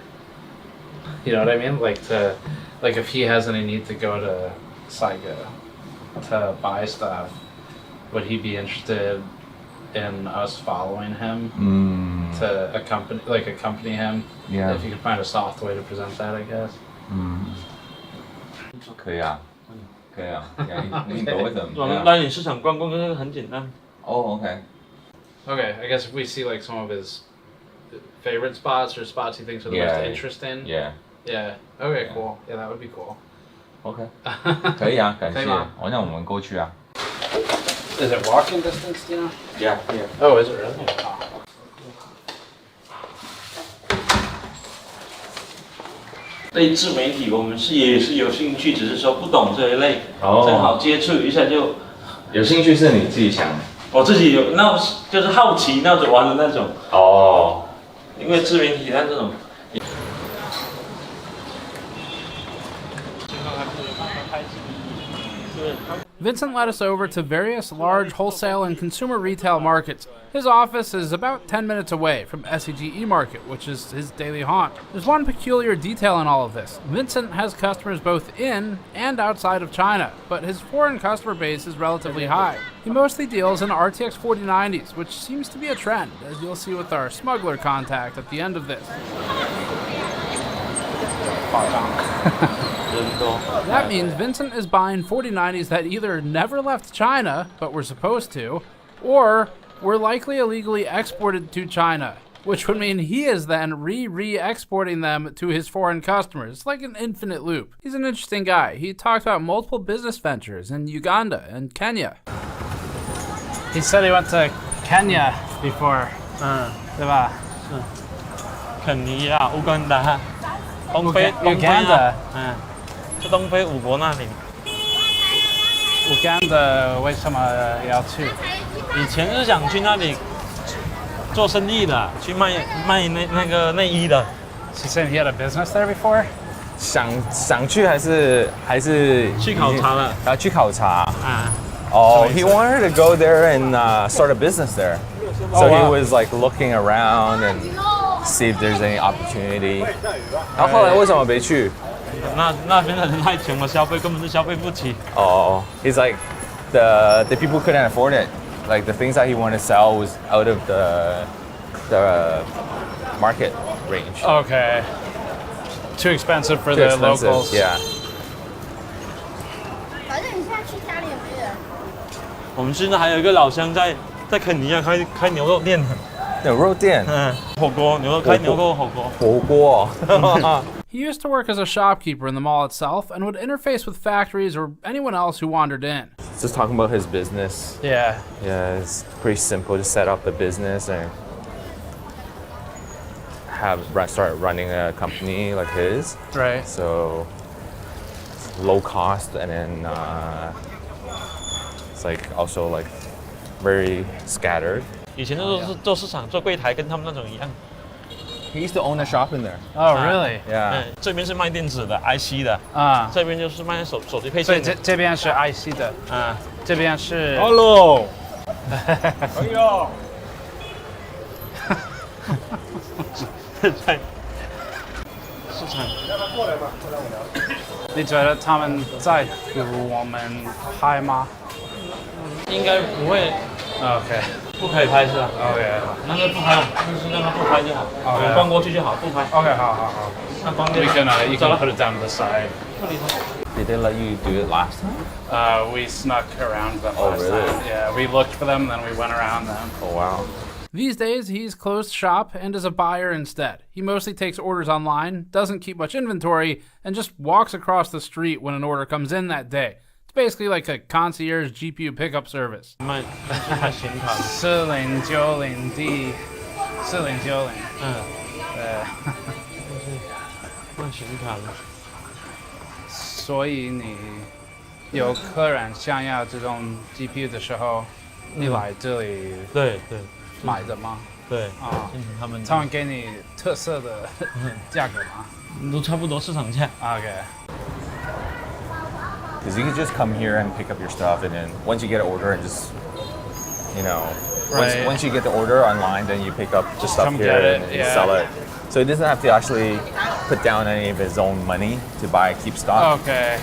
Speaker 9: You know what I mean? Like if he has any need to go to Saigo to buy stuff, would he be interested in us following him to accompany him?
Speaker 15: Yeah.
Speaker 9: If you could find a soft way to present that, I guess.
Speaker 15: 可以啊，可以啊，你go with them.
Speaker 14: 我们带你市场逛逛，这个很简单。
Speaker 15: Oh, okay.
Speaker 9: Okay, I guess if we see like some of his favorite spots or spots he thinks are the most interesting.
Speaker 15: Yeah.
Speaker 9: Yeah. Okay, cool. Yeah, that would be cool.
Speaker 15: OK. 可以啊，感谢。那我们过去啊。
Speaker 9: Is it walking distance, do you know?
Speaker 15: Yeah.
Speaker 9: Oh, is it really?
Speaker 14: 对自媒体我们也是有兴趣，只是说不懂这一类，正好接触一下就。
Speaker 15: 有兴趣是你自己想的？
Speaker 14: 我自己有，那就是好奇那种玩的那种。因为自媒体它这种。
Speaker 1: Vincent led us over to various large wholesale and consumer retail markets. His office is about 10 minutes away from SEG E-Market, which is his daily haunt. There's one peculiar detail in all of this. Vincent has customers both in and outside of China, but his foreign customer base is relatively high. He mostly deals in RTX 4090s, which seems to be a trend, as you'll see with our smuggler contact at the end of this. That means Vincent is buying 4090s that either never left China, but were supposed to, or were likely illegally exported to China, which would mean he is then re-exporting them to his foreign customers. It's like an infinite loop. He's an interesting guy. He talked about multiple business ventures in Uganda and Kenya.
Speaker 9: He said he went to Kenya before. 对吧？
Speaker 14: 肯尼亚、乌干达、东非就东非五国那里。
Speaker 9: Uganda 为什么要去？
Speaker 14: 以前是想去那里做生意的，去卖那个内衣的。
Speaker 9: He said he had a business there before.
Speaker 17: 想去还是
Speaker 14: 去考察了？
Speaker 17: 去考察。He wanted to go there and start a business there. So he was like looking around and see if there's any opportunity. 然后后来为什么没去？
Speaker 14: 那边的人太穷了，消费根本是消费不起。
Speaker 17: He's like the people couldn't afford it. Like the things that he wanted to sell was out of the market range.
Speaker 9: Okay. Too expensive for the locals.
Speaker 17: Yeah.
Speaker 16: 反正你现在去家里也没人。
Speaker 14: 我们现在还有一个老乡在肯尼亚开牛肉店。
Speaker 17: 牛肉店。
Speaker 14: 火锅，开牛肉火锅。
Speaker 17: 火锅。
Speaker 1: He used to work as a shopkeeper in the mall itself and would interface with factories or anyone else who wandered in.
Speaker 17: Just talking about his business.
Speaker 1: Yeah.
Speaker 17: Yeah, it's pretty simple to set up the business and start running a company like his.
Speaker 1: Right.
Speaker 17: So low cost, and then it's like also like very scattered.
Speaker 14: 以前都是做市场做柜台，跟他们那种一样。
Speaker 17: He used to own a shop in there.
Speaker 1: Oh, really?
Speaker 17: Yeah.
Speaker 14: 这边是卖电子的 IC 的
Speaker 1: 啊，
Speaker 14: 这边就是卖手机配
Speaker 1: 所以
Speaker 14: 件的。
Speaker 1: 这边是 IC 的啊，这边是
Speaker 14: Hello。
Speaker 1: 朋友。
Speaker 14: 在市场。
Speaker 1: 你觉得他们在乎我们拍吗？
Speaker 14: 应该不会。
Speaker 1: OK。
Speaker 14: 不可以拍是吧
Speaker 1: ？OK。
Speaker 14: 那就不拍，就是让他不拍就好。
Speaker 1: OK。
Speaker 14: 逛过去就好，不拍。
Speaker 1: OK， 好。
Speaker 14: 那方便。
Speaker 1: You can put it down to the side.
Speaker 17: Did they let you do it last time?
Speaker 1: We snuck around them
Speaker 17: Oh,
Speaker 1: last
Speaker 17: really?
Speaker 1: time. Yeah, we looked for them, then we went around them.
Speaker 17: Oh, wow.
Speaker 1: These days, he's closed shop and is a buyer instead. He mostly takes orders online, doesn't keep much inventory, and just walks across the street when an order comes in that day. It's basically like a concierge GPU pickup service.
Speaker 14: 卖显卡。
Speaker 1: 4090D，4090。对。
Speaker 14: 卖显卡的。
Speaker 1: 所以你有客人想要这种 GPU 的时候，你来这里
Speaker 14: 对
Speaker 1: 买的吗？
Speaker 14: 对
Speaker 1: 啊，他们给你特色的价格吗？
Speaker 14: 都差不多市场价。
Speaker 1: OK。
Speaker 17: Because you can just come here and pick up your stuff, and then once you get an order and just,
Speaker 1: Right.
Speaker 17: once you get the order online, then you pick up the stuff
Speaker 1: come
Speaker 17: here
Speaker 1: get it,
Speaker 17: and
Speaker 1: yeah.
Speaker 17: sell it. So he doesn't have to actually put down any of his own money to keep stock.
Speaker 1: Okay.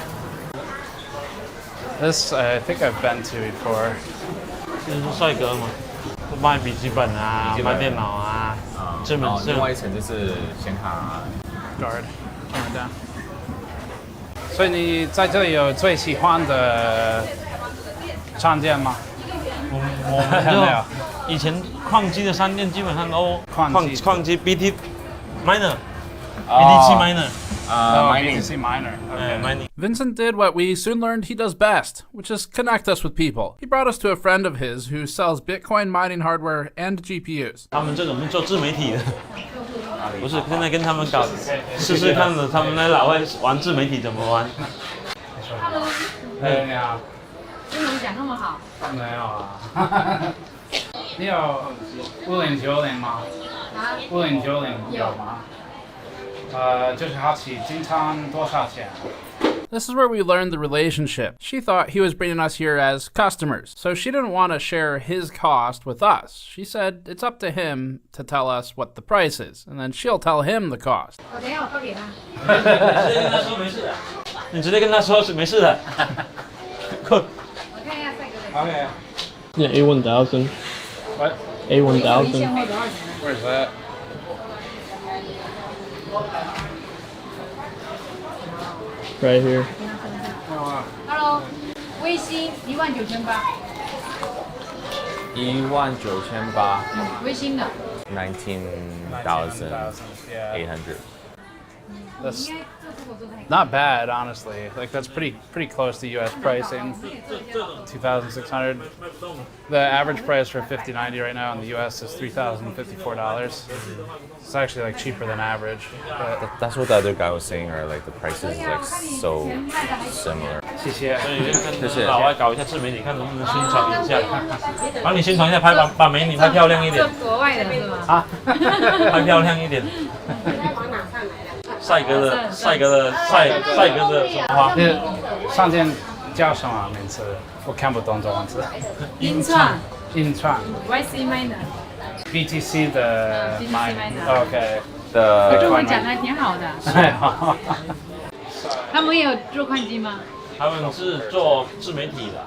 Speaker 1: This I think I've been to before.
Speaker 14: 这是帅哥嘛，卖笔记本啊，卖电脑啊，这门是。
Speaker 17: 另外一层就是显卡
Speaker 1: Guard, camera down. 所以你在这里有最喜欢的商店吗？
Speaker 14: 我们就以前矿机的商店基本上都矿机 BT miner BTC miner
Speaker 1: BTC miner.
Speaker 14: Okay. Mining.
Speaker 1: Vincent did what we soon learned he does best, which is connect us with people. He brought us to a friend of his who sells Bitcoin mining hardware and GPUs.
Speaker 14: 他们这种是做自媒体的，不是现在跟他们搞试试看的，他们那老外玩自媒体怎么玩。
Speaker 1: 你好。
Speaker 16: 英文讲那么好？
Speaker 1: 没有啊。你有5090吗？5090有吗？就是好奇经常多少钱？This is where we learned the relationship. She thought he was bringing us here as customers, so she didn't want to share his cost with us. She said it's up to him to tell us what the price is, and then she'll tell him the cost.
Speaker 16: 我等一下我发给他。
Speaker 14: 你直接跟他说是没事的。
Speaker 16: 我看一下帅哥的。
Speaker 1: Okay.
Speaker 10: Yeah, A1000.
Speaker 1: What?
Speaker 10: A1000.
Speaker 16: 现货多少钱？
Speaker 1: Where's that?
Speaker 10: Right here.
Speaker 16: Hello，微星19800。
Speaker 17: 19800。
Speaker 16: 微星的。
Speaker 17: 19,800.
Speaker 1: That's not bad, honestly. Like that's pretty close to U.S. pricing. 2,600. The average price for a 5090 right now in the U.S. is $3,054. It's actually like cheaper than average. But
Speaker 17: That's what the other guy was saying, right? Like the prices is like so similar.
Speaker 1: 谢谢。
Speaker 14: 所以跟老外搞一下自媒体，看能不能宣传一下，帮你宣传一下，把美女拍漂亮一点。
Speaker 16: 国外的是吗？
Speaker 14: 啊，拍漂亮一点。帅哥的什么花？
Speaker 1: 上件叫什么名字？我看不懂中文字。
Speaker 16: 音创。YC
Speaker 1: miner。BTC 的 miner。OK。
Speaker 16: 中文讲的挺好的。他们也有做矿机吗？
Speaker 14: 他们是做自媒体的。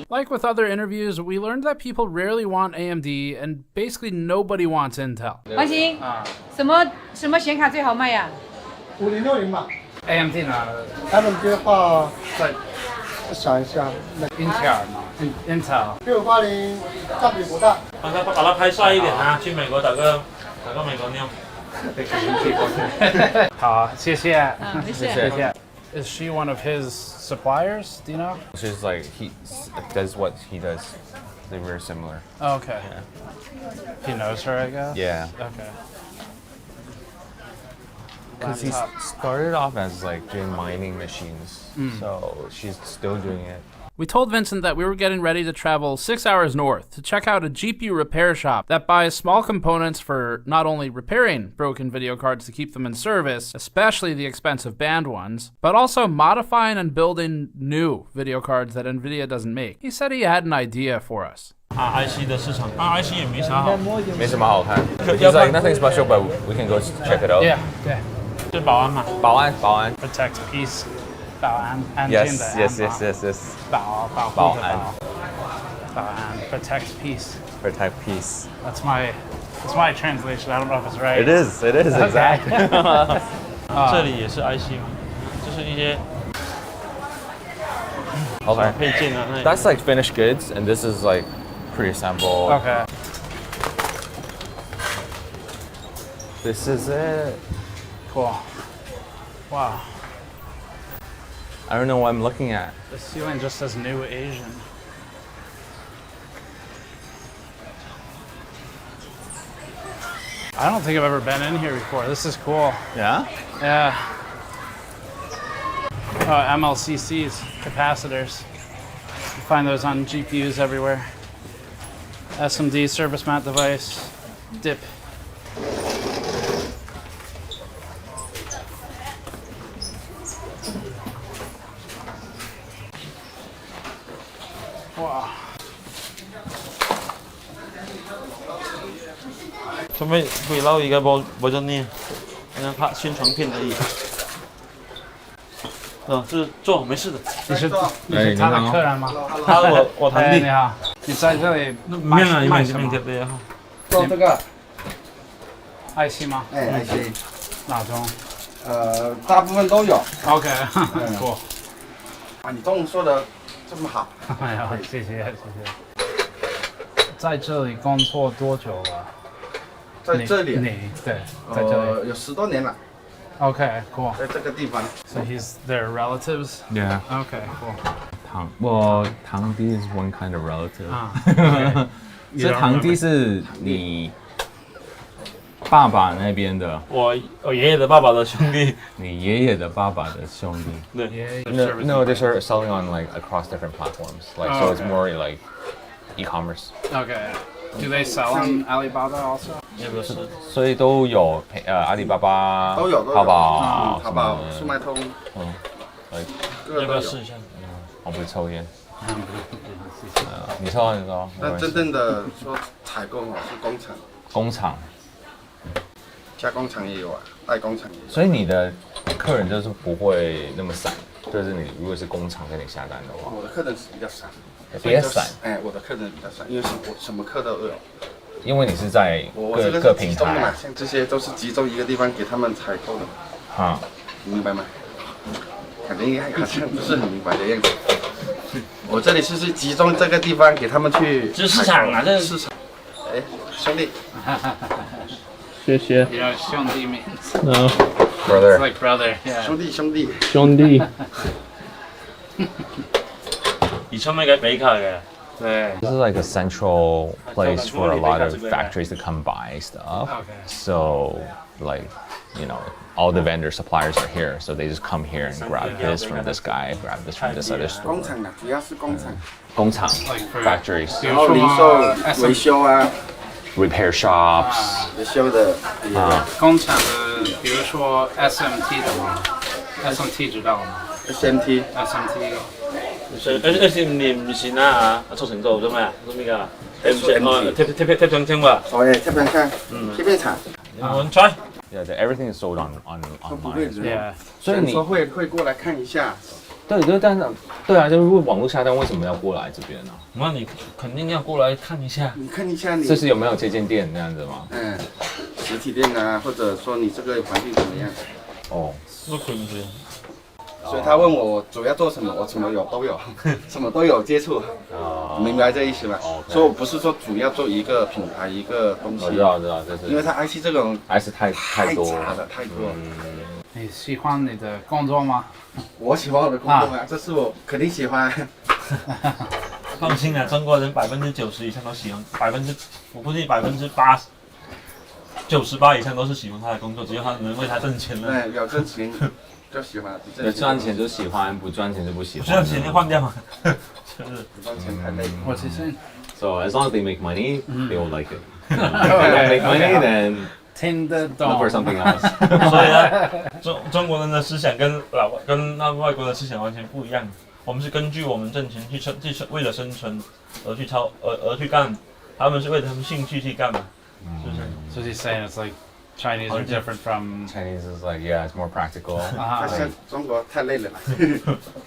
Speaker 1: Like with other interviews, we learned that people rarely want AMD and basically nobody wants Intel.
Speaker 16: 王鑫，什么显卡最好卖呀？
Speaker 5: 5060吧。
Speaker 1: AMD 呢？
Speaker 5: 他们的话，想一下，
Speaker 1: Intel 嘛，Intel。
Speaker 5: 680占比不大。
Speaker 14: 把它拍帅一点啊！去美国打个美国妞。
Speaker 1: 好，谢谢。
Speaker 16: 谢谢。
Speaker 1: Is she one of his suppliers? Do you know?
Speaker 17: She's like he does what he does. They're very similar.
Speaker 1: Oh, okay. He knows her, I guess.
Speaker 17: Yeah.
Speaker 1: Okay.
Speaker 17: Because he started off as like doing mining machines, so she's still doing it.
Speaker 1: We told Vincent that we were getting ready to travel 6 hours north to check out a GPU repair shop that buys small components for not only repairing broken video cards to keep them in service, especially the expensive banned ones, but also modifying and building new video cards that NVIDIA doesn't make. He said he had an idea for us.
Speaker 14: IC 的市场，IC 也没啥好，
Speaker 17: 没什么好看. He's like nothing special, but we can go check it out.
Speaker 1: Yeah. 是保安嘛？
Speaker 17: 保安。
Speaker 1: Protect peace. 保安，安静的
Speaker 17: Yes.
Speaker 1: 保安 protect peace.
Speaker 17: Protect peace.
Speaker 1: That's my translation. I don't know if it's right.
Speaker 17: It is exactly.
Speaker 14: 这里也是 IC 嘛，就是一些
Speaker 17: Okay.
Speaker 14: 配件啊。
Speaker 17: That's like finished goods, and this is like pre-assembled.
Speaker 1: Okay.
Speaker 17: This is it.
Speaker 1: Cool. Wow.
Speaker 17: I don't know what I'm looking at.
Speaker 1: The ceiling just says New Asian. I don't think I've ever been in here before. This is cool.
Speaker 17: Yeah?
Speaker 1: Yeah. MLCCs, capacitors. You find those on GPUs everywhere. SMD, service mount device, DIP. Wow.
Speaker 14: 准备回捞一个버전呢，好像拍宣传片而已。是坐，没事的。
Speaker 1: 你是他的客人吗？
Speaker 14: 我堂弟。
Speaker 1: 你好，你在这里
Speaker 14: 卖什么？
Speaker 22: 做这个
Speaker 1: IC 吗？
Speaker 22: 哎，IC
Speaker 1: 哪种？
Speaker 22: 大部分都有。
Speaker 1: OK， cool。
Speaker 22: 啊，你中文说的这么好。
Speaker 1: 哎呀，谢谢。在这里工作多久了？
Speaker 22: 在这里？
Speaker 1: 对，在这里
Speaker 22: 有10多年了。
Speaker 1: Okay, cool.
Speaker 22: 在这个地方。
Speaker 1: So he's their relatives?
Speaker 17: Yeah.
Speaker 1: Okay, cool.
Speaker 17: 堂弟 is one kind of relative.
Speaker 1: Okay.
Speaker 17: 这堂弟是你爸爸那边的。
Speaker 14: 我爷爷的爸爸的兄弟。
Speaker 17: 你爷爷的爸爸的兄弟。
Speaker 14: 对。
Speaker 17: No, they start selling on like across different platforms. Like so, it's more like e-commerce.
Speaker 1: Okay. Do they sell on Alibaba also?
Speaker 14: 也不是。
Speaker 17: 所以都有阿里巴巴、
Speaker 22: 都有
Speaker 17: 淘宝、
Speaker 22: 淘宝、速卖通，
Speaker 14: 要不要试一下？
Speaker 17: 我不抽烟。你抽。
Speaker 22: 但真正的说采购是工厂。
Speaker 17: 工厂。
Speaker 22: 加工厂也有啊，代工厂也有。
Speaker 17: 所以你的客人就是不会那么散，就是你如果是工厂跟你下单的话。
Speaker 22: 我的客人是比较散。
Speaker 17: 别散。
Speaker 22: 哎，我的客人比较散，因为我什么课都有。
Speaker 17: 因为你是在各平台，
Speaker 22: 像这些都是集中一个地方给他们采购的。
Speaker 17: 啊，
Speaker 22: 明白吗？感觉好像不是很明白的样子。我这里是集中这个地方给他们去。
Speaker 14: 这市场啊，这
Speaker 22: 市场。哎，兄弟。
Speaker 10: 谢谢。
Speaker 1: You know, 兄弟 means.
Speaker 10: No.
Speaker 17: Brother.
Speaker 1: It's like brother. Yeah.
Speaker 22: 兄弟。
Speaker 10: 兄弟。
Speaker 14: 而且咪嘅比卡嘅。
Speaker 17: This is like a central place for a lot of factories to come buy stuff.
Speaker 1: Okay.
Speaker 17: So, like, you know, all the vendor suppliers are here, so they just come here and grab this from this guy, grab this from this other store.
Speaker 22: 工厂啊，主要是工厂。
Speaker 17: 工厂 factories.
Speaker 22: 然后零售、维修啊。
Speaker 17: Repair shops.
Speaker 22: 维修的。
Speaker 1: 工厂的，比如说 SMT 的吗 ？SMT 知道吗
Speaker 22: ？SMT。SMT
Speaker 14: 唔是啦嚇，速成做啫咩？做咩㗎？貼上清喎。
Speaker 22: 哦，貼上清，貼片廠。
Speaker 14: 我 try。Yeah,
Speaker 17: everything is sold online.
Speaker 22: Yeah.
Speaker 17: 所以你
Speaker 22: 会过来看一下。
Speaker 17: 对，但是对啊，就是网络下单为什么要过来这边呢？
Speaker 14: 那你肯定要过来看一下。
Speaker 22: 你看一下你。
Speaker 17: 这是有没有这间店那样子吗？
Speaker 22: 嗯，实体店啊，或者说你这个环境怎么样？
Speaker 17: 哦。
Speaker 14: 都佢唔知。
Speaker 18: 所以他问我主要做什么，我什么都有，什么都有接触，明白这意思吗？所以我不是说主要做一个品牌一个东西，
Speaker 17: 我知道，就是
Speaker 18: 因为它 IC 这种
Speaker 17: 还是太多
Speaker 18: 杂了，太多了。
Speaker 9: 你喜欢你的工作吗？
Speaker 18: 我喜欢我的工作吗？这是我肯定喜欢。
Speaker 14: 放心啊，中国人90%以上都喜欢，我估计98以上都是喜欢他的工作，只要他能为他挣钱了。
Speaker 18: 对，有挣钱就喜欢，
Speaker 17: 赚钱就喜欢，不赚钱就不喜欢。
Speaker 14: 不赚钱就换掉嘛，
Speaker 18: 就是不赚钱太累。
Speaker 9: What's he saying?
Speaker 17: So as long as they make money, they will like it. If they don't make money, then
Speaker 9: 听得懂
Speaker 17: look for something else.
Speaker 14: 所以呢，中国人的思想跟外国的思想完全不一样。我们是根据我们挣钱去为了生存而去干，他们是为了他们兴趣去干嘛，是不是
Speaker 9: So he's saying it's like Chinese are different from
Speaker 17: Chinese is like it's more practical.
Speaker 18: 中国太累了，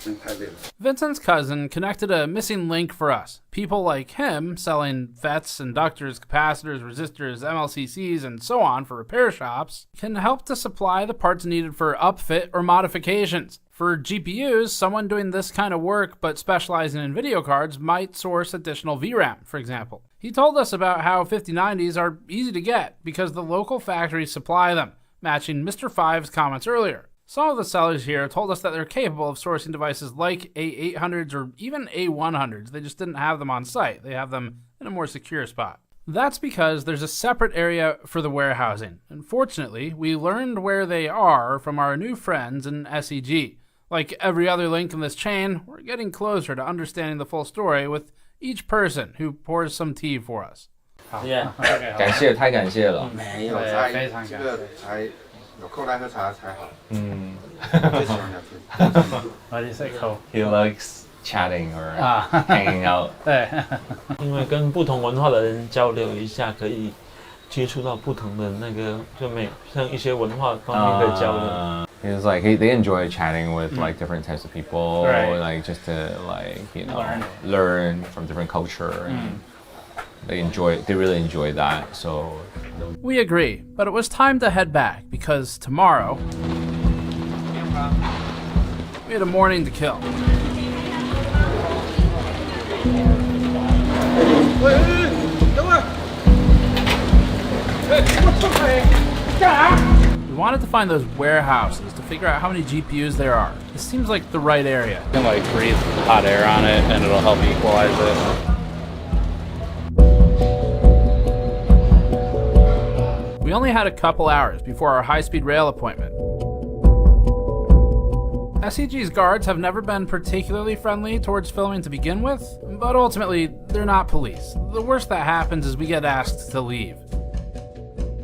Speaker 18: 真太累了。
Speaker 1: Vincent's cousin connected a missing link for us. People like him selling FETs, inductors, capacitors, resistors, MLCCs, and so on for repair shops can help to supply the parts needed for upfit or modifications. For GPUs, someone doing this kind of work but specializing in video cards might source additional VRAM, for example. He told us about how 5090s are easy to get because the local factories supply them, matching Mr. Five's comments earlier. Some of the sellers here told us that they're capable of sourcing devices like A800s or even A100s. They just didn't have them on site. They have them in a more secure spot. That's because there's a separate area for the warehousing. Unfortunately, we learned where they are from our new friends in SEG. Like every other link in this chain, we're getting closer to understanding the full story with each person who pours some tea for us.
Speaker 17: 感谢，太感谢了。
Speaker 18: 没有在这个才有空来喝茶才好。最喜欢聊天。
Speaker 9: Why do you say cool?
Speaker 17: He likes chatting or hanging out.
Speaker 9: 对，
Speaker 14: 因为跟不同文化的人交流一下，可以接触到不同的那个，就像一些文化方面的交流。
Speaker 17: He was like they enjoy chatting with like different types of people, like just to learn from different culture. And they really enjoy that. So
Speaker 1: we agree, but it was time to head back because tomorrow we had a morning to kill. We wanted to find those warehouses to figure out how many GPUs there are. This seems like the right area.
Speaker 9: You can like breathe hot air on it and it'll help equalize it.
Speaker 1: We only had a couple hours before our high-speed rail appointment. SEG's guards have never been particularly friendly towards filming to begin with, but ultimately, they're not police. The worst that happens is we get asked to leave.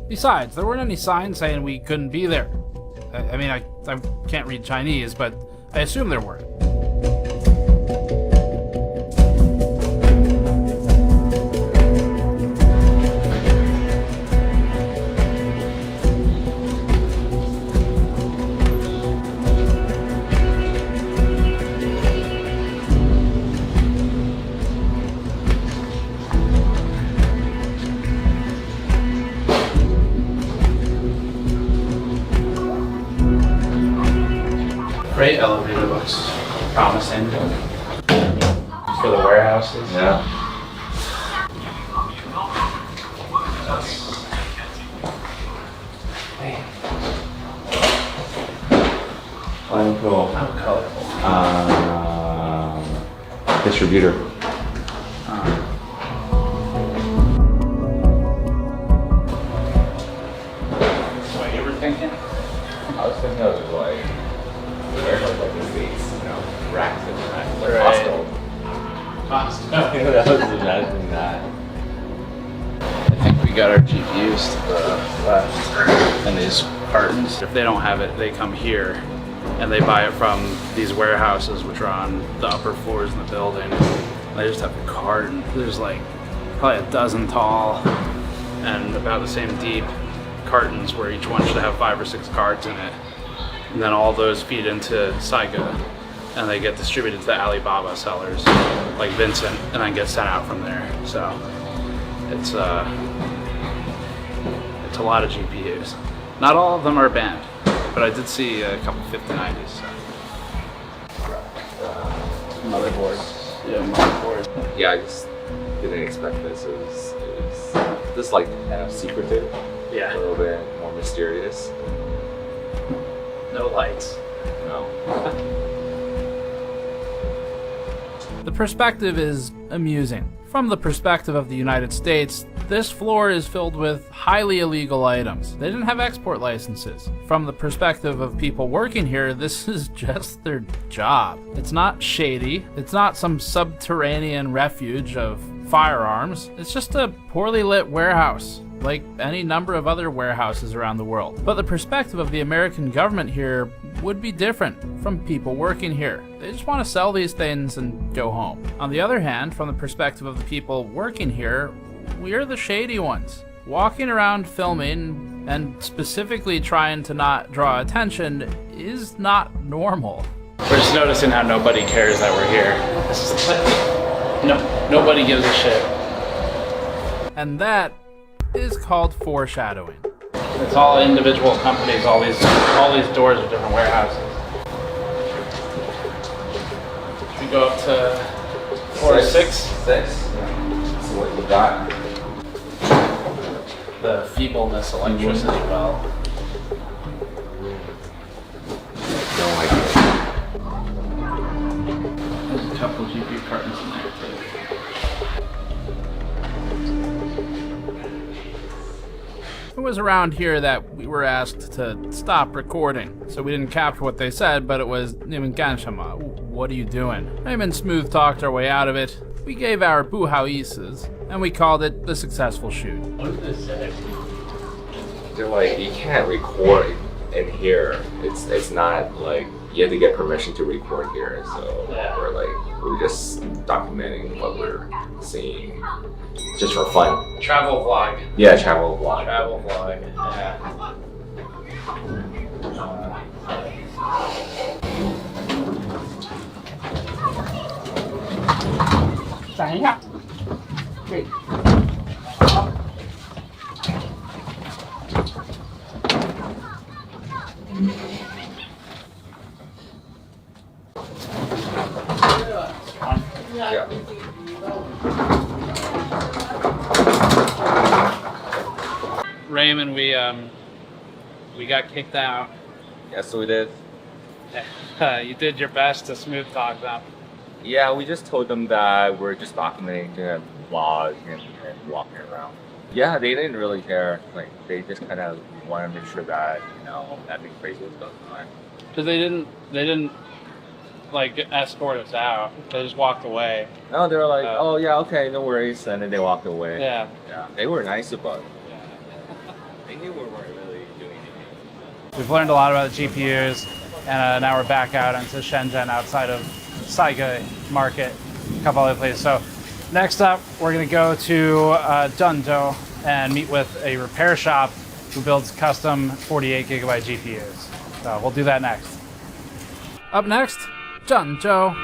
Speaker 1: Besides, there weren't any signs saying we couldn't be there. I mean, I can't read Chinese, but I assume there weren't.
Speaker 9: Freight elevator looks promising for the warehouses.
Speaker 17: Yeah. Final Pro. Distributor.
Speaker 9: What you were thinking?
Speaker 17: I was thinking of like like the States, racks and racks, like
Speaker 9: Right.
Speaker 17: Costco. I was imagining that.
Speaker 9: I think we got our GPUs to the left and these cartons. If they don't have it, they come here and they buy it from these warehouses which are on the upper floors in the building. They just have a carton. There's like probably a dozen tall and about the same deep cartons where each one should have 5 or 6 cards in it. And then all those feed into Saiga and they get distributed to the Alibaba sellers like Vincent and then get sent out from there. So it's a lot of GPUs. Not all of them are banned, but I did see a couple 5090s. So.
Speaker 17: motherboard.
Speaker 10: Yeah, motherboard.
Speaker 17: Yeah, I just didn't expect this. It was this like kind of secretive.
Speaker 1: Yeah.
Speaker 17: A little bit more mysterious.
Speaker 1: No lights.
Speaker 17: No.
Speaker 1: The perspective is amusing. From the perspective of the United States, this floor is filled with highly illegal items. They didn't have export licenses. From the perspective of people working here, this is just their job. It's not shady. It's not some subterranean refuge of firearms. It's just a poorly lit warehouse, like any number of other warehouses around the world. But the perspective of the American government here would be different from people working here. They just want to sell these things and go home. On the other hand, from the perspective of the people working here, we're the shady ones. Walking around filming and specifically trying to not draw attention is not normal.
Speaker 9: We're just noticing how nobody cares that we're here. Nobody gives a shit.
Speaker 1: And that is called foreshadowing.
Speaker 9: It's all individual companies, all these doors are different warehouses. Should we go up to floor 6?
Speaker 17: 6? So what you got?
Speaker 9: The feebleness electricity well.
Speaker 17: No idea.
Speaker 9: There's a couple GPU cartons in there too.
Speaker 1: It was around here that we were asked to stop recording, so we didn't capture what they said, but it was "Ganshama, what are you doing?" Raymond smooth talked our way out of it. We gave our buhauises, and we called it the successful shoot.
Speaker 9: What did they say?
Speaker 17: They're like, you can't record in here. It's not like you have to get permission to record here. So we're just documenting what we're seeing, just for fun.
Speaker 9: Travel vlog.
Speaker 17: Yeah, travel vlog.
Speaker 9: Travel vlog. Yeah. Great.
Speaker 17: Yeah.
Speaker 9: Raymond, we got kicked out.
Speaker 17: Yes, we did.
Speaker 9: You did your best to smooth talk them.
Speaker 17: Yeah, we just told them that we're just documenting the vlog and walking around. Yeah, they didn't really care. Like, they just kind of wanted to make sure that, nothing crazy was going on.
Speaker 9: Because they didn't like escort us out. They just walked away.
Speaker 17: No, they were like, oh yeah, okay, no worries, and then they walked away.
Speaker 9: Yeah.
Speaker 17: Yeah, they were nice about it. They knew we weren't really doing anything.
Speaker 9: We've learned a lot about the GPUs, and now we're back out into Shenzhen outside of Saiga Market, a couple other places. So next up, we're going to go to Zhengzhou and meet with a repair shop who builds custom 48 gigabyte GPUs. So we'll do that next.
Speaker 1: Up next, Zhengzhou.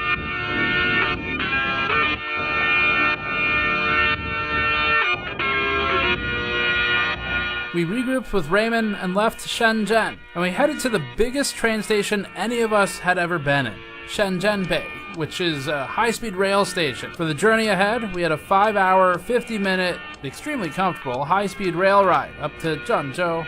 Speaker 1: We regrouped with Raymond and left Shenzhen, and we headed to the biggest train station any of us had ever been in, Shenzhen Bay, which is a high-speed rail station. For the journey ahead, we had a 5-hour, 50-minute, extremely comfortable high-speed rail ride up to Zhengzhou.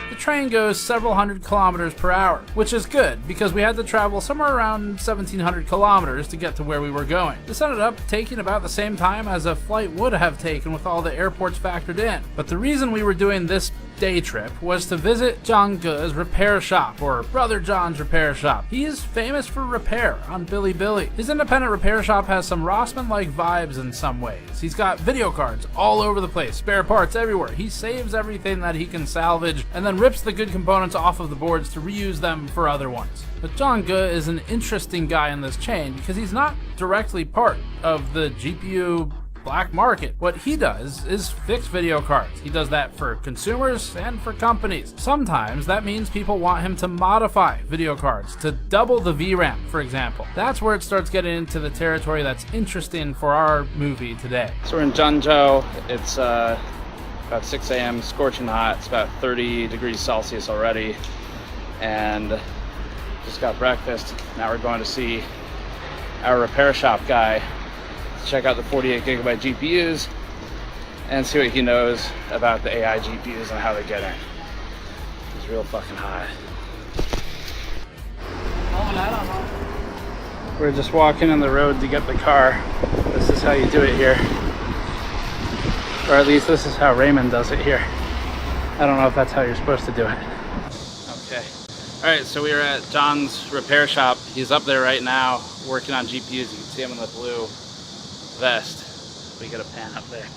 Speaker 1: The train goes several hundred kilometers per hour, which is good because we had to travel somewhere around 1,700 kilometers to get to where we were going. This ended up taking about the same time as a flight would have taken with all the airports factored in. But the reason we were doing this day trip was to visit Zhang Ge's repair shop, or Brother John's repair shop. He is famous for repair on Bilibili. His independent repair shop has some Rossmann-like vibes in some ways. He's got video cards all over the place, spare parts everywhere. He saves everything that he can salvage and then rips the good components off of the boards to reuse them for other ones. But Zhang Ge is an interesting guy in this chain because he's not directly part of the GPU black market. What he does is fix video cards. He does that for consumers and for companies. Sometimes that means people want him to modify video cards to double the VRAM, for example. That's where it starts getting into the territory that's interesting for our movie today.
Speaker 9: So we're in Zhengzhou. It's about 6 a.m., scorching hot. It's about 30 degrees Celsius already.
Speaker 1: and just got breakfast. Now we're going to see our repair shop guy, check out the 48 gigabyte GPUs and see what he knows about the AI GPUs and how they get in. He's real fucking high. We're just walking on the road to get the car. This is how you do it here. Or at least this is how Raymond does it here. I don't know if that's how you're supposed to do it. Okay. All right, so we are at John's repair shop. He's up there right now working on GPUs. You can see him in the blue vest. We get a pan up there.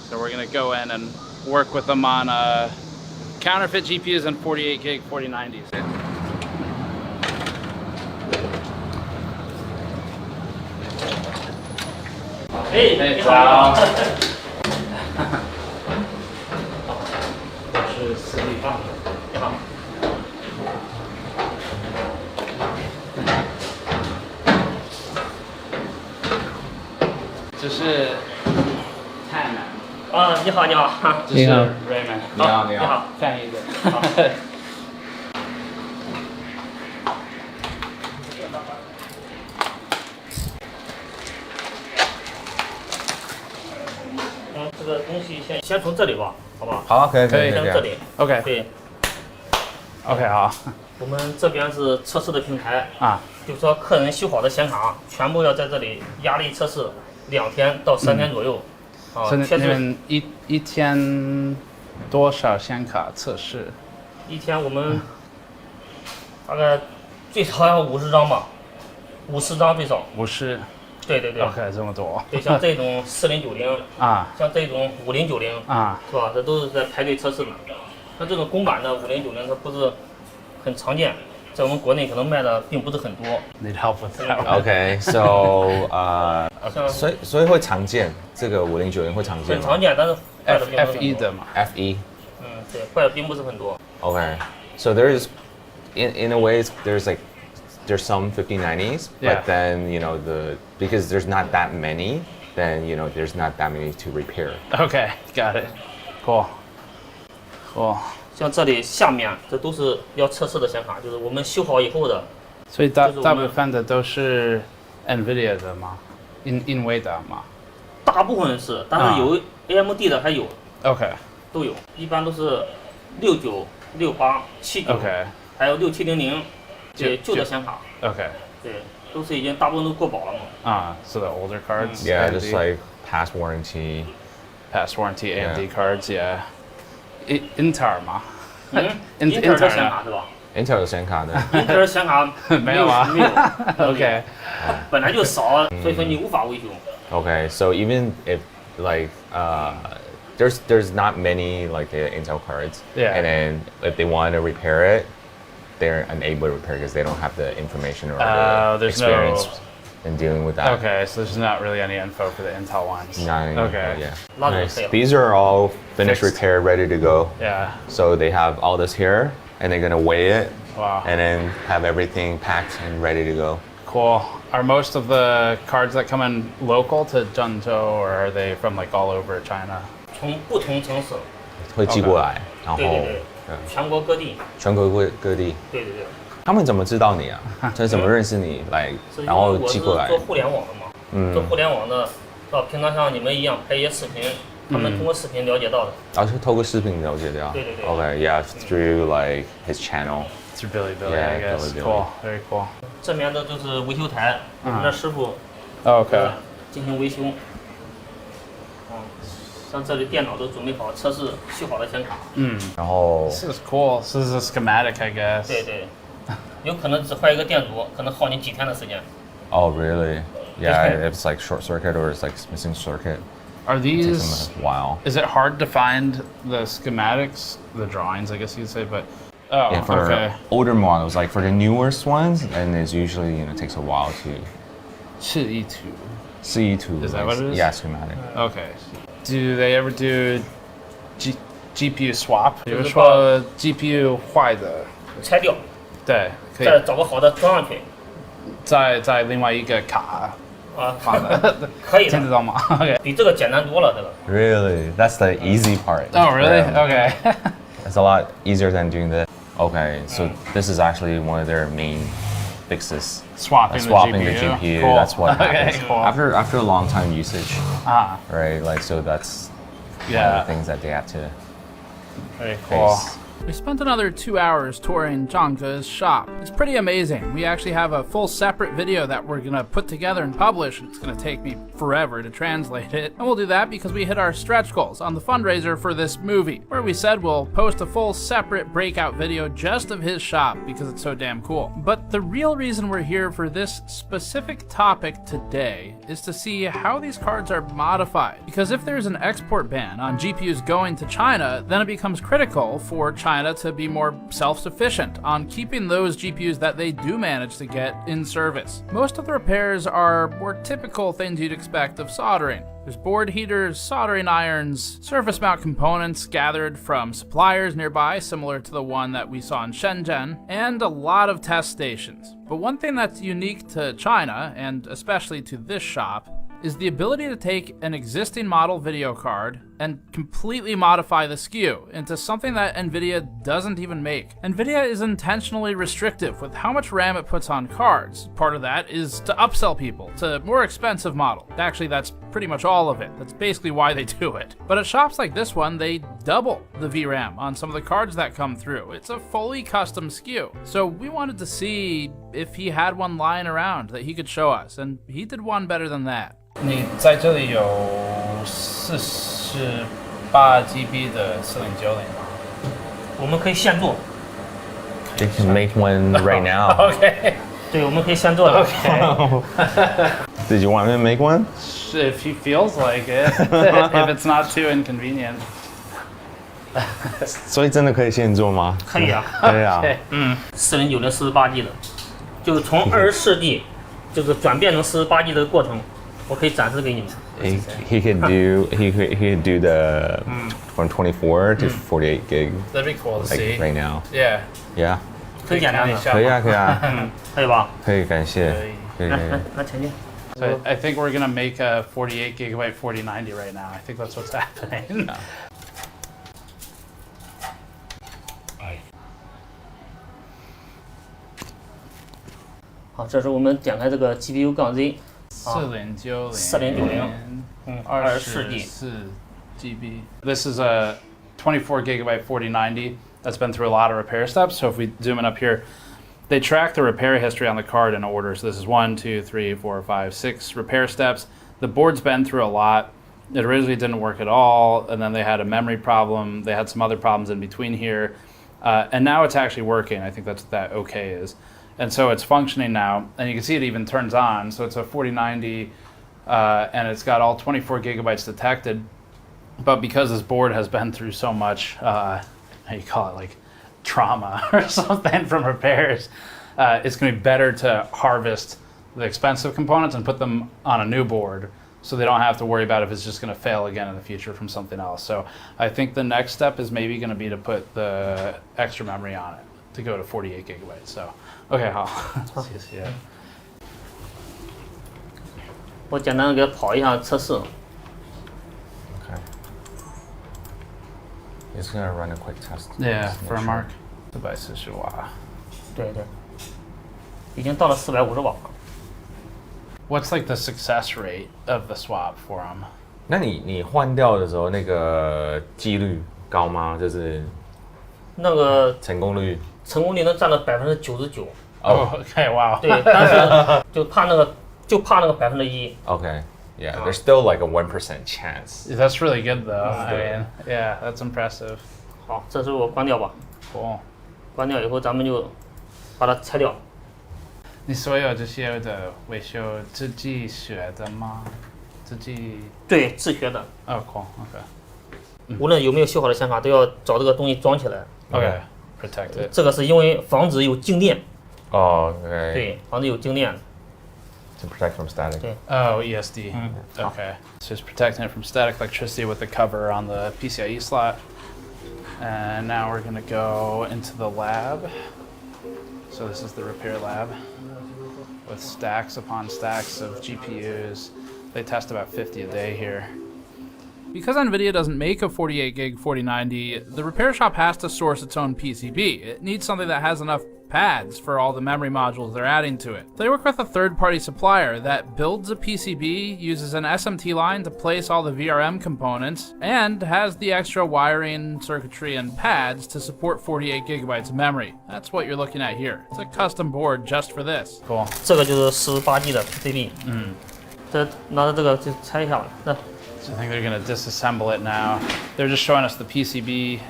Speaker 1: So we're gonna go in and work with them on counterfeit GPUs and 48 gig 4090s.
Speaker 19: Hey,
Speaker 1: 你好。
Speaker 19: 我是私立放的。你好。
Speaker 1: 这是 Tan
Speaker 19: 啊，你好，你好。
Speaker 1: 这是 Raymond。
Speaker 19: 你好，你好。
Speaker 1: 翻译的。
Speaker 19: 好。这个东西先从这里吧，好不好？
Speaker 17: 好，可以，
Speaker 19: 先从这里。
Speaker 1: OK。
Speaker 19: 对。
Speaker 1: OK， 好。
Speaker 19: 我们这边是测试的平台
Speaker 1: 啊，
Speaker 19: 就是说客人修好的显卡全部要在这里压力测试2天到3天左右。啊，
Speaker 1: 你们一天多少显卡测试？
Speaker 19: 一天我们大概最少要50张吧，50张最少。
Speaker 1: 50。
Speaker 19: 对对对。
Speaker 1: OK， 这么多。
Speaker 19: 对，像这种4090
Speaker 1: 啊，
Speaker 19: 像这种5090
Speaker 1: 啊，
Speaker 19: 是吧？这都是在排队测试的。像这种公版的5090，它不是很常见，在我们国内可能卖的并不是很多。
Speaker 1: Need help with that.
Speaker 17: Okay, so 所以会常见，这个5090会常见吗？
Speaker 19: 很常见，但是坏的并不是很多。
Speaker 1: FE 的嘛。
Speaker 17: FE。
Speaker 19: 嗯，对，坏的并不是很多。
Speaker 17: Okay, so there's in a way there's some 5090s, but then because there's not that many, then there's not that many to repair.
Speaker 1: Okay, got it. Cool.
Speaker 19: 像这里下面这都是要测试的显卡，就是我们修好以后的。
Speaker 1: 所以大部分的都是 NVIDIA 的吗？NVIDIA 吗？
Speaker 19: 大部分是，但是有 AMD 的还有。
Speaker 1: OK。
Speaker 19: 都有，一般都是69、68、79，还有6700。对，旧的显卡。
Speaker 1: Okay.
Speaker 19: 对，都是已经大部分都过保了嘛。
Speaker 1: So the older cards.
Speaker 17: Yeah, just like past warranty
Speaker 1: AMD cards. Yeah. Intel 吗
Speaker 19: ？Intel 的显卡是吧
Speaker 17: ？Intel 的显卡的。
Speaker 19: Intel 显卡
Speaker 1: 没有啊。
Speaker 19: 没有。
Speaker 1: OK。
Speaker 19: 本来就少，所以说你无法维修。
Speaker 17: Okay, so even if there's not many like the Intel cards, and then if they want to repair it, they're unable to repair because they don't have the information or the experience in dealing with that.
Speaker 1: Okay, so there's not really any info for the Intel ones.
Speaker 17: Not any
Speaker 1: okay.
Speaker 17: Info, yeah. Nice. These are all finished, repaired, ready to go.
Speaker 1: Yeah.
Speaker 17: So they have all this here, and they're gonna weigh it.
Speaker 1: Wow.
Speaker 17: And then have everything packed and ready to go.
Speaker 1: Cool. Are most of the cards that come in local to Zhengzhou, or are they from like all over China?
Speaker 19: 从不同城市
Speaker 17: 会寄过来，然后
Speaker 19: 全国各地。
Speaker 17: 全国各地。
Speaker 19: 对对对。
Speaker 17: 他们怎么知道你啊？他怎么认识你来，然后寄过来？
Speaker 19: 做互联网的嘛，做互联网的，平常像你们一样拍一些视频，他们通过视频了解到的。
Speaker 17: 是透过视频了解到。
Speaker 19: 对对对。
Speaker 17: Okay, yeah, through like his channel.
Speaker 1: Through Billy, I guess. Cool, very cool.
Speaker 19: 这边的就是维修台，我们的师傅。
Speaker 1: OK。
Speaker 19: 进行维修。像这里电脑都准备好，测试修好的显卡。
Speaker 17: 然后。
Speaker 1: This is cool. This is a schematic, I guess.
Speaker 19: 对对。有可能只坏一个电阻，可能耗你几天的时间。
Speaker 17: Oh, really? Yeah, if it's like short circuit or it's like missing circuit.
Speaker 1: Are these?
Speaker 17: It takes them a while.
Speaker 1: Is it hard to find the schematics, the drawings, I guess you'd say, but. Oh,
Speaker 17: yeah, for
Speaker 1: okay.
Speaker 17: older models, like for the newest ones, and it's usually takes a while to. 4E2.
Speaker 1: Is that what it is?
Speaker 17: Yeah, schematic.
Speaker 1: Okay. Do they ever do GPU swap? 比如说 GPU 坏的，
Speaker 19: 拆掉。
Speaker 1: 对，可以。
Speaker 19: 再找个好的装上去。
Speaker 1: 在另外一个卡。放的。
Speaker 19: 可以的。
Speaker 1: 听得到吗 ？Okay.
Speaker 19: 比这个简单多了，这个。
Speaker 17: Really? That's the easy part.
Speaker 1: Oh, really? Okay.
Speaker 17: It's a lot easier than doing this. Okay, so this is actually one of their main fixes.
Speaker 1: Swapping
Speaker 17: the
Speaker 1: the
Speaker 17: GPU.
Speaker 1: GPU. Cool.
Speaker 17: That's what happens
Speaker 1: Okay, cool.
Speaker 17: after a long time usage.
Speaker 1: Ah.
Speaker 17: Right, like so that's one
Speaker 1: Yeah.
Speaker 17: of the things that they have to
Speaker 1: Very cool.
Speaker 17: face.
Speaker 1: We spent another 2 hours touring Zhangge's shop. It's pretty amazing. We actually have a full separate video that we're gonna put together and publish. It's gonna take me forever to translate it. And we'll do that because we hit our stretch goals on the fundraiser for this movie, where we said we'll post a full separate breakout video just of his shop because it's so damn cool. But the real reason we're here for this specific topic today is to see how these cards are modified. Because if there's an export ban on GPUs going to China, then it becomes critical for China to be more self-sufficient on keeping those GPUs that they do manage to get in service. Most of the repairs are more typical things you'd expect of soldering. There's board heaters, soldering irons, surface mount components gathered from suppliers nearby, similar to the one that we saw in Shenzhen, and a lot of test stations. But one thing that's unique to China, and especially to this shop, is the ability to take an existing model video card and completely modify the SKU into something that NVIDIA doesn't even make. NVIDIA is intentionally restrictive with how much RAM it puts on cards. Part of that is to upsell people to more expensive model. Actually, that's pretty much all of it. That's basically why they do it. But at shops like this one, they double the VRAM on some of the cards that come through. It's a fully custom SKU. So we wanted to see if he had one lying around that he could show us, and he did one better than that. 你在这里有48 GB 的4090吗？
Speaker 19: 我们可以现做。
Speaker 17: They can make one right now.
Speaker 1: Okay.
Speaker 19: 对，我们可以现做的。
Speaker 1: Okay.
Speaker 17: Did you want me to make one?
Speaker 1: If he feels like it, if it's not too inconvenient.
Speaker 17: 所以真的可以现做吗？
Speaker 19: 可以啊。
Speaker 17: 可以啊。
Speaker 19: 4090 48G 的，就是从24G 就是转变成48G 的过程。 我可以展示给你们。
Speaker 17: He could do the from 24 to 48 gig.
Speaker 1: That'd be cool to see.
Speaker 17: Right now.
Speaker 1: Yeah.
Speaker 19: Yeah. 很简单的。
Speaker 17: 可以啊，可以啊。
Speaker 19: 可以吧？
Speaker 17: 可以，感谢。
Speaker 19: 来前进。
Speaker 1: So I think we're gonna make a 48 gigabyte 4090 right now. I think that's what's happening.
Speaker 19: 好，这是我们点开这个 GPU 杠 Z。
Speaker 1: 4090 24G GB. This is a 24 gigabyte 4090 that's been through a lot of repair steps. So if we zoom in up here, they track the repair history on the card in order. So this is 1, 2, 3, 4, 5, 6 repair steps. The board's been through a lot. It originally didn't work at all, and then they had a memory problem. They had some other problems in between here, and now it's actually working. I think that's what that OK is. And so it's functioning now, and you can see it even turns on. So it's a 4090, and it's got all 24 gigabytes detected. But because this board has been through so much, how you call it, like trauma or something from repairs, it's going to be better to harvest the expensive components and put them on a new board, so they don't have to worry about if it's just going to fail again in the future from something else. So I think the next step is maybe going to be to put the extra memory on it to go to 48 gigabytes. So. OK， 好，谢谢。
Speaker 19: 我简单给它跑一下测试。
Speaker 17: Okay. It's gonna run a quick test.
Speaker 1: Yeah, for Mark. 440瓦。
Speaker 19: 对对。已经到了450瓦。
Speaker 1: What's like the success rate of the swap for him?
Speaker 17: 那你换掉的时候，那个几率高吗？就是
Speaker 19: 那个
Speaker 17: 成功率。
Speaker 19: 成功率能占到99%。
Speaker 1: 哦 ，OK， 哇。
Speaker 19: 对，但是就怕那个1%。
Speaker 17: Okay, yeah, there's still like a 1% chance.
Speaker 1: That's really good though. I mean, yeah, that's impressive.
Speaker 19: 好，这时候我关掉吧。
Speaker 1: Cool.
Speaker 19: 关掉以后，咱们就把它拆掉。
Speaker 1: 你所有这些的维修自己学的吗？自己？
Speaker 19: 对，自学的。
Speaker 1: 哦 ，cool，OK。
Speaker 19: 无论有没有修好的显卡，都要找这个东西装起来。
Speaker 1: OK。 Protect it.
Speaker 19: 这个是因为防止有静电。
Speaker 17: 哦，对。
Speaker 19: 对，防止有静电。
Speaker 17: To protect from static.
Speaker 19: 对。
Speaker 1: Oh, ESD. Okay. So it's protecting it from static electricity with the cover on the PCIe slot. And now we're gonna go into the lab. So this is the repair lab with stacks upon stacks of GPUs. They test about 50 a day here. Because NVIDIA doesn't make a 48 gig 4090, the repair shop has to source its own PCB. It needs something that has enough pads for all the memory modules they're adding to it. They work with a third-party supplier that builds a PCB, uses an SMT line to place all the VRM components, and has the extra wiring, circuitry, and pads to support 48 gigabytes of memory. That's what you're looking at here. It's a custom board just for this. Cool.
Speaker 19: 这个就是18G 的 PCB。这拿着这个就拆一下吧。
Speaker 1: So I think they're gonna disassemble it now. They're just showing us the PCB.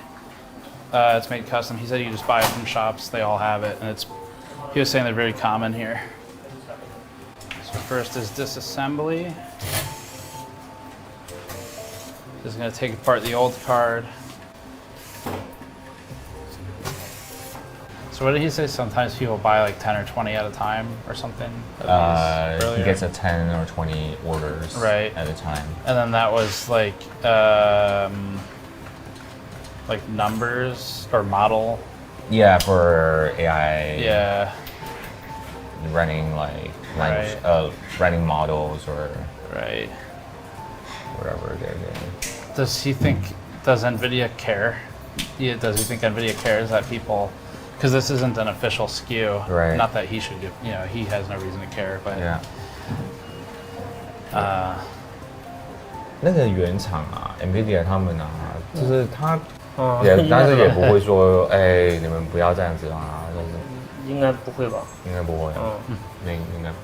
Speaker 1: It's made custom. He said you just buy it from shops. They all have it, and he was saying they're very common here. So first is disassembly. Just gonna take apart the old card. So what did he say? Sometimes people buy like 10 or 20 at a time or something?
Speaker 17: He gets a 10 or 20 orders at a time.
Speaker 1: And then that was like numbers or model.
Speaker 17: Yeah, for AI.
Speaker 1: Yeah.
Speaker 17: Running like language, running models or whatever they're doing.
Speaker 1: Does NVIDIA care? Yeah, does he think NVIDIA cares that people? Because this isn't an official SKU.
Speaker 17: Right.
Speaker 1: Not that he should do. You know, he has no reason to care. But
Speaker 17: yeah. 那个原厂啊 ，NVIDIA 他们啊，就是他但是也不会说，哎，你们不要这样子啊，
Speaker 19: 应该不会吧？
Speaker 17: 应该不会，应该不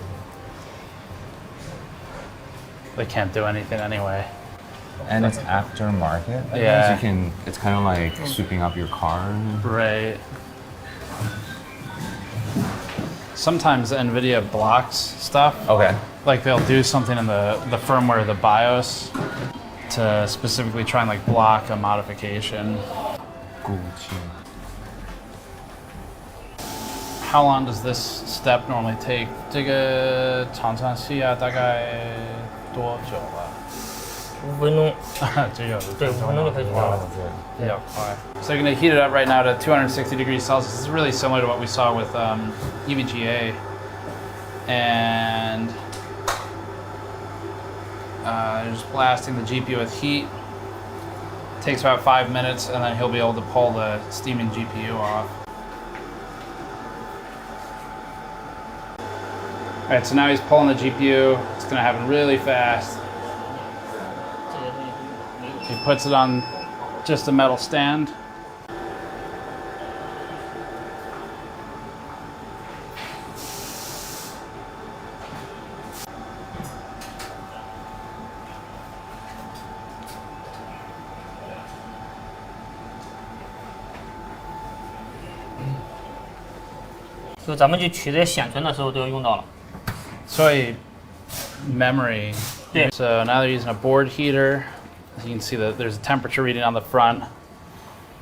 Speaker 17: 会。
Speaker 1: They can't do anything anyway.
Speaker 17: And it's aftermarket.
Speaker 1: Yeah.
Speaker 17: It's kind of like sweeping up your car.
Speaker 1: Right. Sometimes NVIDIA blocks stuff.
Speaker 17: Okay.
Speaker 1: Like they'll do something in the firmware, the BIOS, to specifically try and like block a modification. How long does this step normally take? 这个常常需要大概多久啊
Speaker 19: ？5分钟。
Speaker 1: 对，5分钟就可以做了。比较快。So you're going to heat it up right now to 260 degrees Celsius. This is really similar to what we saw with EVGA. And just blasting the GPU with heat. Takes about 5 minutes, and then he'll be able to pull the steaming GPU off. All right, so now he's pulling the GPU. It's going to happen really fast. He puts it on just a metal stand.
Speaker 19: So 咱们去取这些显存的时候都要用到了。
Speaker 1: So memory. So now they're using a board heater. You can see that there's a temperature reading on the front,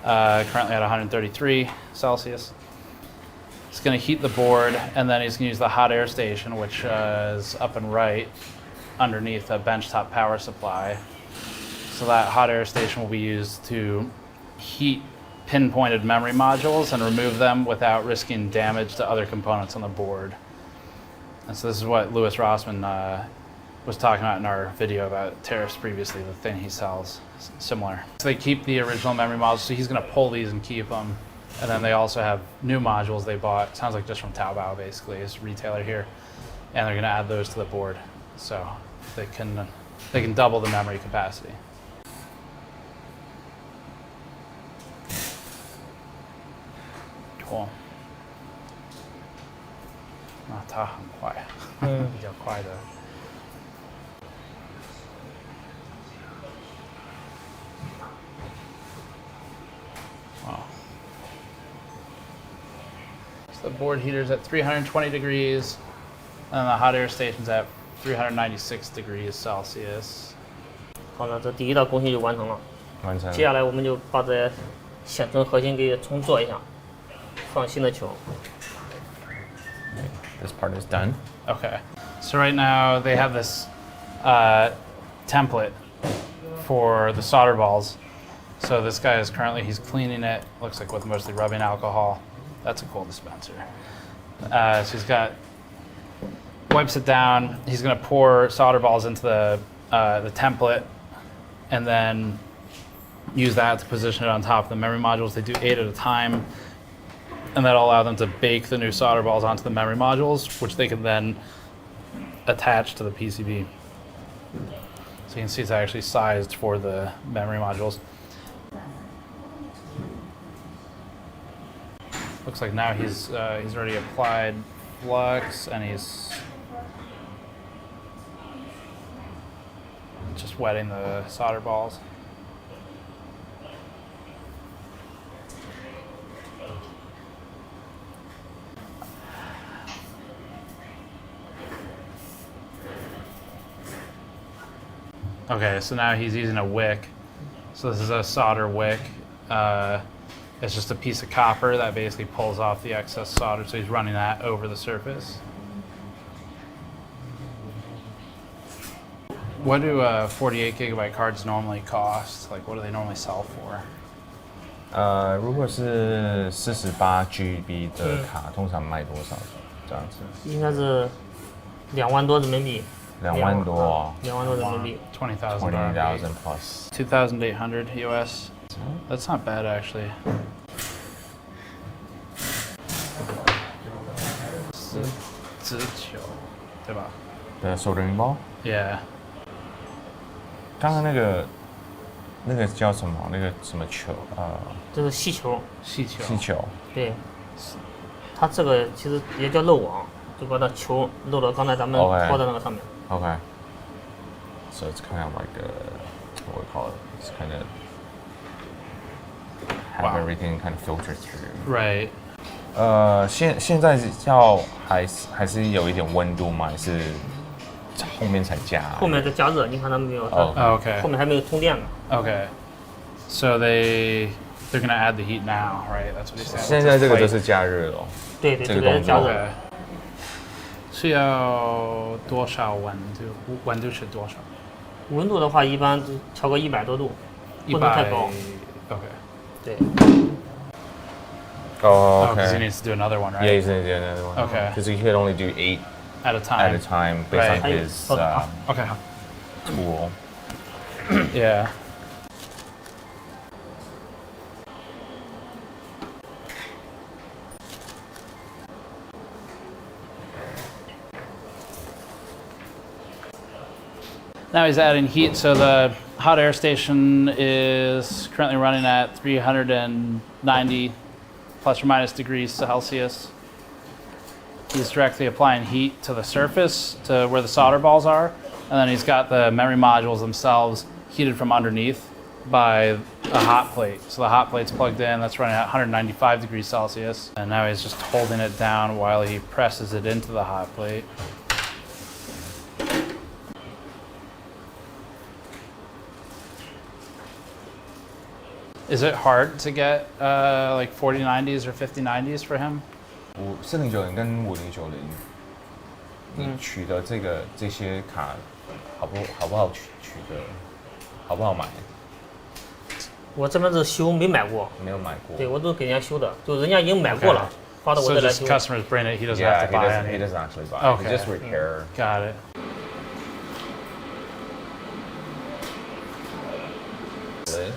Speaker 1: currently at 133 Celsius. It's going to heat the board, and then he's going to use the hot air station, which is up and right underneath a benchtop power supply. So that hot air station will be used to heat pinpointed memory modules and remove them without risking damage to other components on the board. And so this is what Louis Rossmann was talking about in our video about tariffs previously, the thing he sells, similar. So they keep the original memory modules, so he's going to pull these and keep them. And then they also have new modules they bought, sounds like just from Taobao basically, it's a retailer here. And they're going to add those to the board. So they can double the memory capacity. Cool. 它很快，比较快的。Wow. So the board heater's at 320 degrees, and the hot air station's at 396 degrees Celsius.
Speaker 19: 好了，这第一道工序就完成了。
Speaker 17: 完成。
Speaker 19: 接下来我们就把这显存核心给重做一下，放新的球。
Speaker 17: This part is done.
Speaker 1: Okay. So right now they have this template for the solder balls. So this guy is currently, he's cleaning it, looks like with mostly rubbing alcohol. That's a cool dispenser. So he's wipes it down. He's gonna pour solder balls into the template, and then use that to position it on top of the memory modules. They do 8 at a time, and that'll allow them to bake the new solder balls onto the memory modules, which they can then attach to the PCB. So you can see it's actually sized for the memory modules. Looks like now he's already applied flux, and he's just wetting the solder balls. Okay, so now he's using a wick. So this is a solder wick. It's just a piece of copper that basically pulls off the excess solder, so he's running that over the surface. What do 48 gigabyte cards normally cost? Like, what do they normally sell for?
Speaker 17: 如果是48 GB 的卡，通常卖多少？这样子？
Speaker 19: 应该是2万多人民币。
Speaker 17: 2万多。
Speaker 19: 2万多人民币。
Speaker 1: 20,000
Speaker 17: plus.
Speaker 1: 2,800 US. That's not bad actually. 直球，对吧？
Speaker 17: The soldering ball.
Speaker 1: Yeah.
Speaker 17: 刚刚那个叫什么？那个什么球？
Speaker 19: 这是细球。
Speaker 1: 细球。
Speaker 17: 细球。
Speaker 19: 对，它这个其实也叫漏网，就把它球漏到刚才咱们拖的那个上面。
Speaker 17: Okay. So it's kind of like what we call it. It's kind of have everything kind of filtered through.
Speaker 1: Right.
Speaker 17: 现在还是有一点温度吗？还是后面才加？
Speaker 19: 后面再加热，你看它没有？
Speaker 1: Okay.
Speaker 19: 后面还没有通电呢。
Speaker 1: Okay. So they're gonna add the heat now, right? That's what he said.
Speaker 17: 现在这个就是加热了。
Speaker 19: 对，这个加热。
Speaker 1: 是要多少温度？温度是多少？
Speaker 19: 温度的话，一般调个100多度，不能太高。
Speaker 1: Okay.
Speaker 19: 对。
Speaker 17: Oh, okay.
Speaker 1: Because he needs to do another one, right?
Speaker 17: Yeah, he's gonna do another one.
Speaker 1: Okay.
Speaker 17: Because he could only do 8
Speaker 1: at a time
Speaker 17: based
Speaker 1: right.
Speaker 17: on his
Speaker 1: okay.
Speaker 17: tool.
Speaker 1: Yeah. Now he's adding heat, so the hot air station is currently running at 390 plus or minus degrees Celsius. He's directly applying heat to the surface, to where the solder balls are, and then he's got the memory modules themselves heated from underneath by a hot plate. So the hot plate's plugged in, that's running at 195 degrees Celsius, and now he's just holding it down while he presses it into the hot plate. Is it hard to get like 4090s or 5090s for him?
Speaker 17: 4090跟5090，你取的这些卡好不好取得？好不好买？
Speaker 19: 我这边是修，没买过。
Speaker 17: 没有买过。
Speaker 19: 对，我都给人家修的，就人家已经买过了，发到我这来修。
Speaker 1: So just customers bring it, he doesn't have to buy it.
Speaker 17: He doesn't actually buy.
Speaker 1: Okay.
Speaker 17: He just repair.
Speaker 1: Got it.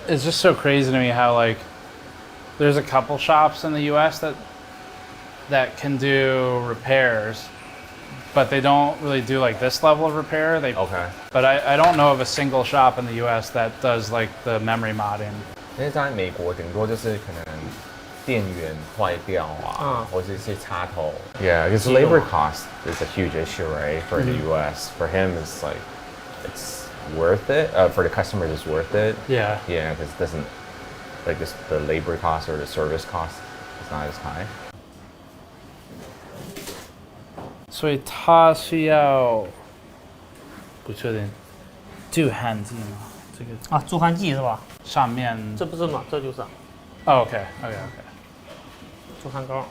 Speaker 1: It's just so crazy to me how like there's a couple shops in the U.S. that can do repairs, but they don't really do like this level of repair. But I don't know of a single shop in the U.S. that does like the memory modding.
Speaker 17: 因为在美国顶多就是可能电源坏掉啊，或者一些插头。Yeah, because labor cost is a huge issue, right? For the U.S. For him, it's like it's worth it. For the customers, it's worth it.
Speaker 1: Yeah.
Speaker 17: Yeah, because it doesn't like the labor cost or the service cost is not as high.
Speaker 1: 所以它需要不确定镀焊剂吗？这个
Speaker 19: 镀焊剂是吧？
Speaker 1: 上面
Speaker 19: 这不是吗？这就是。
Speaker 1: OK.
Speaker 19: 镀焊膏。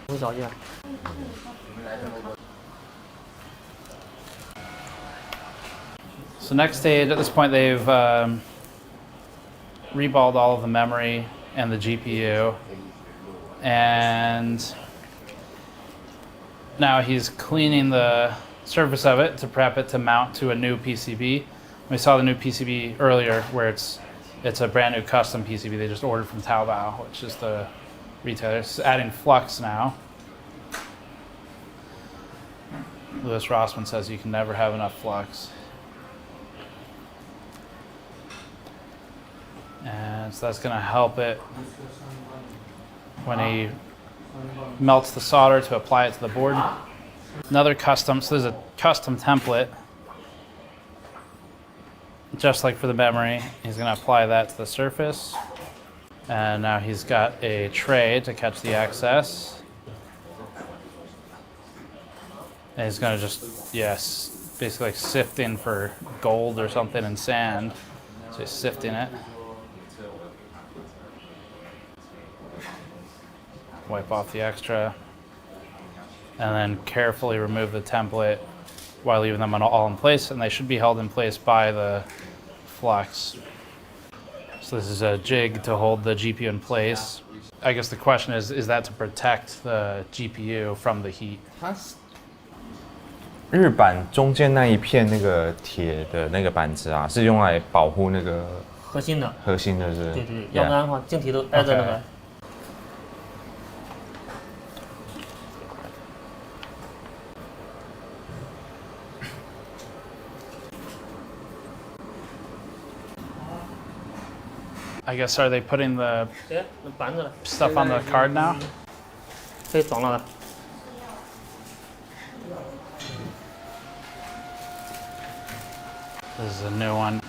Speaker 19: 无条件。
Speaker 1: So next stage, at this point, they've reballed all of the memory and the GPU, and now he's cleaning the surface of it to prep it to mount to a new PCB. We saw the new PCB earlier where it's a brand new custom PCB they just ordered from Taobao, which is the retailer. It's adding flux now. Louis Rossmann says you can never have enough flux. And so that's going to help it when he melts the solder to apply it to the board. Another custom, so there's a custom template, just like for the memory. He's going to apply that to the surface. And now he's got a tray to catch the excess. And he's going to just, yes, basically like sifting for gold or something in sand. So he's sifting it. Wipe off the extra. And then carefully remove the template while leaving them all in place. And they should be held in place by the flux. So this is a jig to hold the GPU in place. I guess the question is that to protect the GPU from the heat?
Speaker 17: 日板中间那一片那个铁的那个板子啊，是用来保护那个
Speaker 19: 核心的是。对对，要不然的话，晶体都挨着那个。
Speaker 1: I guess are they putting the stuff on the card now?
Speaker 19: 可以装了的。
Speaker 1: This is a new one.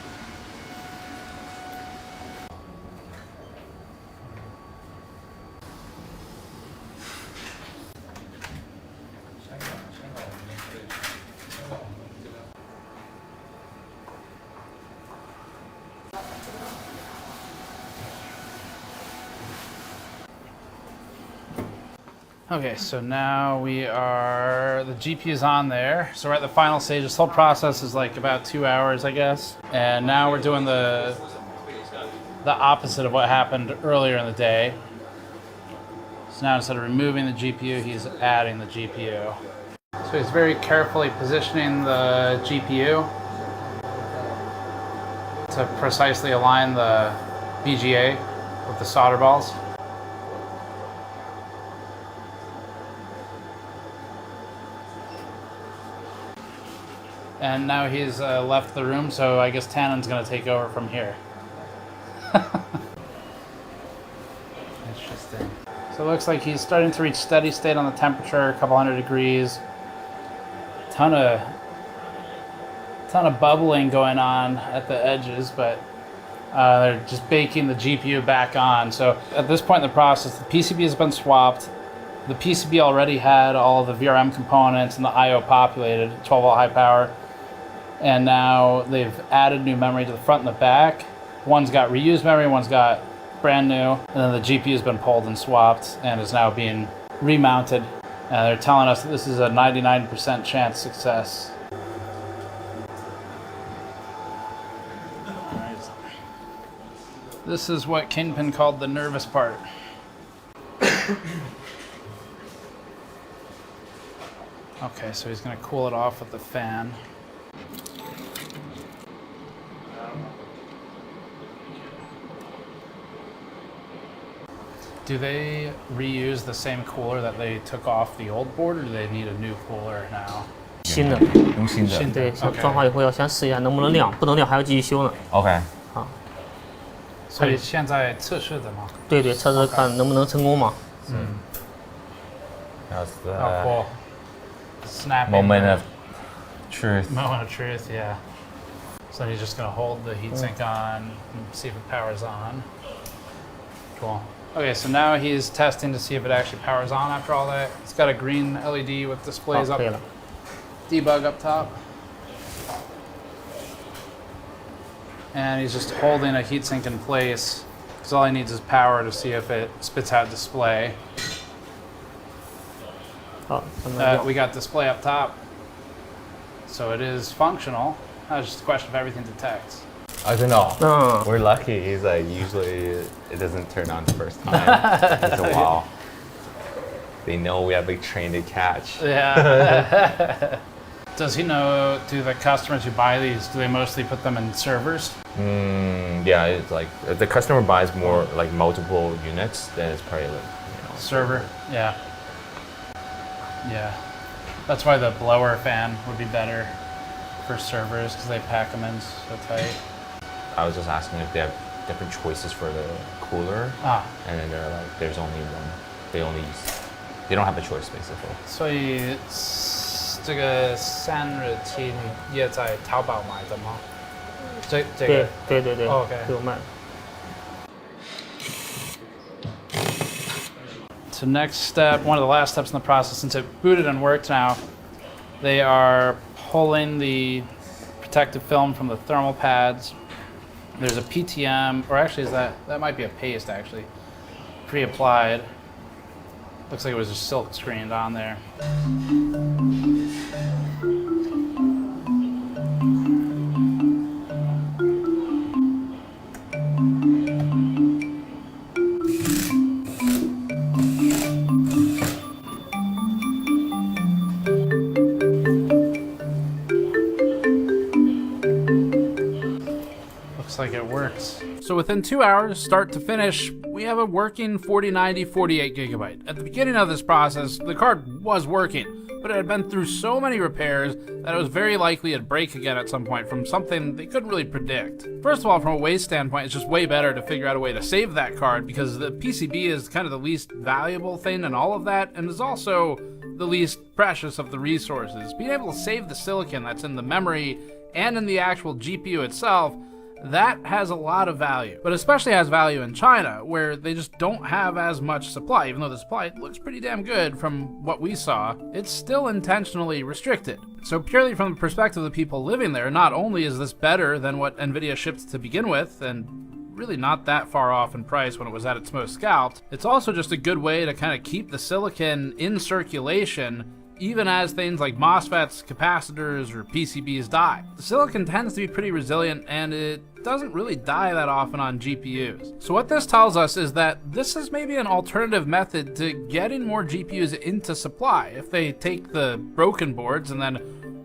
Speaker 1: Okay, so now the GPU is on there. So we're at the final stage. This whole process is like about 2 hours, I guess. And now we're doing the opposite of what happened earlier in the day. So now instead of removing the GPU, he's adding the GPU. So he's very carefully positioning the GPU to precisely align the BGA with the solder balls. And now he's left the room, so I guess Tannen's going to take over from here. Interesting. So it looks like he's starting to reach steady state on the temperature, a couple hundred degrees. Ton of bubbling going on at the edges, but they're just baking the GPU back on. So at this point in the process, the PCB has been swapped. The PCB already had all of the VRM components and the I/O populated, 12-volt high power. And now they've added new memory to the front and the back. One's got reused memory, one's got brand new. And then the GPU has been pulled and swapped and is now being remounted. They're telling us that this is a 99% chance success. This is what Kingpin called the nervous part. Okay, so he's gonna cool it off with the fan. Do they reuse the same cooler that they took off the old board, or do they need a new cooler now?
Speaker 19: 新的，
Speaker 17: 用新的。
Speaker 19: 对，装好以后要先试一下能不能亮，不能亮还要继续修呢。
Speaker 17: OK。
Speaker 19: 好。
Speaker 1: 所以现在测试的吗？
Speaker 19: 对对，测试看能不能成功嘛。
Speaker 17: 嗯。That's the
Speaker 1: cool. Snapping
Speaker 17: moment of truth.
Speaker 1: Moment of truth, yeah. So he's just gonna hold the heatsink on and see if it powers on. Cool. Okay, so now he's testing to see if it actually powers on after all that. It's got a green LED with displays up, debug up top. And he's just holding a heatsink in place because all he needs is power to see if it spits out display. We got display up top, so it is functional. Now it's just a question of everything detects.
Speaker 17: I don't know. We're lucky. He's like, usually it doesn't turn on the first time. It's a while. They know we have a train to catch.
Speaker 1: Yeah.
Speaker 9: Does he know, do the customers who buy these, do they mostly put them in servers?
Speaker 17: Yeah, it's like if the customer buys more like multiple units, then it's probably like
Speaker 9: server. Yeah. Yeah. That's why the blower fan would be better for servers because they pack them in so tight.
Speaker 17: I was just asking if they have different choices for the cooler, and then they're like, there's only one. They don't have a choice basically.
Speaker 9: 所以这个散热器你也在淘宝买的吗？这个
Speaker 19: 对
Speaker 9: OK
Speaker 19: 有卖。
Speaker 9: So next step, one of the last steps in the process, since it booted and worked now, they are pulling the protective film from the thermal pads. There's a PTM, or actually that might be a paste actually, pre-applied. Looks like it was just silk screened on there. Looks like it works. So within 2 hours, start to finish, we have a working 4090 48 gigabyte. At the beginning of this process, the card was working, but it had been through so many repairs that it was very likely it'd break again at some point from something they couldn't really predict. First of all, from a waste standpoint, it's just way better to figure out a way to save that card because the PCB is kind of the least valuable thing in all of that, and is also the least precious of the resources. Being able to save the silicon that's in the memory and in the actual GPU itself, that has a lot of value, but especially has value in China, where they just don't have as much supply. Even though the supply looks pretty damn good from what we saw, it's still intentionally restricted. So purely from the perspective of the people living there, not only is this better than what NVIDIA shipped to begin with, and really not that far off in price when it was at its most scalped, it's also just a good way to kind of keep the silicon in circulation even as things like MOSFETs, capacitors, or PCBs die. The silicon tends to be pretty resilient, and it doesn't really die that often on GPUs. So what this tells us is that this is maybe an alternative method to getting more GPUs into supply. If they take the broken boards and then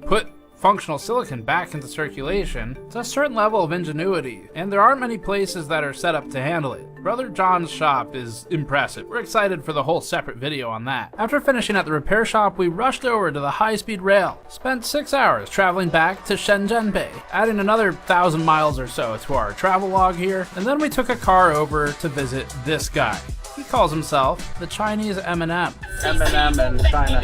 Speaker 9: put functional silicon back into circulation, it's a certain level of ingenuity, and there aren't many places that are set up to handle it. Brother John's shop is impressive. We're excited for the whole separate video on that. After finishing at the repair shop, we rushed over to the high-speed rail, spent 6 hours traveling back to Shenzhen Bay, adding another 1,000 miles or so to our travel log here, and then we took a car over to visit this guy. He calls himself the Chinese Eminem. Eminem in China.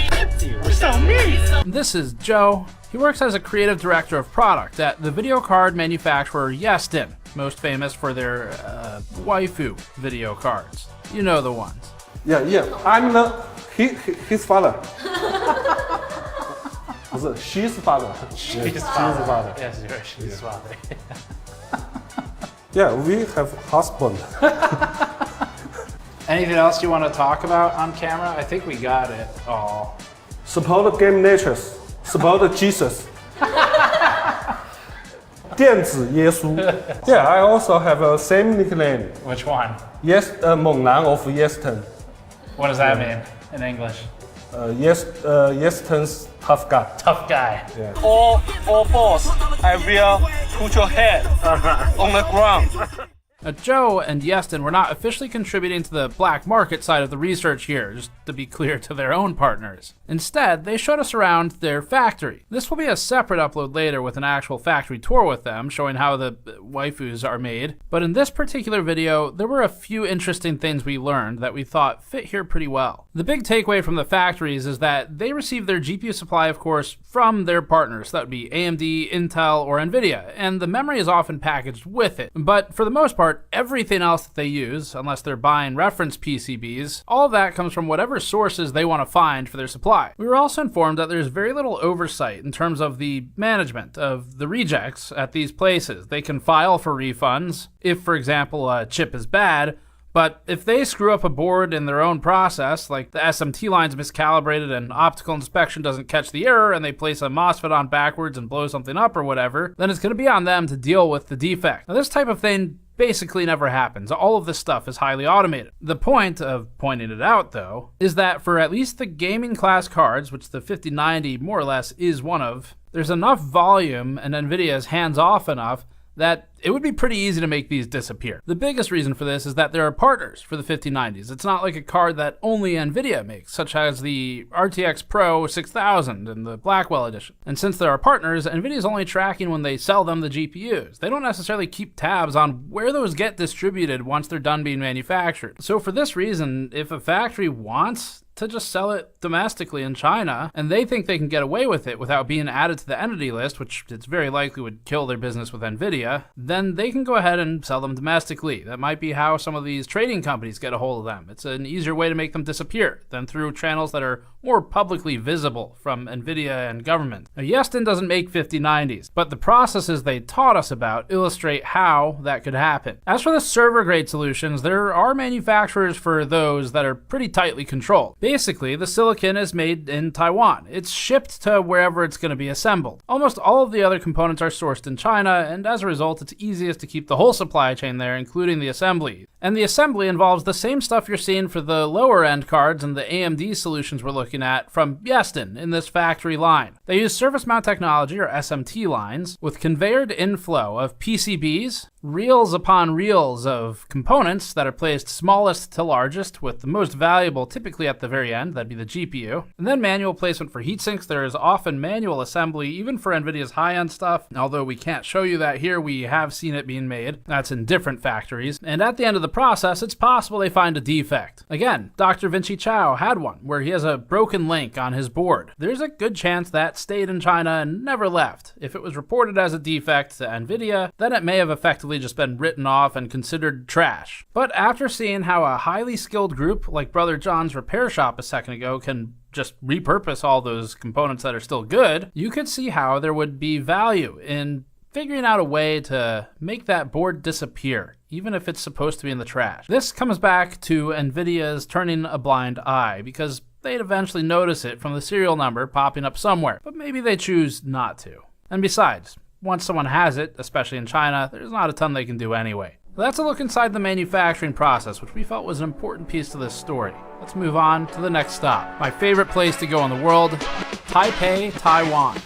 Speaker 9: So me! This is Joe. He works as a creative director of product at the video card manufacturer Yeston, most famous for their waifu video cards. You know the ones.
Speaker 10: Yeah. I'm his father. She's father.
Speaker 9: She's father. Yes, you're she's father.
Speaker 10: Yeah, we have husband.
Speaker 9: Anything else you want to talk about on camera? I think we got it all.
Speaker 10: Support game natures. Support Jesus. 电子耶稣. Yeah, I also have a same nickname.
Speaker 9: Which one?
Speaker 10: Yes, 猛男 of Yeston.
Speaker 9: What does that mean in English?
Speaker 10: Yeston's tough guy.
Speaker 9: Tough guy.
Speaker 10: Yeah.
Speaker 8: All fours, I will put your head on the ground.
Speaker 9: Now, Joe and Yeston were not officially contributing to the black market side of the research here, just to be clear to their own partners. Instead, they showed us around their factory. This will be a separate upload later with an actual factory tour with them, showing how the waifus are made. But in this particular video, there were a few interesting things we learned that we thought fit here pretty well. The big takeaway from the factories is that they receive their GPU supply, of course, from their partners. That would be AMD, Intel, or NVIDIA, and the memory is often packaged with it. But for the most part, everything else that they use, unless they're buying reference PCBs, all of that comes from whatever sources they want to find for their supply. We were also informed that there's very little oversight in terms of the management of the rejects at these places. They can file for refunds if, for example, a chip is bad, but if they screw up a board in their own process, like the SMT line's miscalibrated and optical inspection doesn't catch the error and they place a MOSFET on backwards and blow something up or whatever, then it's going to be on them to deal with the defect. Now, this type of thing basically never happens. All of this stuff is highly automated. The point of pointing it out, though, is that for at least the gaming class cards, which the 5090 more or less is one of,
Speaker 1: There's enough volume and NVIDIA is hands-off enough that it would be pretty easy to make these disappear. The biggest reason for this is that there are partners for the 5090s. It's not like a card that only NVIDIA makes, such as the RTX Pro 6000 and the Blackwell edition. And since there are partners, NVIDIA is only tracking when they sell them the GPUs. They don't necessarily keep tabs on where those get distributed once they're done being manufactured. So for this reason, if a factory wants to just sell it domestically in China, and they think they can get away with it without being added to the entity list, which it's very likely would kill their business with NVIDIA, then they can go ahead and sell them domestically. That might be how some of these trading companies get a hold of them. It's an easier way to make them disappear than through channels that are more publicly visible from NVIDIA and government. Now, Yeston doesn't make 5090s, but the processes they taught us about illustrate how that could happen. As for the server-grade solutions, there are manufacturers for those that are pretty tightly controlled. Basically, the silicon is made in Taiwan. It's shipped to wherever it's going to be assembled. Almost all of the other components are sourced in China, and as a result, it's easiest to keep the whole supply chain there, including the assembly. And the assembly involves the same stuff you're seeing for the lower end cards and the AMD solutions we're looking at from Yeston in this factory line. They use surface mount technology, or SMT lines, with conveyored inflow of PCBs, reels upon reels of components that are placed smallest to largest, with the most valuable typically at the very end, that'd be the GPU, and then manual placement for heatsinks. There is often manual assembly, even for NVIDIA's high-end stuff. Although we can't show you that here, we have seen it being made. That's in different factories. And at the end of the process, it's possible they find a defect. Again, Dr. Vinci Chao had one, where he has a broken link on his board. There's a good chance that stayed in China and never left. If it was reported as a defect to NVIDIA, then it may have effectively just been written off and considered trash. But after seeing how a highly skilled group like Brother John's repair shop a second ago can just repurpose all those components that are still good, you could see how there would be value in figuring out a way to make that board disappear, even if it's supposed to be in the trash. This comes back to NVIDIA's turning a blind eye, because they'd eventually notice it from the serial number popping up somewhere, but maybe they choose not to. And besides, once someone has it, especially in China, there's not a ton they can do anyway. That's a look inside the manufacturing process, which we felt was an important piece to this story. Let's move on to the next stop. My favorite place to go in the world, Taipei, Taiwan.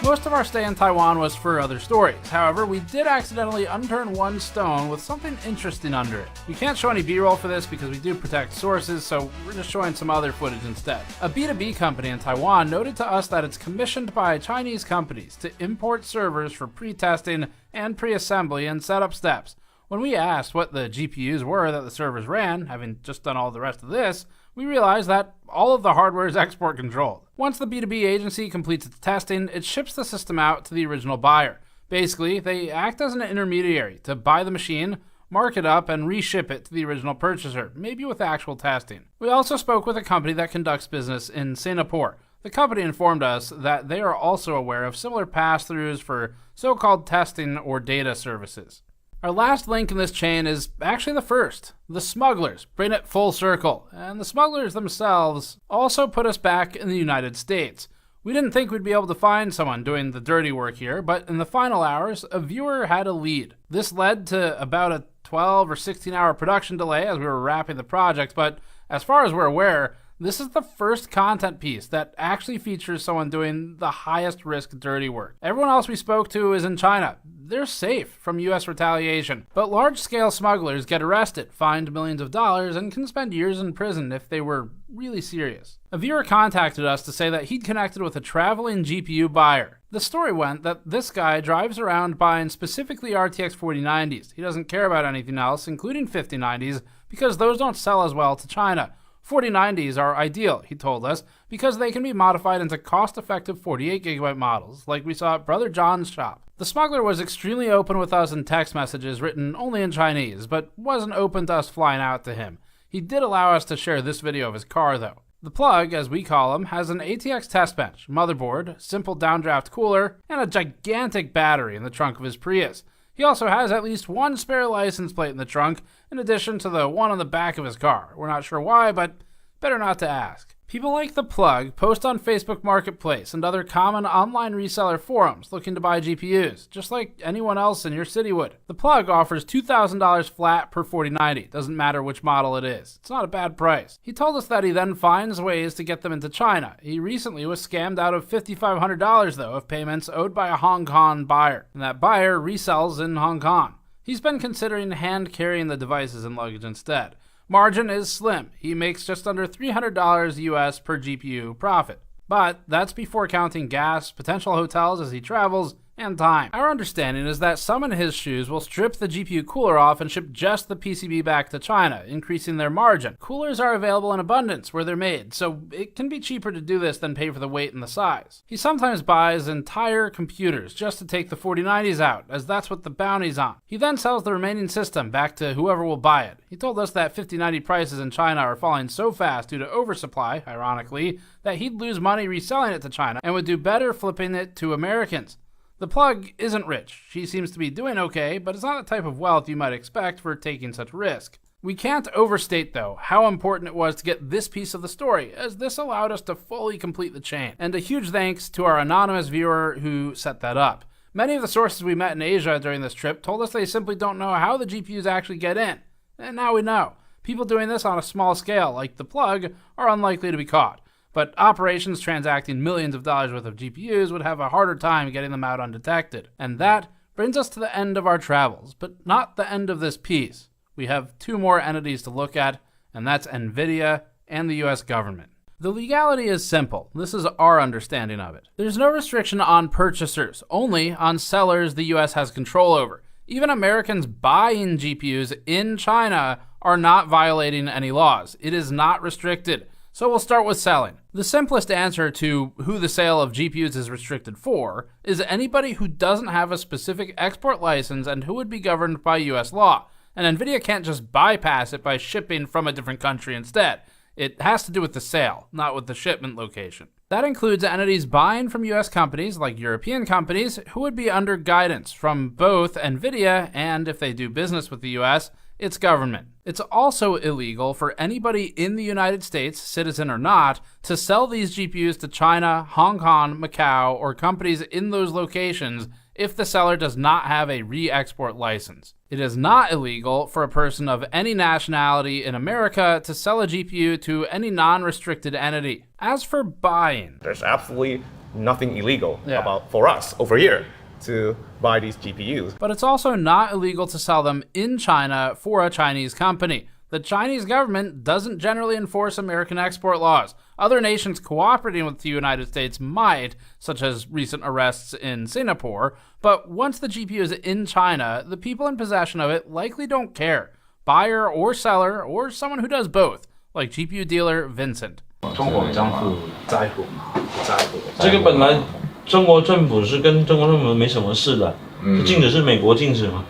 Speaker 1: Most of our stay in Taiwan was for other stories. However, we did accidentally unturn one stone with something interesting under it. We can't show any B-roll for this because we do protect sources, so we're just showing some other footage instead. A B2B company in Taiwan noted to us that it's commissioned by Chinese companies to import servers for pre-testing and pre-assembly and setup steps. When we asked what the GPUs were that the servers ran, having just done all the rest of this, we realized that all of the hardware is export controlled. Once the B2B agency completes its testing, it ships the system out to the original buyer. Basically, they act as an intermediary to buy the machine, mark it up, and reship it to the original purchaser, maybe with actual testing. We also spoke with a company that conducts business in Singapore. The company informed us that they are also aware of similar pass-throughs for so-called testing or data services. Our last link in this chain is actually the first. The smugglers bring it full circle, and the smugglers themselves also put us back in the United States. We didn't think we'd be able to find someone doing the dirty work here, but in the final hours, a viewer had a lead. This led to about a 12 or 16 hour production delay as we were wrapping the project, but as far as we're aware, this is the first content piece that actually features someone doing the highest risk dirty work. Everyone else we spoke to is in China. They're safe from US retaliation, but large-scale smugglers get arrested, fined millions of dollars, and can spend years in prison if they were really serious. A viewer contacted us to say that he'd connected with a traveling GPU buyer. The story went that this guy drives around buying specifically RTX 4090s. He doesn't care about anything else, including 5090s, because those don't sell as well to China. 4090s are ideal, he told us, because they can be modified into cost-effective 48GB models, like we saw at Brother John's shop. The smuggler was extremely open with us in text messages written only in Chinese, but wasn't open to us flying out to him. He did allow us to share this video of his car, though. The plug, as we call him, has an ATX test bench, motherboard, simple downdraft cooler, and a gigantic battery in the trunk of his Prius. He also has at least one spare license plate in the trunk, in addition to the one on the back of his car. We're not sure why, but better not to ask. People like The Plug post on Facebook Marketplace and other common online reseller forums looking to buy GPUs, just like anyone else in your city would. The Plug offers $2,000 flat per 4090, doesn't matter which model it is. It's not a bad price. He told us that he then finds ways to get them into China. He recently was scammed out of $5,500 though of payments owed by a Hong Kong buyer, and that buyer resells in Hong Kong. He's been considering hand carrying the devices and luggage instead. Margin is slim. He makes just under $300 US per GPU profit. But that's before counting gas, potential hotels as he travels, and time. Our understanding is that some in his shoes will strip the GPU cooler off and ship just the PCB back to China, increasing their margin. Coolers are available in abundance where they're made, so it can be cheaper to do this than pay for the weight and the size. He sometimes buys entire computers just to take the 4090s out, as that's what the bounty's on. He then sells the remaining system back to whoever will buy it. He told us that 5090 prices in China are falling so fast due to oversupply, ironically, that he'd lose money reselling it to China and would do better flipping it to Americans. The Plug isn't rich. She seems to be doing okay, but it's not the type of wealth you might expect for taking such risk. We can't overstate, though, how important it was to get this piece of the story, as this allowed us to fully complete the chain. And a huge thanks to our anonymous viewer who set that up. Many of the sources we met in Asia during this trip told us they simply don't know how the GPUs actually get in. And now we know. People doing this on a small scale, like The Plug, are unlikely to be caught. But operations transacting millions of dollars worth of GPUs would have a harder time getting them out undetected. And that brings us to the end of our travels, but not the end of this piece. We have two more entities to look at, and that's NVIDIA and the US government. The legality is simple. This is our understanding of it. There's no restriction on purchasers, only on sellers the US has control over. Even Americans buying GPUs in China are not violating any laws. It is not restricted. So we'll start with selling. The simplest answer to who the sale of GPUs is restricted for is anybody who doesn't have a specific export license and who would be governed by US law. And NVIDIA can't just bypass it by shipping from a different country instead. It has to do with the sale, not with the shipment location. That includes entities buying from US companies like European companies who would be under guidance from both NVIDIA and, if they do business with the US, its government. It's also illegal for anybody in the United States, citizen or not, to sell these GPUs to China, Hong Kong, Macau, or companies in those locations if the seller does not have a re-export license. It is not illegal for a person of any nationality in America to sell a GPU to any non-restricted entity. As for buying,
Speaker 2: there's absolutely nothing illegal about for us over here to buy these GPUs.
Speaker 1: But it's also not illegal to sell them in China for a Chinese company. The Chinese government doesn't generally enforce American export laws. Other nations cooperating with the United States might, such as recent arrests in Singapore, but once the GPU is in China, the people in possession of it likely don't care. Buyer or seller, or someone who does both, like GPU dealer Vincent.
Speaker 14: 中国政府在乎吗？不在乎。这个本来中国政府是跟中国政府没什么事的，是禁止是美国禁止嘛？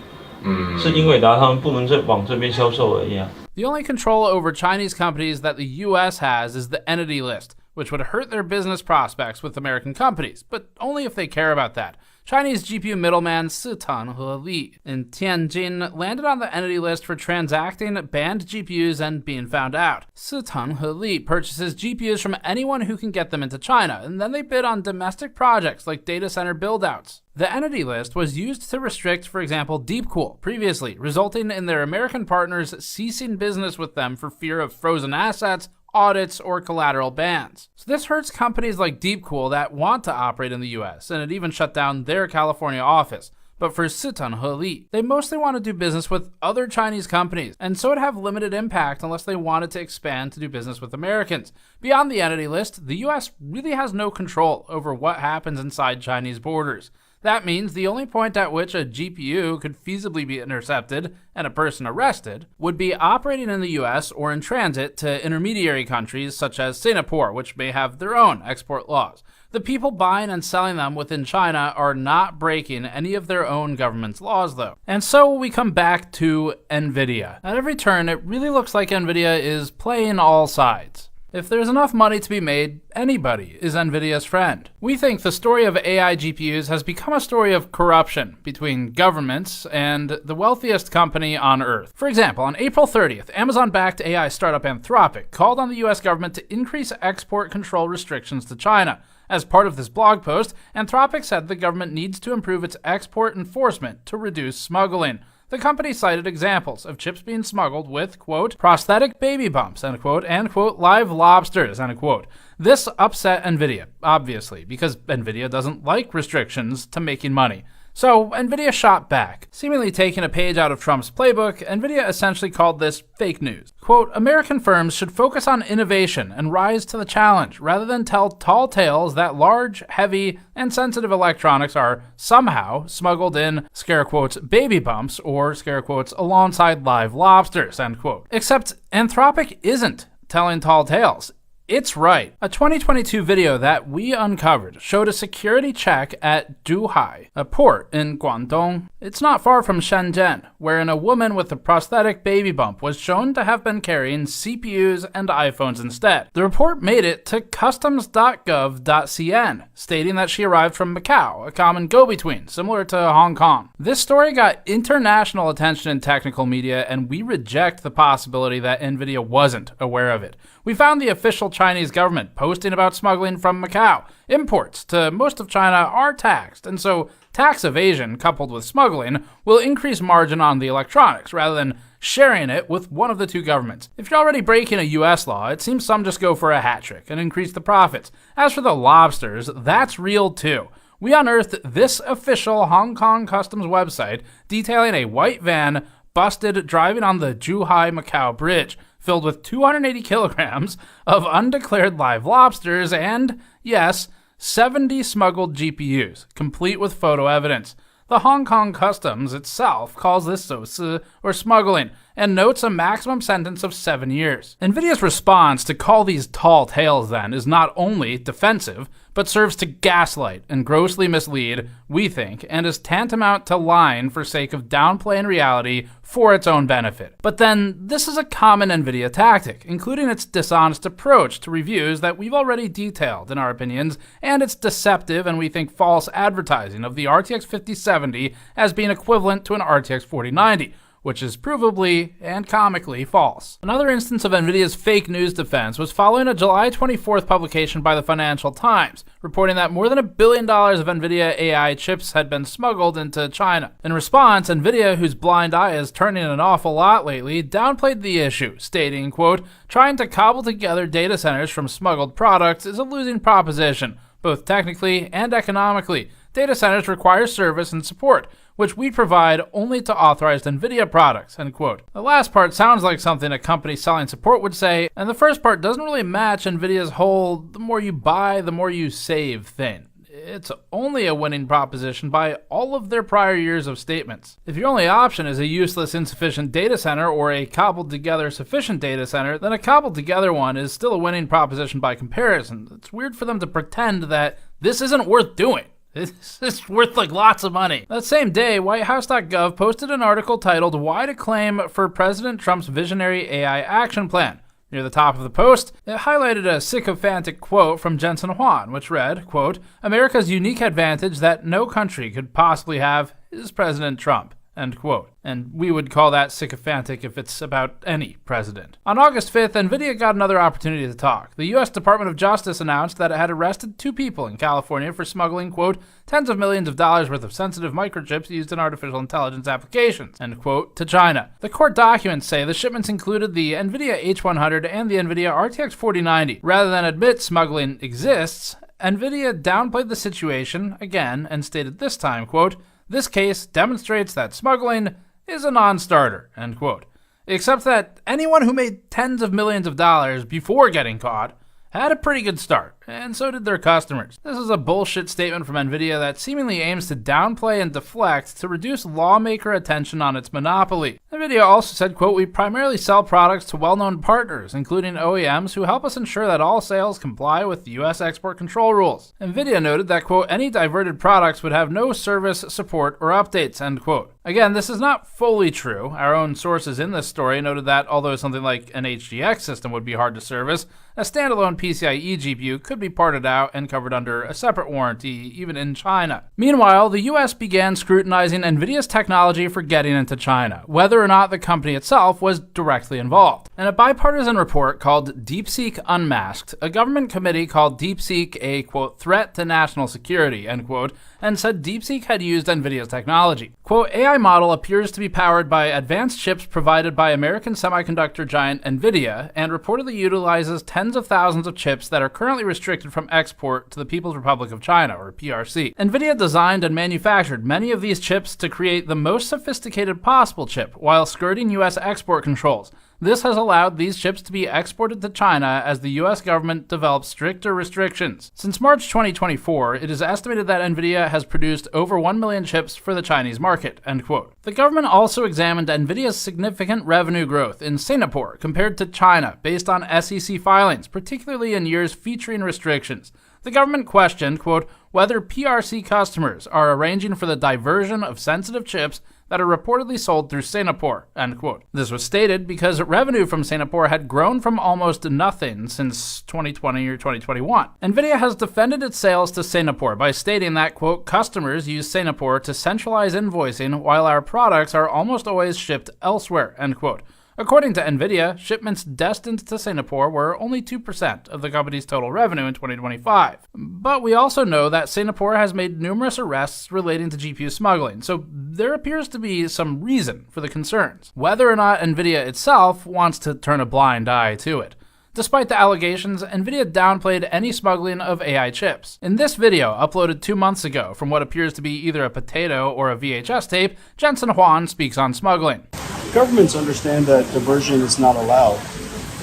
Speaker 14: 是英伟达他们不能再往这边销售而已啊。
Speaker 1: The only control over Chinese companies that the US has is the entity list, which would hurt their business prospects with American companies, but only if they care about that. Chinese GPU middleman Sitan He in Tianjin landed on the entity list for transacting banned GPUs and being found out. Sitan He purchases GPUs from anyone who can get them into China, and then they bid on domestic projects like data center build-outs. The entity list was used to restrict, for example, Deepcool previously, resulting in their American partners ceasing business with them for fear of frozen assets, audits, or collateral bans. So this hurts companies like Deepcool that want to operate in the US, and it even shut down their California office. But for Sitan He, they mostly want to do business with other Chinese companies, and so it'd have limited impact unless they wanted to expand to do business with Americans. Beyond the entity list, the US really has no control over what happens inside Chinese borders. That means the only point at which a GPU could feasibly be intercepted and a person arrested would be operating in the US or in transit to intermediary countries such as Singapore, which may have their own export laws. The people buying and selling them within China are not breaking any of their own government's laws, though. And so we come back to NVIDIA. At every turn, it really looks like NVIDIA is playing all sides. If there's enough money to be made, anybody is NVIDIA's friend. We think the story of AI GPUs has become a story of corruption between governments and the wealthiest company on Earth. For example, on April 30th, Amazon-backed AI startup Anthropic called on the US government to increase export control restrictions to China. As part of this blog post, Anthropic said the government needs to improve its export enforcement to reduce smuggling. The company cited examples of chips being smuggled with, quote, prosthetic baby bumps, end quote, and, quote, live lobsters, end quote. This upset NVIDIA, obviously, because NVIDIA doesn't like restrictions to making money. So NVIDIA shot back. Seemingly taking a page out of Trump's playbook, NVIDIA essentially called this fake news. Quote, American firms should focus on innovation and rise to the challenge, rather than tell tall tales that large, heavy, and sensitive electronics are somehow smuggled in, scare quotes, baby bumps, or scare quotes, alongside live lobsters, end quote. Except Anthropic isn't telling tall tales. It's right. A 2022 video that we uncovered showed a security check at Zhuhai, a port in Guangdong. It's not far from Shenzhen, wherein a woman with a prosthetic baby bump was shown to have been carrying CPUs and iPhones instead. The report made it to customs.gov.cn, stating that she arrived from Macau, a common go-between, similar to Hong Kong. This story got international attention in technical media, and we reject the possibility that NVIDIA wasn't aware of it. We found the official Chinese government posting about smuggling from Macau. Imports to most of China are taxed, and so tax evasion coupled with smuggling will increase margin on the electronics rather than sharing it with one of the two governments. If you're already breaking a US law, it seems some just go for a hat trick and increase the profits. As for the lobsters, that's real too. We unearthed this official Hong Kong customs website detailing a white van busted driving on the Zhuhai-Macau bridge, filled with 280 kilograms of undeclared live lobsters and, yes, 70 smuggled GPUs, complete with photo evidence. The Hong Kong Customs itself calls this sosi, or smuggling, and notes a maximum sentence of 7 years. NVIDIA's response to call these tall tales, then, is not only defensive, but serves to gaslight and grossly mislead, we think, and is tantamount to lying for sake of downplaying reality for its own benefit. But then, this is a common NVIDIA tactic, including its dishonest approach to reviews that we've already detailed in our opinions, and its deceptive and we think false advertising of the RTX 5070 as being equivalent to an RTX 4090. Which is provably and comically false. Another instance of NVIDIA's fake news defense was following a July 24th publication by the Financial Times, reporting that more than $1 billion of NVIDIA AI chips had been smuggled into China. In response, NVIDIA, whose blind eye is turning an awful lot lately, downplayed the issue, stating, quote, trying to cobble together data centers from smuggled products is a losing proposition, both technically and economically. Data centers require service and support, which we provide only to authorized NVIDIA products, end quote. The last part sounds like something a company selling support would say, and the first part doesn't really match NVIDIA's whole the more you buy, the more you save thing. It's only a winning proposition by all of their prior years of statements. If your only option is a useless, insufficient data center or a cobbled together sufficient data center, then a cobbled together one is still a winning proposition by comparison. It's weird for them to pretend that this isn't worth doing. It's worth like lots of money. That same day, WhiteHouse.gov posted an article titled Why to Claim for President Trump's Visionary AI Action Plan. Near the top of the post, it highlighted a sycophantic quote from Jensen Huang, which read, quote, America's unique advantage that no country could possibly have is President Trump, end quote. And we would call that sycophantic if it's about any president. On August 5th, NVIDIA got another opportunity to talk. The U.S. Department of Justice announced that it had arrested 2 people in California for smuggling, quote, tens of millions of dollars worth of sensitive microchips used in artificial intelligence applications, end quote, to China. The court documents say the shipments included the NVIDIA H100 and the NVIDIA RTX 4090. Rather than admit smuggling exists, NVIDIA downplayed the situation again and stated this time, quote, this case demonstrates that smuggling is a non-starter, end quote. Except that anyone who made tens of millions of dollars before getting caught had a pretty good start. and so did their customers. This is a bullshit statement from NVIDIA that seemingly aims to downplay and deflect to reduce lawmaker attention on its monopoly. NVIDIA also said, quote, "We primarily sell products to well-known partners, including OEMs, who help us ensure that all sales comply with U.S. export control rules." NVIDIA noted that, quote, "Any diverted products would have no service, support, or updates," end quote. Again, this is not fully true. Our own sources in this story noted that although something like an HGX system would be hard to service, a standalone PCIe GPU could be parted out and covered under a separate warranty, even in China. Meanwhile, the US began scrutinizing NVIDIA's technology for getting into China, whether or not the company itself was directly involved. In a bipartisan report called DeepSeek Unmasked, a government committee called DeepSeek a, quote, "threat to national security," end quote, and said DeepSeek had used NVIDIA's technology. Quote, "AI model appears to be powered by advanced chips provided by American semiconductor giant NVIDIA and reportedly utilizes tens of thousands of chips that are currently restricted from export to the People's Republic of China, or PRC. NVIDIA designed and manufactured many of these chips to create the most sophisticated possible chip while skirting US export controls. This has allowed these chips to be exported to China as the US government develops stricter restrictions. Since March 2024, it is estimated that NVIDIA has produced over 1 million chips for the Chinese market," end quote. The government also examined NVIDIA's significant revenue growth in Singapore compared to China based on SEC filings, particularly in years featuring restrictions. The government questioned, quote, "whether PRC customers are arranging for the diversion of sensitive chips that are reportedly sold through Singapore," end quote. This was stated because revenue from Singapore had grown from almost nothing since 2020 or 2021. NVIDIA has defended its sales to Singapore by stating that, quote, "customers use Singapore to centralize invoicing while our products are almost always shipped elsewhere," end quote. According to NVIDIA, shipments destined to Singapore were only 2% of the company's total revenue in 2025. But we also know that Singapore has made numerous arrests relating to GPU smuggling, so there appears to be some reason for the concerns, whether or not NVIDIA itself wants to turn a blind eye to it. Despite the allegations, NVIDIA downplayed any smuggling of AI chips. In this video, uploaded 2 months ago from what appears to be either a potato or a VHS tape, Jensen Huang speaks on smuggling.
Speaker 4: Governments understand that diversion is not allowed,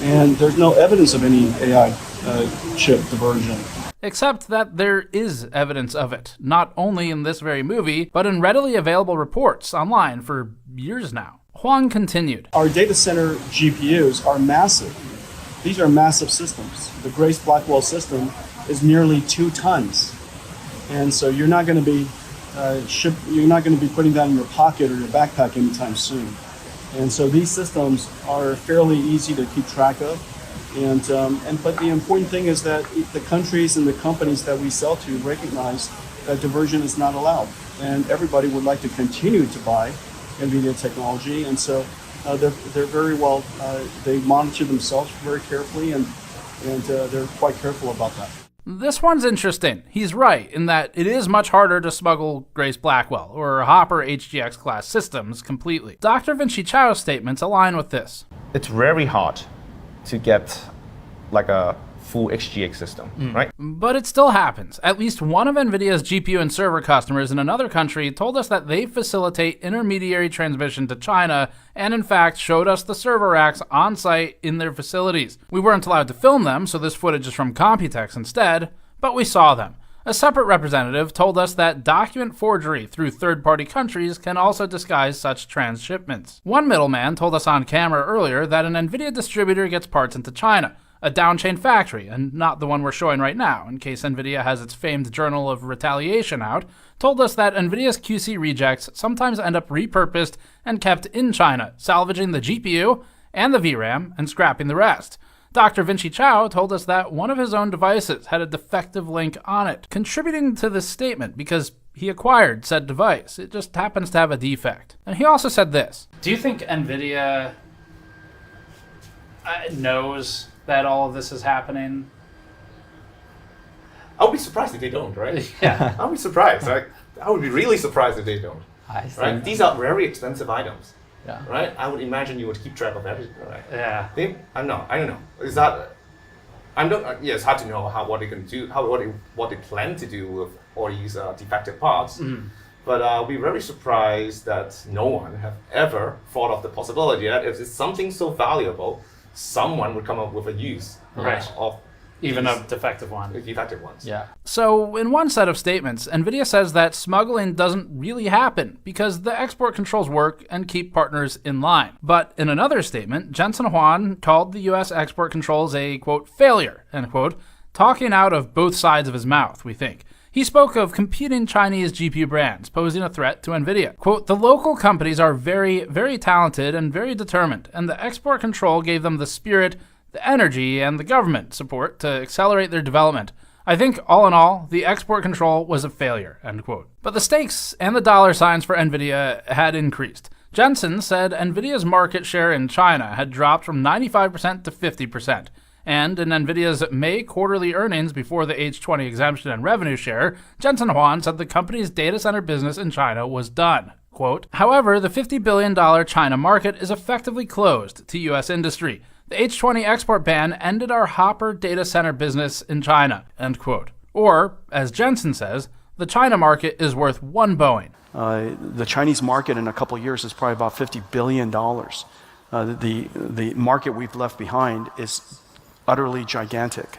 Speaker 4: and there's no evidence of any AI chip diversion.
Speaker 1: Except that there is evidence of it, not only in this very movie, but in readily available reports online for years now. Huang continued.
Speaker 4: Our data center GPUs are massive. These are massive systems. The Grace Blackwell system is nearly 2 tons. And so you're not going to be putting that in your pocket or your backpack anytime soon. And so these systems are fairly easy to keep track of. But the important thing is that the countries and the companies that we sell to recognize that diversion is not allowed. And everybody would like to continue to buy NVIDIA technology. And so they're very well, they monitor themselves very carefully, and they're quite careful about that.
Speaker 1: This one's interesting. He's right in that it is much harder to smuggle Grace Blackwell or Hopper HGX class systems completely. Dr. Vinci Chao's statements align with this.
Speaker 2: It's very hard to get like a full HGX system, right?
Speaker 1: But it still happens. At least one of NVIDIA's GPU and server customers in another country told us that they facilitate intermediary transmission to China and in fact showed us the server racks on site in their facilities. We weren't allowed to film them, so this footage is from Computex instead, but we saw them. A separate representative told us that document forgery through third-party countries can also disguise such transshipments. One middleman told us on camera earlier that an NVIDIA distributor gets parts into China, a downchain factory, and not the one we're showing right now, in case NVIDIA has its famed Journal of Retaliation out, told us that NVIDIA's QC rejects sometimes end up repurposed and kept in China, salvaging the GPU and the VRAM and scrapping the rest. Dr. Vinci Chao told us that one of his own devices had a defective link on it, contributing to this statement because he acquired said device. It just happens to have a defect. And he also said this.
Speaker 9: Do you think NVIDIA knows that all of this is happening?
Speaker 2: I'll be surprised if they don't, right?
Speaker 9: Yeah.
Speaker 2: I'll be surprised. Right? I would be really surprised if they don't. Right? These are very expensive items.
Speaker 6: Yeah.
Speaker 2: Right? I would imagine you would keep track of everything, right?
Speaker 9: Yeah.
Speaker 2: I don't know. Is that? Yeah, it's hard to know what they can do, what they plan to do with all these defective parts. But I'll be very surprised that no one have ever thought of the possibility that if it's something so valuable, someone would come up with a use of
Speaker 9: Even a defective one.
Speaker 2: Defective ones.
Speaker 9: Yeah. So, in one set of statements, NVIDIA says that smuggling doesn't really happen because the export controls work and keep partners in line. But in another statement, Jensen Huang called the US export controls a, quote, failure, end quote, talking out of both sides of his mouth, we think. He spoke of competing Chinese GPU brands posing a threat to NVIDIA. Quote, the local companies are very, very talented and very determined, and the export control gave them the spirit, the energy, and the government support to accelerate their development. I think, all in all, the export control was a failure, end quote. But the stakes and the dollar signs for NVIDIA had increased. Jensen said NVIDIA's market share in China had dropped from 95% to 50%. And in NVIDIA's May quarterly earnings before the H20 exemption and revenue share, Jensen Huang said the company's data center business in China was done. Quote, however, the $50 billion China market is effectively closed to U.S. industry. The H20 export ban ended our Hopper data center business in China, end quote. Or, as Jensen says, the China market is worth one Boeing.
Speaker 4: The Chinese market in a couple of years is probably about $50 billion. The market we've left behind is utterly gigantic.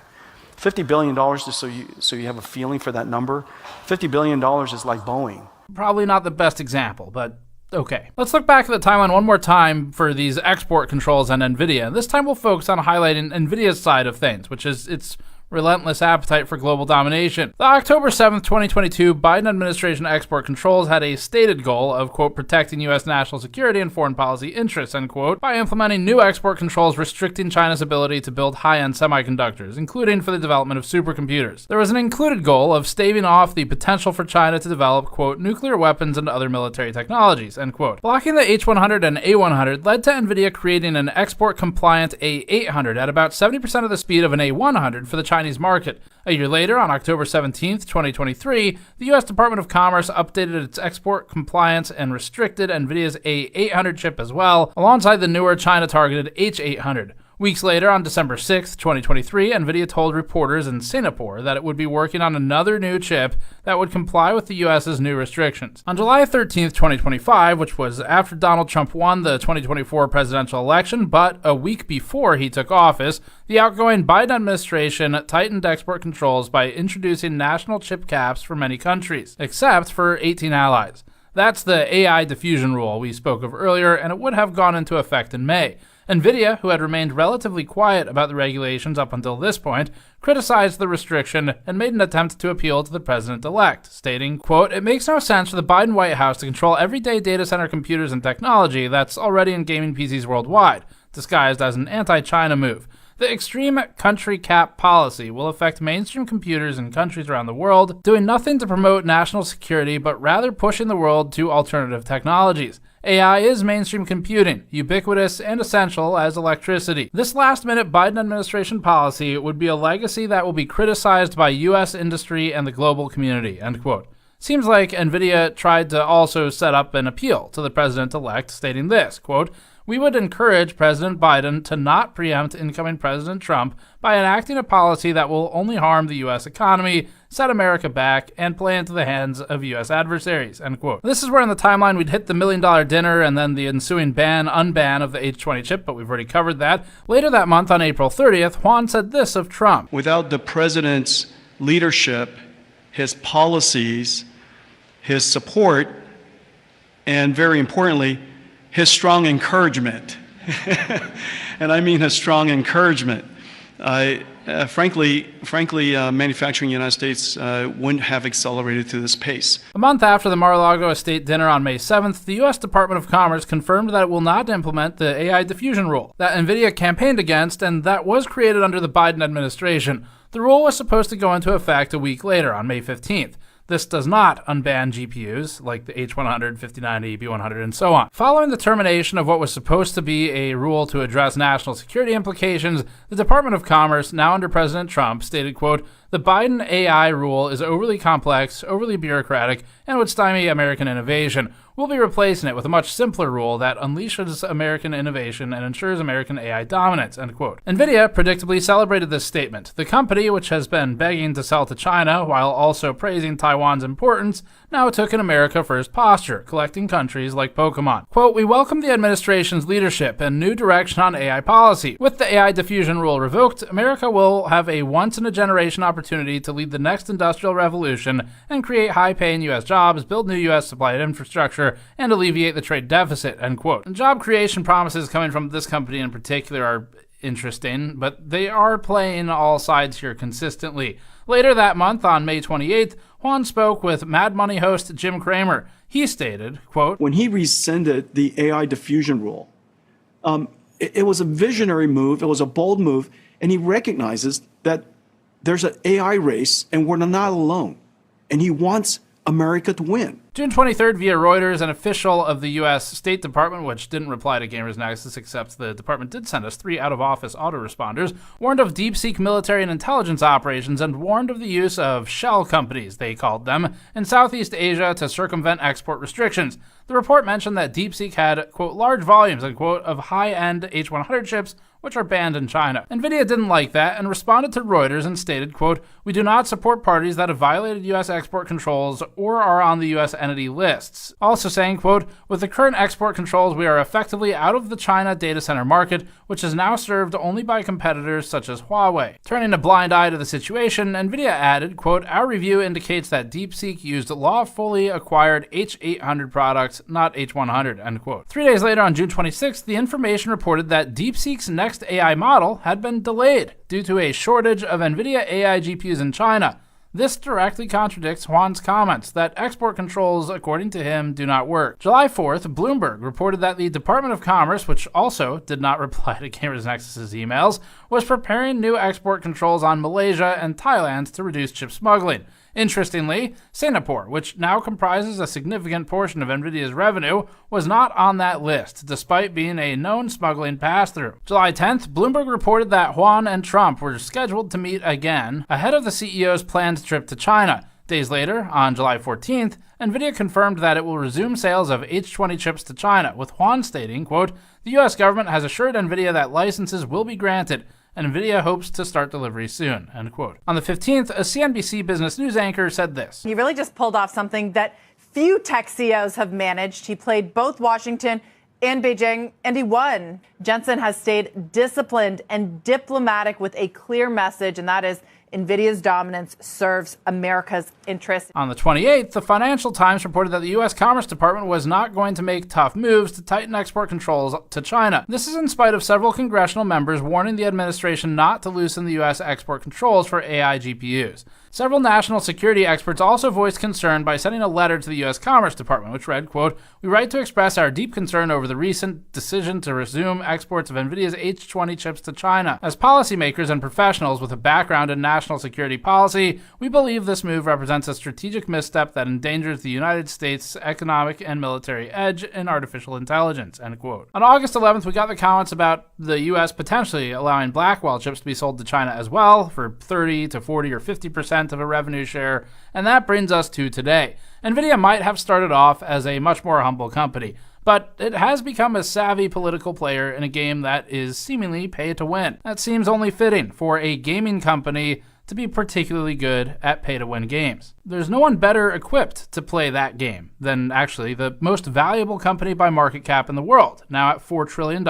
Speaker 4: $50 billion, just so you have a feeling for that number, $50 billion is like Boeing.
Speaker 9: Probably not the best example, but okay. Let's look back at the timeline one more time for these export controls and NVIDIA. This time we'll focus on highlighting NVIDIA's side of things, which is its relentless appetite for global domination. The October 7th, 2022 Biden administration export controls had a stated goal of, quote, protecting U.S. national security and foreign policy interests, end quote, by implementing new export controls restricting China's ability to build high-end semiconductors, including for the development of supercomputers. There was an included goal of staving off the potential for China to develop, quote, nuclear weapons and other military technologies, end quote. Blocking the H100 and A100 led to NVIDIA creating an export-compliant A800 at about 70% of the speed of an A100 for the Chinese market. A year later, on October 17th, 2023, the U.S. Department of Commerce updated its export compliance and restricted NVIDIA's A800 chip as well, alongside the newer China-targeted H800. Weeks later, on December 6, 2023, NVIDIA told reporters in Singapore that it would be working on another new chip that would comply with the U.S.'s new restrictions. On July 13, 2025, which was after Donald Trump won the 2024 presidential election, but a week before he took office, the outgoing Biden administration tightened export controls by introducing national chip caps for many countries, except for 18 allies. That's the AI diffusion rule we spoke of earlier, and it would have gone into effect in May. NVIDIA, who had remained relatively quiet about the regulations up until this point, criticized the restriction and made an attempt to appeal to the president-elect, stating, quote, it makes no sense for the Biden White House to control everyday data center computers and technology that's already in gaming PCs worldwide, disguised as an anti-China move. The extreme country cap policy will affect mainstream computers in countries around the world, doing nothing to promote national security, but rather pushing the world to alternative technologies. AI is mainstream computing, ubiquitous and essential as electricity. This last-minute Biden administration policy would be a legacy that will be criticized by U.S. industry and the global community, end quote. Seems like NVIDIA tried to also set up an appeal to the president-elect, stating this, quote, we would encourage President Biden to not preempt incoming President Trump by enacting a policy that will only harm the U.S. economy, set America back, and play into the hands of U.S. adversaries, end quote. This is where in the timeline we'd hit the $1 million dinner and then the ensuing unban of the H20 chip, but we've already covered that. Later that month, on April 30th, Huang said this of Trump.
Speaker 4: Without the president's leadership, his policies, his support, and very importantly, his strong encouragement, and I mean his strong encouragement. Frankly, manufacturing in the United States wouldn't have accelerated to this pace.
Speaker 9: A month after the Mar-a-Lago estate dinner on May 7th, the U.S. Department of Commerce confirmed that it will not implement the AI diffusion rule that NVIDIA campaigned against and that was created under the Biden administration. The rule was supposed to go into effect a week later, on May 15th. This does not unban GPUs like the H100, 5090, B100, and so on. Following the termination of what was supposed to be a rule to address national security implications, the Department of Commerce, now under President Trump, stated, quote,
Speaker 1: The Biden AI rule is overly complex, overly bureaucratic, and would stymie American innovation. We'll be replacing it with a much simpler rule that unleashes American innovation and ensures American AI dominance, end quote. NVIDIA predictably celebrated this statement. The company, which has been begging to sell to China while also praising Taiwan's importance, now took an America First posture, collecting countries like Pokemon. Quote, "We welcome the administration's leadership and new direction on AI policy. With the AI diffusion rule revoked, America will have a once-in-a-generation opportunity to lead the next industrial revolution and create high-paying U.S. jobs, build new U.S. supply infrastructure, and alleviate the trade deficit," end quote. And job creation promises coming from this company in particular are interesting, but they are playing all sides here consistently. Later that month, on May 28th, Juan spoke with Mad Money host Jim Cramer. He stated, quote,
Speaker 4: "When he rescinded the AI diffusion rule, it was a visionary move, it was a bold move, and he recognizes that there's an AI race and we're not alone. And he wants America to win."
Speaker 1: June 23rd, via Reuters, an official of the U.S. State Department, which didn't reply to Gamers Nexus, except the department did send us 3 out-of-office autoresponders, warned of deep-seek military and intelligence operations and warned of the use of shell companies, they called them, in Southeast Asia to circumvent export restrictions. The report mentioned that DeepSeek had, quote, "large volumes," unquote, of high-end H100 chips, which are banned in China. NVIDIA didn't like that and responded to Reuters and stated, quote, "We do not support parties that have violated U.S. export controls or are on the U.S. entity lists." Also saying, quote, "With the current export controls, we are effectively out of the China data center market, which is now served only by competitors such as Huawei." Turning a blind eye to the situation, NVIDIA added, quote, "Our review indicates that DeepSeek used lawfully acquired H800 products, not H100, end quote. 3 days later, on June 26th, the information reported that DeepSeek's next AI model had been delayed due to a shortage of NVIDIA AI GPUs in China. This directly contradicts Juan's comments that export controls, according to him, do not work. July 4th, Bloomberg reported that the Department of Commerce, which also did not reply to Gamers Nexus's emails, was preparing new export controls on Malaysia and Thailand to reduce chip smuggling. Interestingly, Singapore, which now comprises a significant portion of NVIDIA's revenue, was not on that list, despite being a known smuggling pass-through. July 10th, Bloomberg reported that Juan and Trump were scheduled to meet again ahead of the CEO's planned trip to China. Days later, on July 14th, NVIDIA confirmed that it will resume sales of H20 chips to China, with Juan stating, quote, "The U.S. government has assured NVIDIA that licenses will be granted. NVIDIA hopes to start delivery soon," end quote. On the 15th, a CNBC Business News anchor said this.
Speaker 20: He really just pulled off something that few tech CEOs have managed. He played both Washington and Beijing, and he won. Jensen has stayed disciplined and diplomatic with a clear message, and that is NVIDIA's dominance serves America's interests.
Speaker 1: On the 28th, the Financial Times reported that the U.S. Commerce Department was not going to make tough moves to tighten export controls to China. This is in spite of several congressional members warning the administration not to loosen the U.S. export controls for AI GPUs. Several national security experts also voiced concern by sending a letter to the U.S. Commerce Department, which read, quote, "We write to express our deep concern over the recent decision to resume exports of NVIDIA's H20 chips to China. As policymakers and professionals with a background in national security policy, we believe this move represents a strategic misstep that endangers the United States' economic and military edge in artificial intelligence," end quote. On August 11th, we got the comments about the U.S. potentially allowing Blackwell chips to be sold to China as well for 30 to 40 or 50% of a revenue share, and that brings us to today. NVIDIA might have started off as a much more humble company, but it has become a savvy political player in a game that is seemingly pay to win. That seems only fitting for a gaming company to be particularly good at pay-to-win games. There's no one better equipped to play that game than actually the most valuable company by market cap in the world, now at $4 trillion,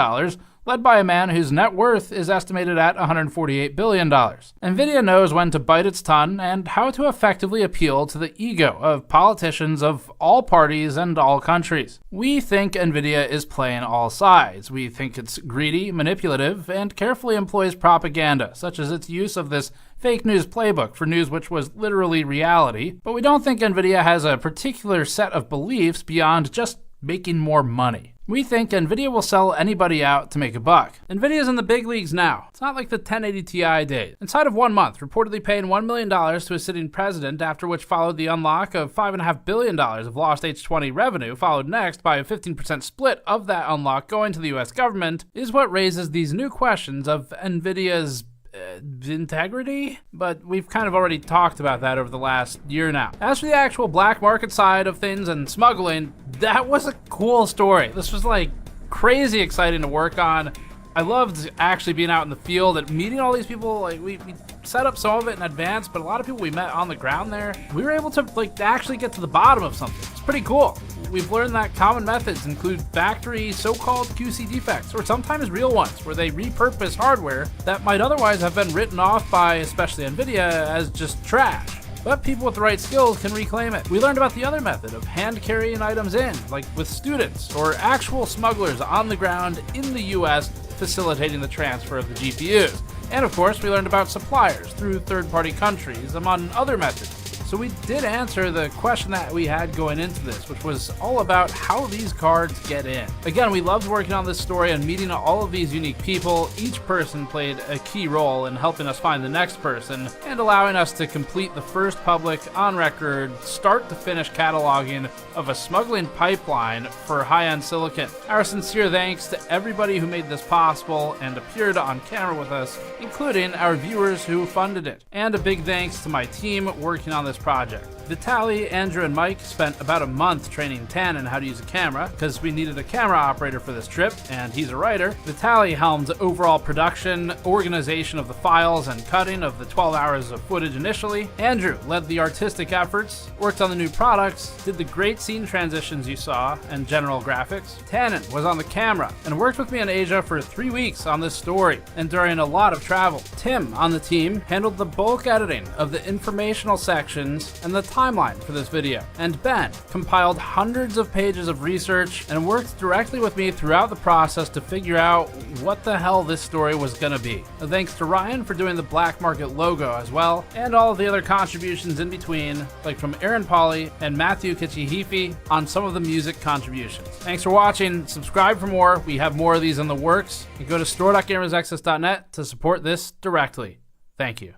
Speaker 1: led by a man whose net worth is estimated at $148 billion. NVIDIA knows when to bite its tongue and how to effectively appeal to the ego of politicians of all parties and all countries. We think NVIDIA is playing all sides. We think it's greedy, manipulative, and carefully employs propaganda, such as its use of this fake news playbook for news which was literally reality. But we don't think NVIDIA has a particular set of beliefs beyond just making more money. We think NVIDIA will sell anybody out to make a buck. NVIDIA's in the big leagues now. It's not like the 1080 Ti days. Inside of 1 month, reportedly paying $1 million to a sitting president, after which followed the unlock of $5.5 billion of lost H20 revenue, followed next by a 15% split of that unlock going to the US government, is what raises these new questions of NVIDIA's integrity, but we've kind of already talked about that over the last year now. As for the actual black market side of things and smuggling, that was a cool story. This was like crazy exciting to work on. I loved actually being out in the field and meeting all these people. Like we set up some of it in advance, but a lot of people we met on the ground there, we were able to like actually get to the bottom of something. It's pretty cool. We've learned that common methods include factory so-called QC defects, or sometimes real ones, where they repurpose hardware that might otherwise have been written off by, especially NVIDIA, as just trash. But people with the right skills can reclaim it. We learned about the other method of hand carrying items in, like with students or actual smugglers on the ground in the US facilitating the transfer of the GPUs. And of course, we learned about suppliers through third-party countries, among other methods. So we did answer the question that we had going into this, which was all about how these cards get in. Again, we loved working on this story and meeting all of these unique people. Each person played a key role in helping us find the next person and allowing us to complete the first public, on-record, start-to-finish cataloging of a smuggling pipeline for high-end silicon. Our sincere thanks to everybody who made this possible and appeared on camera with us, including our viewers who funded it. And a big thanks to my team working on this project. Vitaly, Andrew, and Mike spent about a month training Tannen how to use a camera, because we needed a camera operator for this trip, and he's a writer. Vitaly helmed overall production, organization of the files, and cutting of the 12 hours of footage initially. Andrew led the artistic efforts, worked on the new products, did the great scene transitions you saw, and general graphics. Tannen was on the camera, and worked with me in Asia for 3 weeks on this story, and during a lot of travel. Tim, on the team, handled the bulk editing of the informational sections and the timeline for this video. And Ben compiled hundreds of pages of research and worked directly with me throughout the process to figure out what the hell this story was gonna be. Thanks to Ryan for doing the black market logo as well, and all of the other contributions in between, like from Aaron Pauly and Matthew Kichihifi on some of the music contributions. Thanks for watching. Subscribe for more. We have more of these in the works. And go to store.gamersnexus.net to support this directly. Thank you.